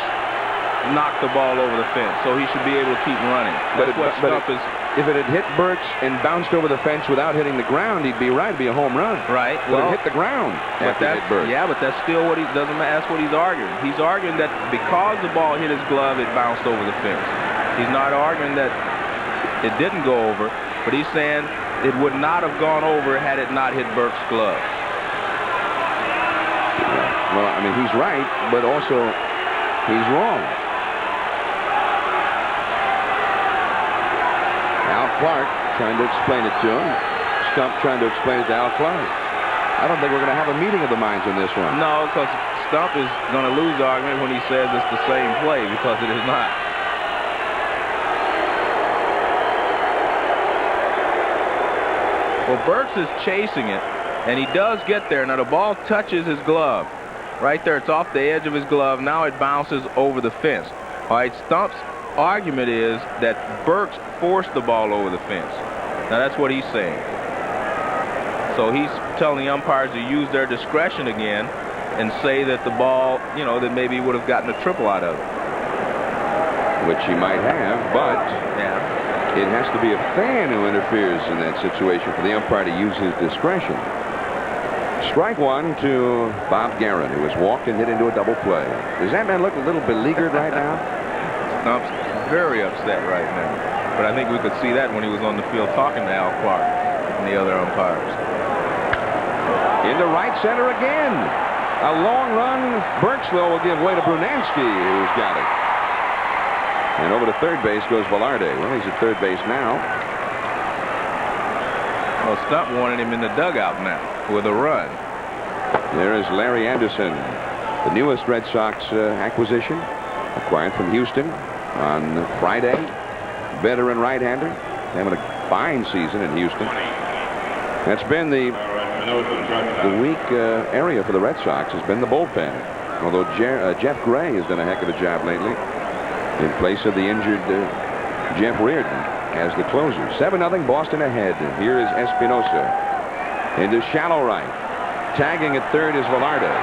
knocked the ball over the fence, so he should be able to keep running. That's what Stump is. If it had hit Burks and bounced over the fence without hitting the ground, he'd be right. It'd be a home run. Right. But it hit the ground after it hit Burks. Yeah, but that's still what he doesn't. That's what he's arguing. He's arguing that because the ball hit his glove, it bounced over the fence. He's not arguing that it didn't go over, but he's saying it would not have gone over had it not hit Burks' glove. Well, I mean, he's right, but also he's wrong. Al Clark trying to explain it to him. Stump trying to explain it to Al Clark. I don't think we're going to have a meeting of the minds on this one. No, because Stump is going to lose the argument when he says it's the same play, because it is not. Well, Burks is chasing it, and he does get there. Now, the ball touches his glove. Right there, it's off the edge of his glove. Now it bounces over the fence. All right, Stump's argument is that Burks forced the ball over the fence. Now, that's what he's saying. So he's telling the umpires to use their discretion again and say that the ball, you know, that maybe he would have gotten a triple out of it. Which he might have, but yeah, it has to be a fan who interferes in that situation for the umpire to use his discretion. Strike one to Bob Guerin, who has walked and hit into a double play. Does that man look a little beleaguered right now? Stump's very upset right now. But I think we could see that when he was on the field talking to Al Clark and the other umpires. Into right center again. A long run. Burksville will give way to Brunansky, who's got it. And over to third base goes Velarde. Well, he's at third base now. Well, Stump wanted him in the dugout now with a run. There is Larry Anderson, the newest Red Sox acquisition, acquired from Houston on Friday. Veteran right-hander, having a fine season in Houston. That's been the weak area for the Red Sox, has been the bullpen. Although Jeff Gray has done a heck of a job lately in place of the injured Jeff Reardon as the closer. 7-0 Boston ahead. Here is Espinosa into shallow right. Tagging at third is Velarde.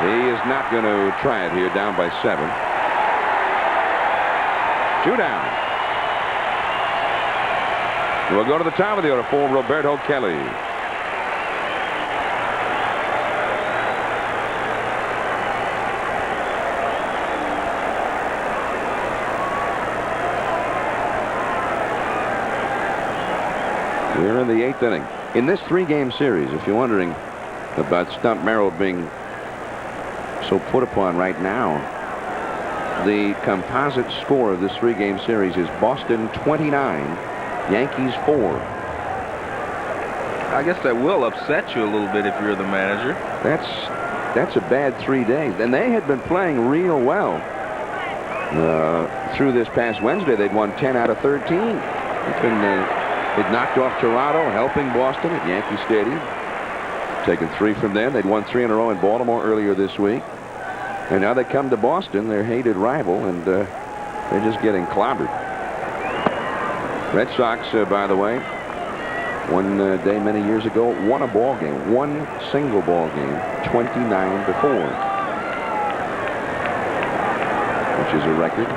He is not going to try it here, down by 7. 2 down. We'll go to the top of the order for Roberto Kelly. We're in the 8th inning. In this 3-game series, if you're wondering about Stump Merrill being so put upon right now, the composite score of this 3-game series is Boston 29, Yankees 4. I guess that will upset you a little bit if you're the manager. That's a bad 3 days. And they had been playing real well. Through this past Wednesday, they'd won 10 out of 13. They'd knocked off Toronto, helping Boston at Yankee Stadium. Taken 3 from them. They'd won 3 in a row in Baltimore earlier this week. And now they come to Boston, their hated rival, and they're just getting clobbered. Red Sox, by the way, one day many years ago, won a ball game, one single ball game, 29-4, which is a record.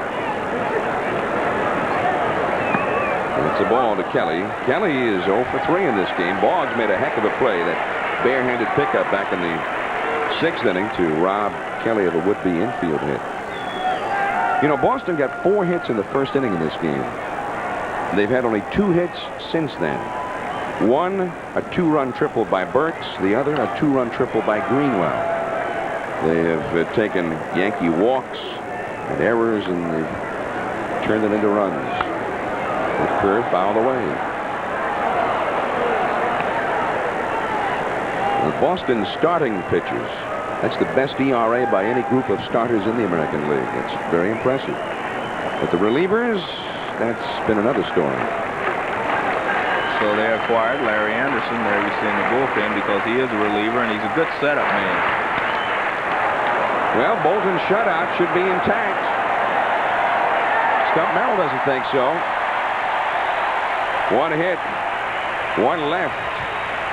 It's a ball to Kelly. Kelly is 0 for 3 in this game. Boggs made a heck of a play, that barehanded pickup back in the 6th inning to rob Kelly of a would-be infield hit. You know, Boston got 4 hits in the 1st inning in this game. They've had only 2 hits since then. One, a 2-run triple by Burks. The other, a 2-run triple by Greenwell. They have taken Yankee walks and errors, and they've turned it into runs. The curve fouled away. The Boston starting pitchers, that's the best ERA by any group of starters in the American League. It's very impressive. But the relievers, that's been another story. So they acquired Larry Anderson. There you see in the bullpen, because he is a reliever and he's a good setup man. Well, Bolton's shutout should be intact. Stump Merrill doesn't think so. One hit, one left,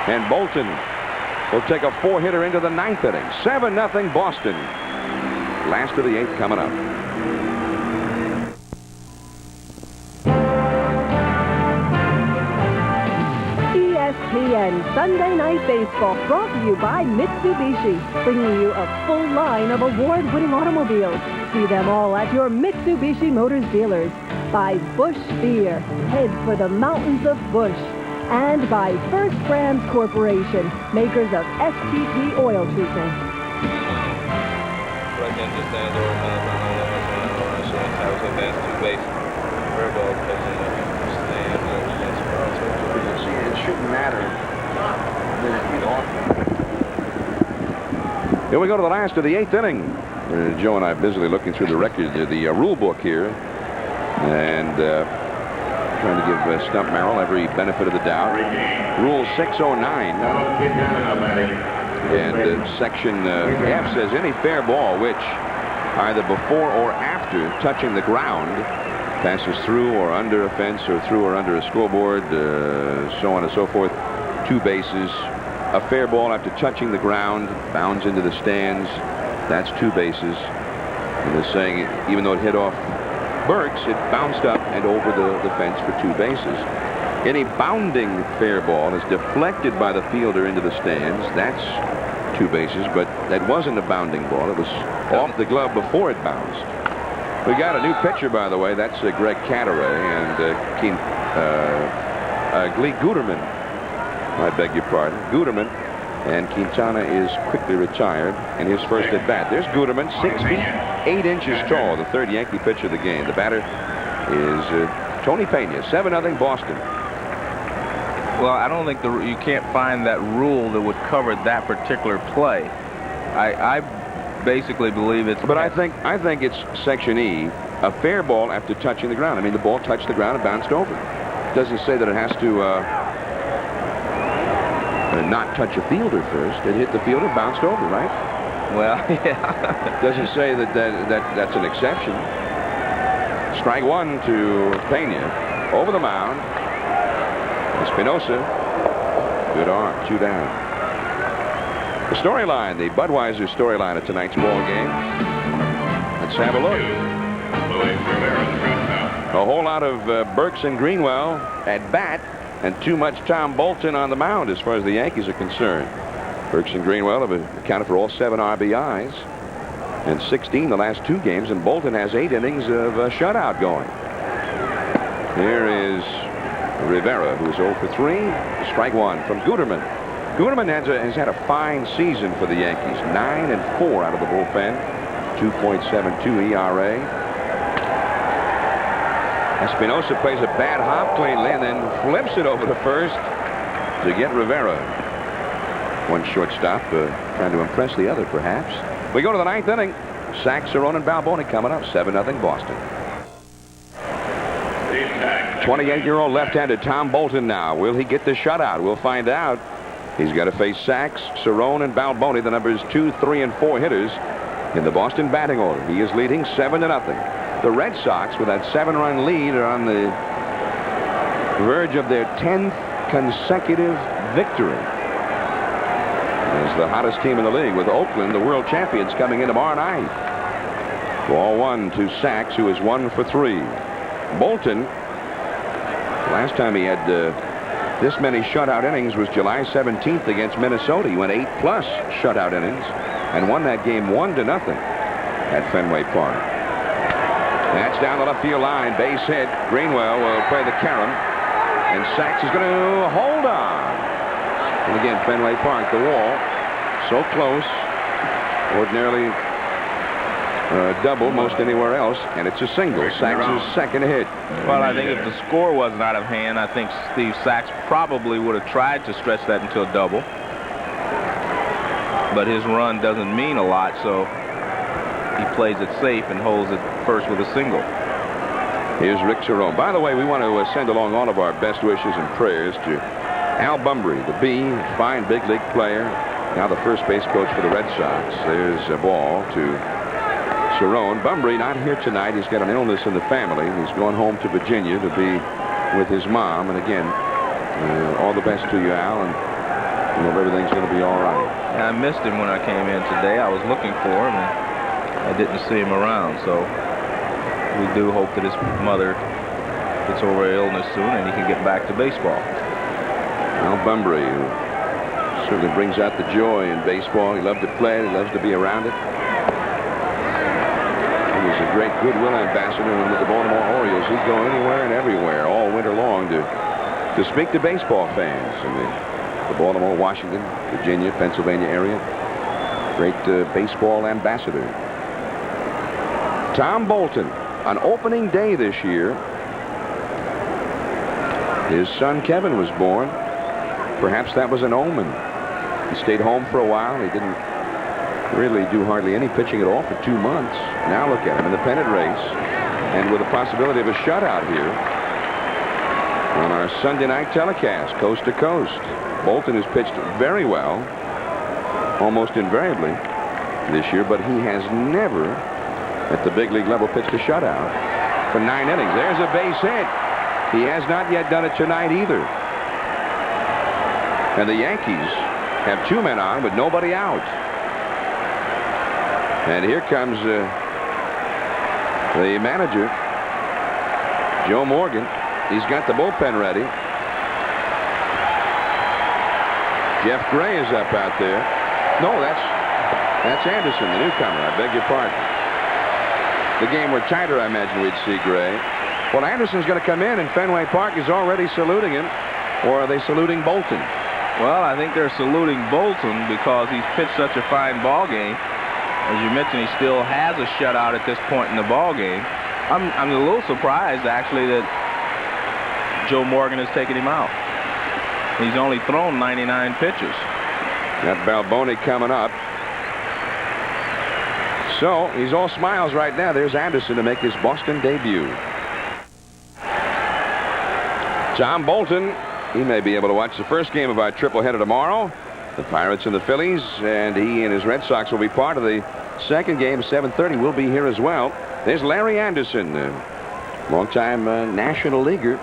and Bolton will take a 4-hitter into the 9th inning. 7-0 Boston. Last of the 8th coming up. ESPN Sunday Night Baseball, brought to you by Mitsubishi, bringing you a full line of award-winning automobiles. See them all at your Mitsubishi Motors dealers. By Busch Beer, head for the mountains of Busch. And by First Brands Corporation, makers of STP oil treatment. It shouldn't matter. Here we go to the last of the 8th inning. Joe and I are busily looking through the record, the rule book here, and trying to give Stump Merrill every benefit of the doubt. Rule 609. And section F says any fair ball which either before or after touching the ground passes through or under a fence or through or under a scoreboard, so on and so forth, 2 bases. A fair ball after touching the ground bounds into the stands, that's 2 bases. And they're saying even though it hit off Burks, it bounced up and over the fence for 2 bases. Any bounding fair ball is deflected by the fielder into the stands. That's 2 bases, but that wasn't a bounding ball. It was off the glove before it bounced. We got a new pitcher, by the way. That's Greg Cadaret and Glee Guterman. I beg your pardon. Guterman, and Quintana is quickly retired in his first at bat. There's Guterman, 6 feet 8 inches tall, the 3rd Yankee pitcher of the game. The batter is Tony Pena. 7-0 Boston. Well, I don't think you can't find that rule that would cover that particular play. I basically believe it's. But I think it's section E, a fair ball after touching the ground. I mean, the ball touched the ground and bounced over. It doesn't say that it has to not touch a fielder first. It hit the fielder, bounced over, right? Well, yeah. Doesn't say that's an exception. Strike 1 to Pena. Over the mound. Espinosa. Good arm. 2 down. The storyline, the Budweiser storyline of tonight's ball game. Let's have a look. A whole lot of Burks and Greenwell at bat, and too much Tom Bolton on the mound as far as the Yankees are concerned. Burks and Greenwell have accounted for all 7 RBIs and 16 the last 2 games, and Bolton has 8 innings of a shutout going. Here is Rivera, who's 0 for 3. Strike 1 from Guterman. Guterman has had a fine season for the Yankees. 9 and 4 out of the bullpen. 2.72 ERA. Espinosa plays a bad hop cleanly and then flips it over to first to get Rivera. One shortstop trying to impress the other, perhaps. We go to the 9th inning. Sachs, Cerrone, and Balboni coming up. 7-0 Boston. 28-year-old left-handed Tom Bolton now. Will he get the shutout? We'll find out. He's got to face Sachs, Cerrone, and Balboni, the numbers 2, 3, and 4 hitters in the Boston batting order. He is leading 7-0. The Red Sox, with that 7-run lead, are on the verge of their 10th consecutive victory. As the hottest team in the league, with Oakland, the world champions, coming in tomorrow night. Ball 1 to Sachs, who is 1 for 3. Bolton, last time he had this many shutout innings was July 17th against Minnesota. He went 8+ shutout innings and won that game 1-0 at Fenway Park. That's down the left field line. Base hit. Greenwell will play the carom. and Sachs is going to hold on. And again, Fenway Park, the wall, so close. Ordinarily double most anywhere else, and it's a single. Sachs' second hit. Well, I think if the score wasn't out of hand, I think Steve Sachs probably would have tried to stretch that into a double. But his run doesn't mean a lot, so he plays it safe and holds it first with a single. Here's Rick Cerrone. By the way, we want to send along all of our best wishes and prayers to Al Bumbry, the B, fine big league player, now the first base coach for the Red Sox. There's a ball to Cerrone. Bumbry not here tonight. He's got an illness in the family. He's going home to Virginia to be with his mom. And again, all the best to you, Al, and I hope everything's going to be all right. I missed him when I came in today. I was looking for him, and I didn't see him around. So we do hope that his mother gets over her illness soon and he can get back to baseball. Al Bumbry, who certainly brings out the joy in baseball. He loved to play it. He loves to be around it. He was a great goodwill ambassador with the Baltimore Orioles. He'd go anywhere and everywhere all winter long to speak to baseball fans in the Baltimore, Washington, Virginia, Pennsylvania area. Great baseball ambassador. Tom Bolton, on opening day this year, his son Kevin was born. Perhaps that was an omen. He stayed home for a while. He didn't really do hardly any pitching at all for 2 months. Now look at him in the pennant race, and with the possibility of a shutout here on our Sunday night telecast, coast to coast. Bolton has pitched very well, almost invariably this year, but he has never, at the big league level, pitched a shutout for 9 innings. There's a base hit. He has not yet done it tonight either. And the Yankees have 2 men on with nobody out. And here comes the manager, Joe Morgan. He's got the bullpen ready. Jeff Gray is up out there. No, that's Anderson, the newcomer. I beg your pardon. The game were tighter, I imagine we'd see Gray. Well, Anderson's going to come in, and Fenway Park is already saluting him. Or are they saluting Bolton? Well, I think they're saluting Bolton because he's pitched such a fine ball game. As you mentioned, he still has a shutout at this point in the ball game. I'm a little surprised, actually, that Joe Morgan has taken him out. He's only thrown 99 pitches. Got Balboni coming up. So he's all smiles right now. There's Anderson to make his Boston debut. Tom Bolton, he may be able to watch the first game of our tripleheader tomorrow. The Pirates and the Phillies, and he and his Red Sox will be part of the second game, 7:30. We'll be here as well. There's Larry Anderson, longtime National Leaguer,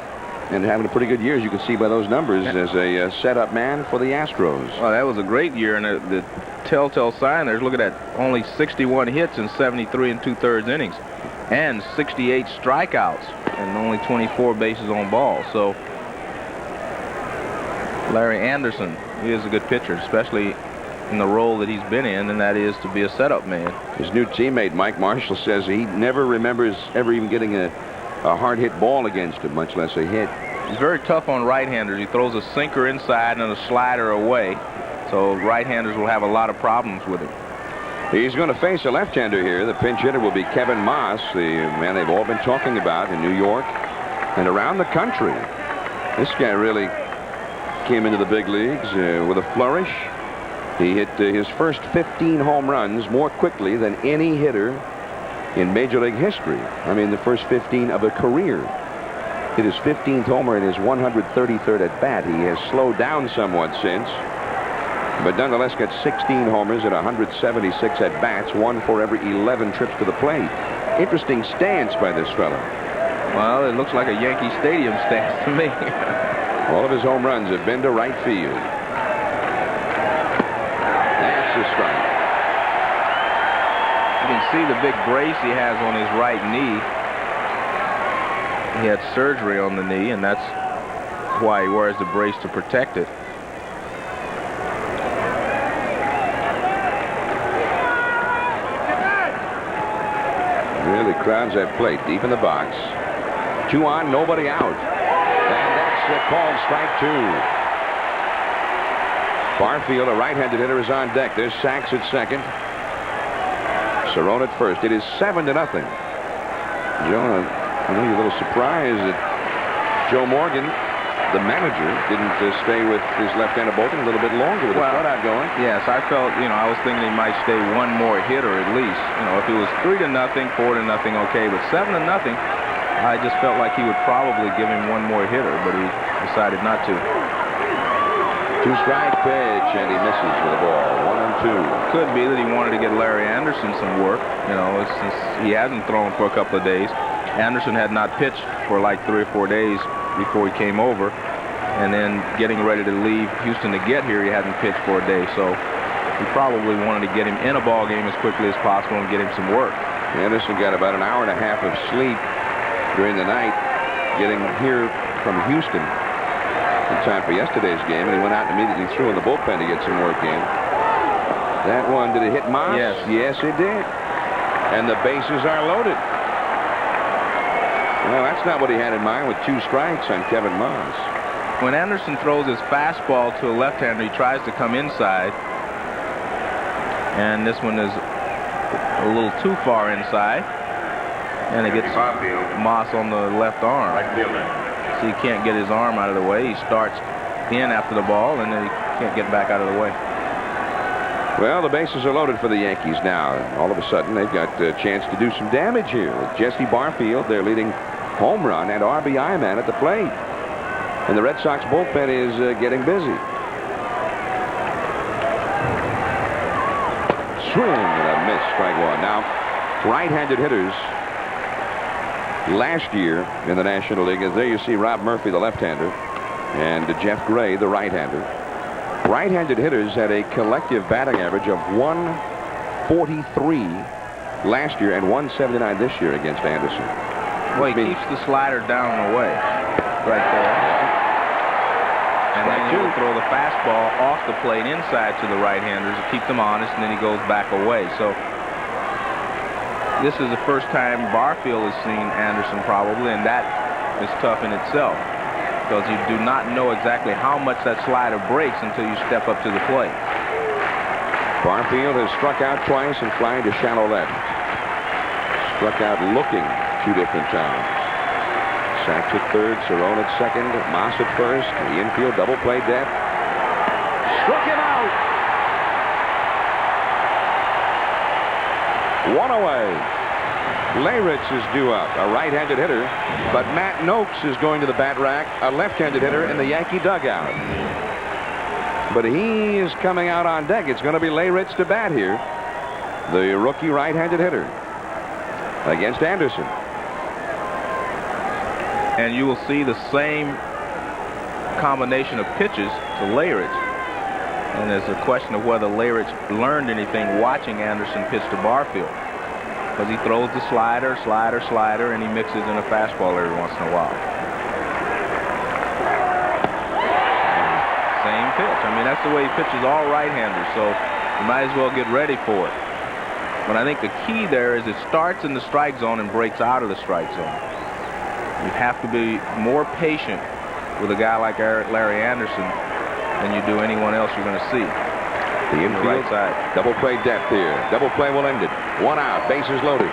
and having a pretty good year, as you can see by those numbers, as a setup man for the Astros. Well, that was a great year, and the telltale sign there's, look at that, only 61 hits in 73 2/3 innings, and 68 strikeouts, and only 24 bases on balls. So Larry Anderson, he is a good pitcher, especially in the role that he's been in, and that is to be a setup man. His new teammate, Mike Marshall, says he never remembers ever even getting a hard-hit ball against him, much less a hit. He's very tough on right-handers. He throws a sinker inside and a slider away, so right-handers will have a lot of problems with him. He's going to face a left-hander here. The pinch hitter will be Kevin Moss, the man they've all been talking about in New York and around the country. This guy really came into the big leagues with a flourish. He hit his first 15 home runs more quickly than any hitter in Major League history. I mean, the first 15 of a career. Hit his 15th homer in his 133rd at bat. He has slowed down somewhat since, but nonetheless got 16 homers at 176 at bats, 1 for every 11 trips to the plate. Interesting stance by this fellow. Well, it looks like a Yankee Stadium stance to me. All of his home runs have been to right field. That's a strike. You can see the big brace he has on his right knee. He had surgery on the knee, and that's why he wears the brace to protect it. Really crowds that plate deep in the box. 2 on, nobody out. And that's called strike 2. Barfield, a right-handed hitter, is on deck. There's Sachs at second. Cerrone at first. It is 7-0. Joe, I know you're a little surprised that Joe Morgan, the manager, didn't stay with his left-handed Bolton a little bit longer with the shutout going. Yes, I felt, I was thinking he might stay one more hitter at least. If it was 3-0, 4-0, okay, but 7-0, I just felt like he would probably give him one more hitter, but he decided not to. 2-strike pitch, and he misses with the ball. 1-2. Could be that he wanted to get Larry Anderson some work. Since he hasn't thrown for a couple of days. Anderson had not pitched for like 3 or 4 days before he came over, and then getting ready to leave Houston to get here, he hadn't pitched for a day. So he probably wanted to get him in a ball game as quickly as possible and get him some work. Anderson got about an hour and a half of sleep during the night, getting here from Houston in time for yesterday's game, and he went out and immediately threw in the bullpen to get some work in. That one, did it hit Moss? Yes. Yes, it did. And the bases are loaded. Well, that's not what he had in mind with 2 strikes on Kevin Moss. When Anderson throws his fastball to a left-hander, he tries to come inside. And this one is a little too far inside. And it gets Moss on the left arm. So he can't get his arm out of the way. He starts in after the ball, and then he can't get back out of the way. Well, the bases are loaded for the Yankees now. All of a sudden, they've got a chance to do some damage here with Jesse Barfield, their leading home run and RBI man, at the plate. And the Red Sox bullpen is getting busy. Swing and a miss, strike 1. Now, right-handed hitters last year in the National League, and there you see Rob Murphy, the left-hander, and Jeff Gray, the right-hander. Right-handed hitters had a collective batting average of 143 last year and 179 this year against Anderson. Well, he keeps the slider down and away right there. And then he will throw the fastball off the plate inside to the right-handers to keep them honest, and then he goes back away. So this is the first time Barfield has seen Anderson probably, and that is tough in itself, because you do not know exactly how much that slider breaks until you step up to the plate. Barfield has struck out twice and flying to shallow left. Struck out looking 2 different times. Sachs at third, Cerrone at second, Moss at first. The infield double play depth. Struck him out. 1 away. Leyritz is due up, a right-handed hitter, but Matt Noakes is going to the bat rack, a left-handed hitter in the Yankee dugout. But he is coming out on deck. It's going to be Leyritz to bat here, the rookie right-handed hitter, against Anderson. And you will see the same combination of pitches to Leyritz. And there's a question of whether Leyritz learned anything watching Anderson pitch to Barfield, because he throws the slider, and he mixes in a fastball every once in a while. Same pitch. I mean, that's the way he pitches all right-handers, so you might as well get ready for it. But I think the key there is it starts in the strike zone and breaks out of the strike zone. You have to be more patient with a guy like Larry Anderson than you do anyone else you're going to see. The infield, right side. Double play depth here. Double play will end it. 1 out, bases loaded.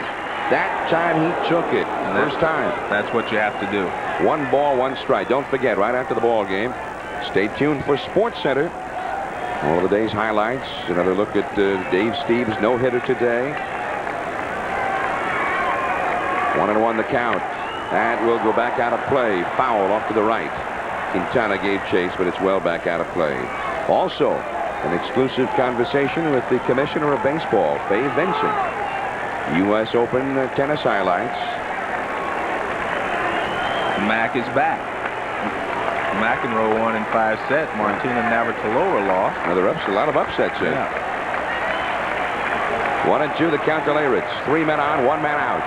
That time he took it. First time. That's what you have to do. 1 ball, 1 strike. Don't forget, right after the ball game, stay tuned for Sports Center. All of the day's highlights. Another look at Dave Steve's no-hitter today. 1-1 the count. That will go back out of play. Foul off to the right. Quintana gave chase, but it's well back out of play. Also, an exclusive conversation with the Commissioner of Baseball, Fay Vincent. U.S. Open tennis highlights. Mack is back. McEnroe won in 5 sets. Martina Navratilova lost. Another a lot of upsets here. Yeah. 1-2 the count to Leyritz. 3 men on, 1 man out.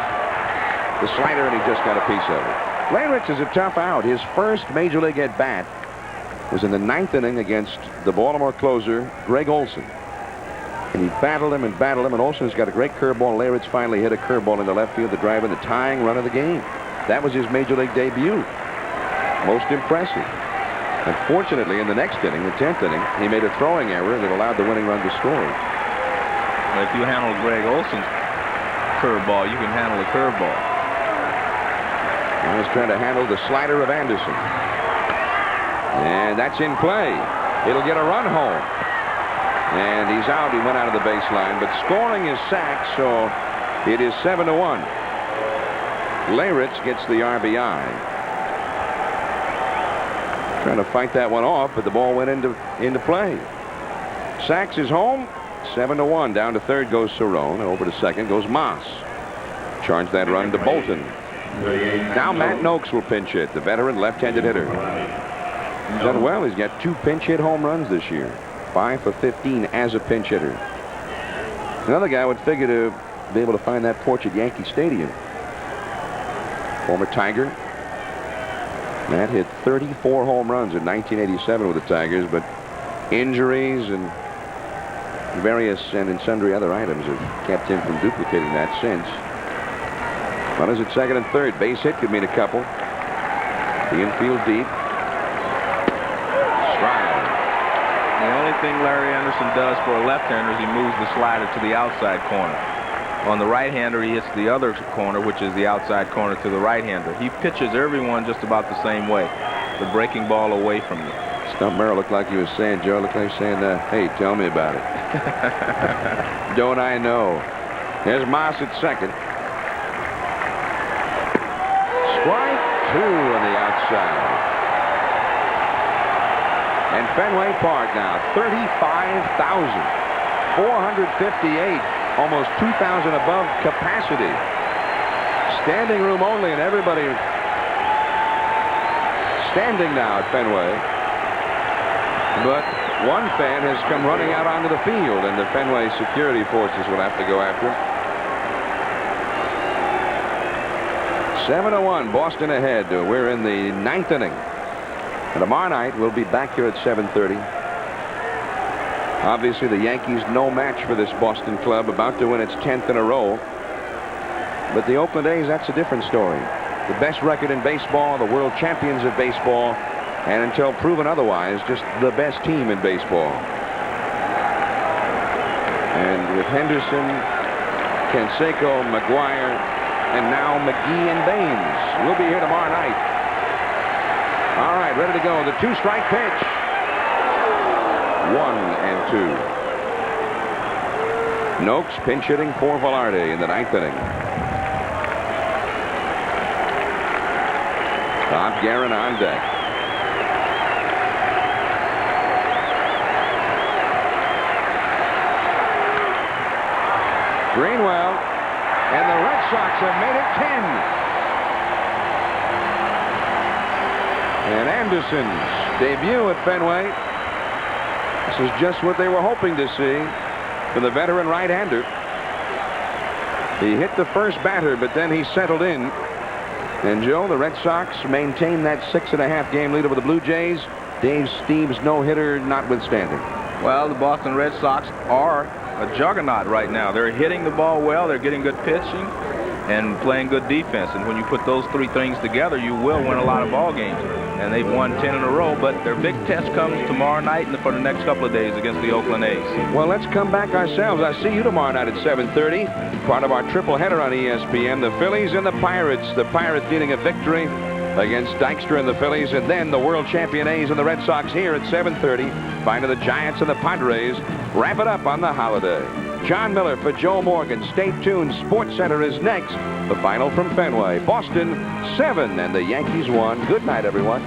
The slider, and he just got a piece of it. Leyritz is a tough out. His first major league at bat was in the 9th inning against the Baltimore closer, Greg Olson. And he battled him, and Olson's got a great curveball. Leyritz finally hit a curveball in the left field to drive in the tying run of the game. That was his major league debut. Most impressive. Unfortunately, in the next inning, the 10th inning, he made a throwing error that allowed the winning run to score. If you handle Greg Olson's curveball, you can handle a curveball. I was trying to handle the slider of Anderson. And that's in play. It'll get a run home. And he's out. He went out of the baseline. But scoring is sacked, so it is 7-1. Leyritz gets the RBI. Trying to fight that one off, but the ball went into play. Sachs is home. 7-1. Down to third goes Cerrone. Over to second goes Moss. Charge that run to Bolton. Now Matt Noakes will pinch hit, the veteran left-handed hitter. He's done well. He's got 2 pinch hit home runs this year. 5 for 15 as a pinch hitter. Another guy would figure to be able to find that porch at Yankee Stadium. Former Tiger. Matt hit 34 home runs in 1987 with the Tigers, but injuries and various and sundry other items have kept him from duplicating that since. Runners at second and third. Base hit could mean a couple. The infield deep. Strike. The only thing Larry Anderson does for a left-hander is he moves the slider to the outside corner. On the right-hander, he hits the other corner, which is the outside corner to the right-hander. He pitches everyone just about the same way. The breaking ball away from you. Stump Merrill looked like he was saying, Joe, looked like he was saying, hey, tell me about it. Don't I know? There's Moss at second. Strike 2 on the outside. And Fenway Park now, 35,458. Almost 2,000 above capacity. Standing room only, and everybody standing now at Fenway. But one fan has come running out onto the field, and the Fenway security forces will have to go after him. 7-1, Boston ahead. We're in the 9th inning. And tomorrow night, we'll be back here at 7:30. Obviously, the Yankees no match for this Boston club, about to win its 10th in a row. But the Oakland A's, that's a different story. The best record in baseball, the world champions of baseball, and until proven otherwise, just the best team in baseball. And with Henderson, Canseco, McGuire, and now McGee and Baines. We'll be here tomorrow night. All right, ready to go. The 2-strike pitch. 1-2. Noakes pinch hitting for Velarde in the 9th inning. Bob Guerin on deck. Greenwell, and the Red Sox have made it 10. And Anderson's debut at Fenway. This is just what they were hoping to see for the veteran right-hander. He hit the first batter, but then he settled in. And Joe, the Red Sox maintain that 6.5 game lead over the Blue Jays. Dave Steve's no-hitter notwithstanding. Well, the Boston Red Sox are a juggernaut right now. They're hitting the ball well. They're getting good pitching and playing good defense. And when you put those 3 things together, you will win a lot of ball games. And they've won 10 in a row, but their big test comes tomorrow night and for the next couple of days against the Oakland A's. Well, let's come back ourselves. I see you tomorrow night at 7:30. Part of our triple header on ESPN. The Phillies and the Pirates. The Pirates needing a victory against Dykstra and the Phillies, and then the world champion A's and the Red Sox here at 7:30. Finally, the Giants and the Padres wrap it up on the holiday. John Miller for Joe Morgan. Stay tuned. Sports Center is next. The final from Fenway. Boston 7 and the Yankees 1. Good night, everyone.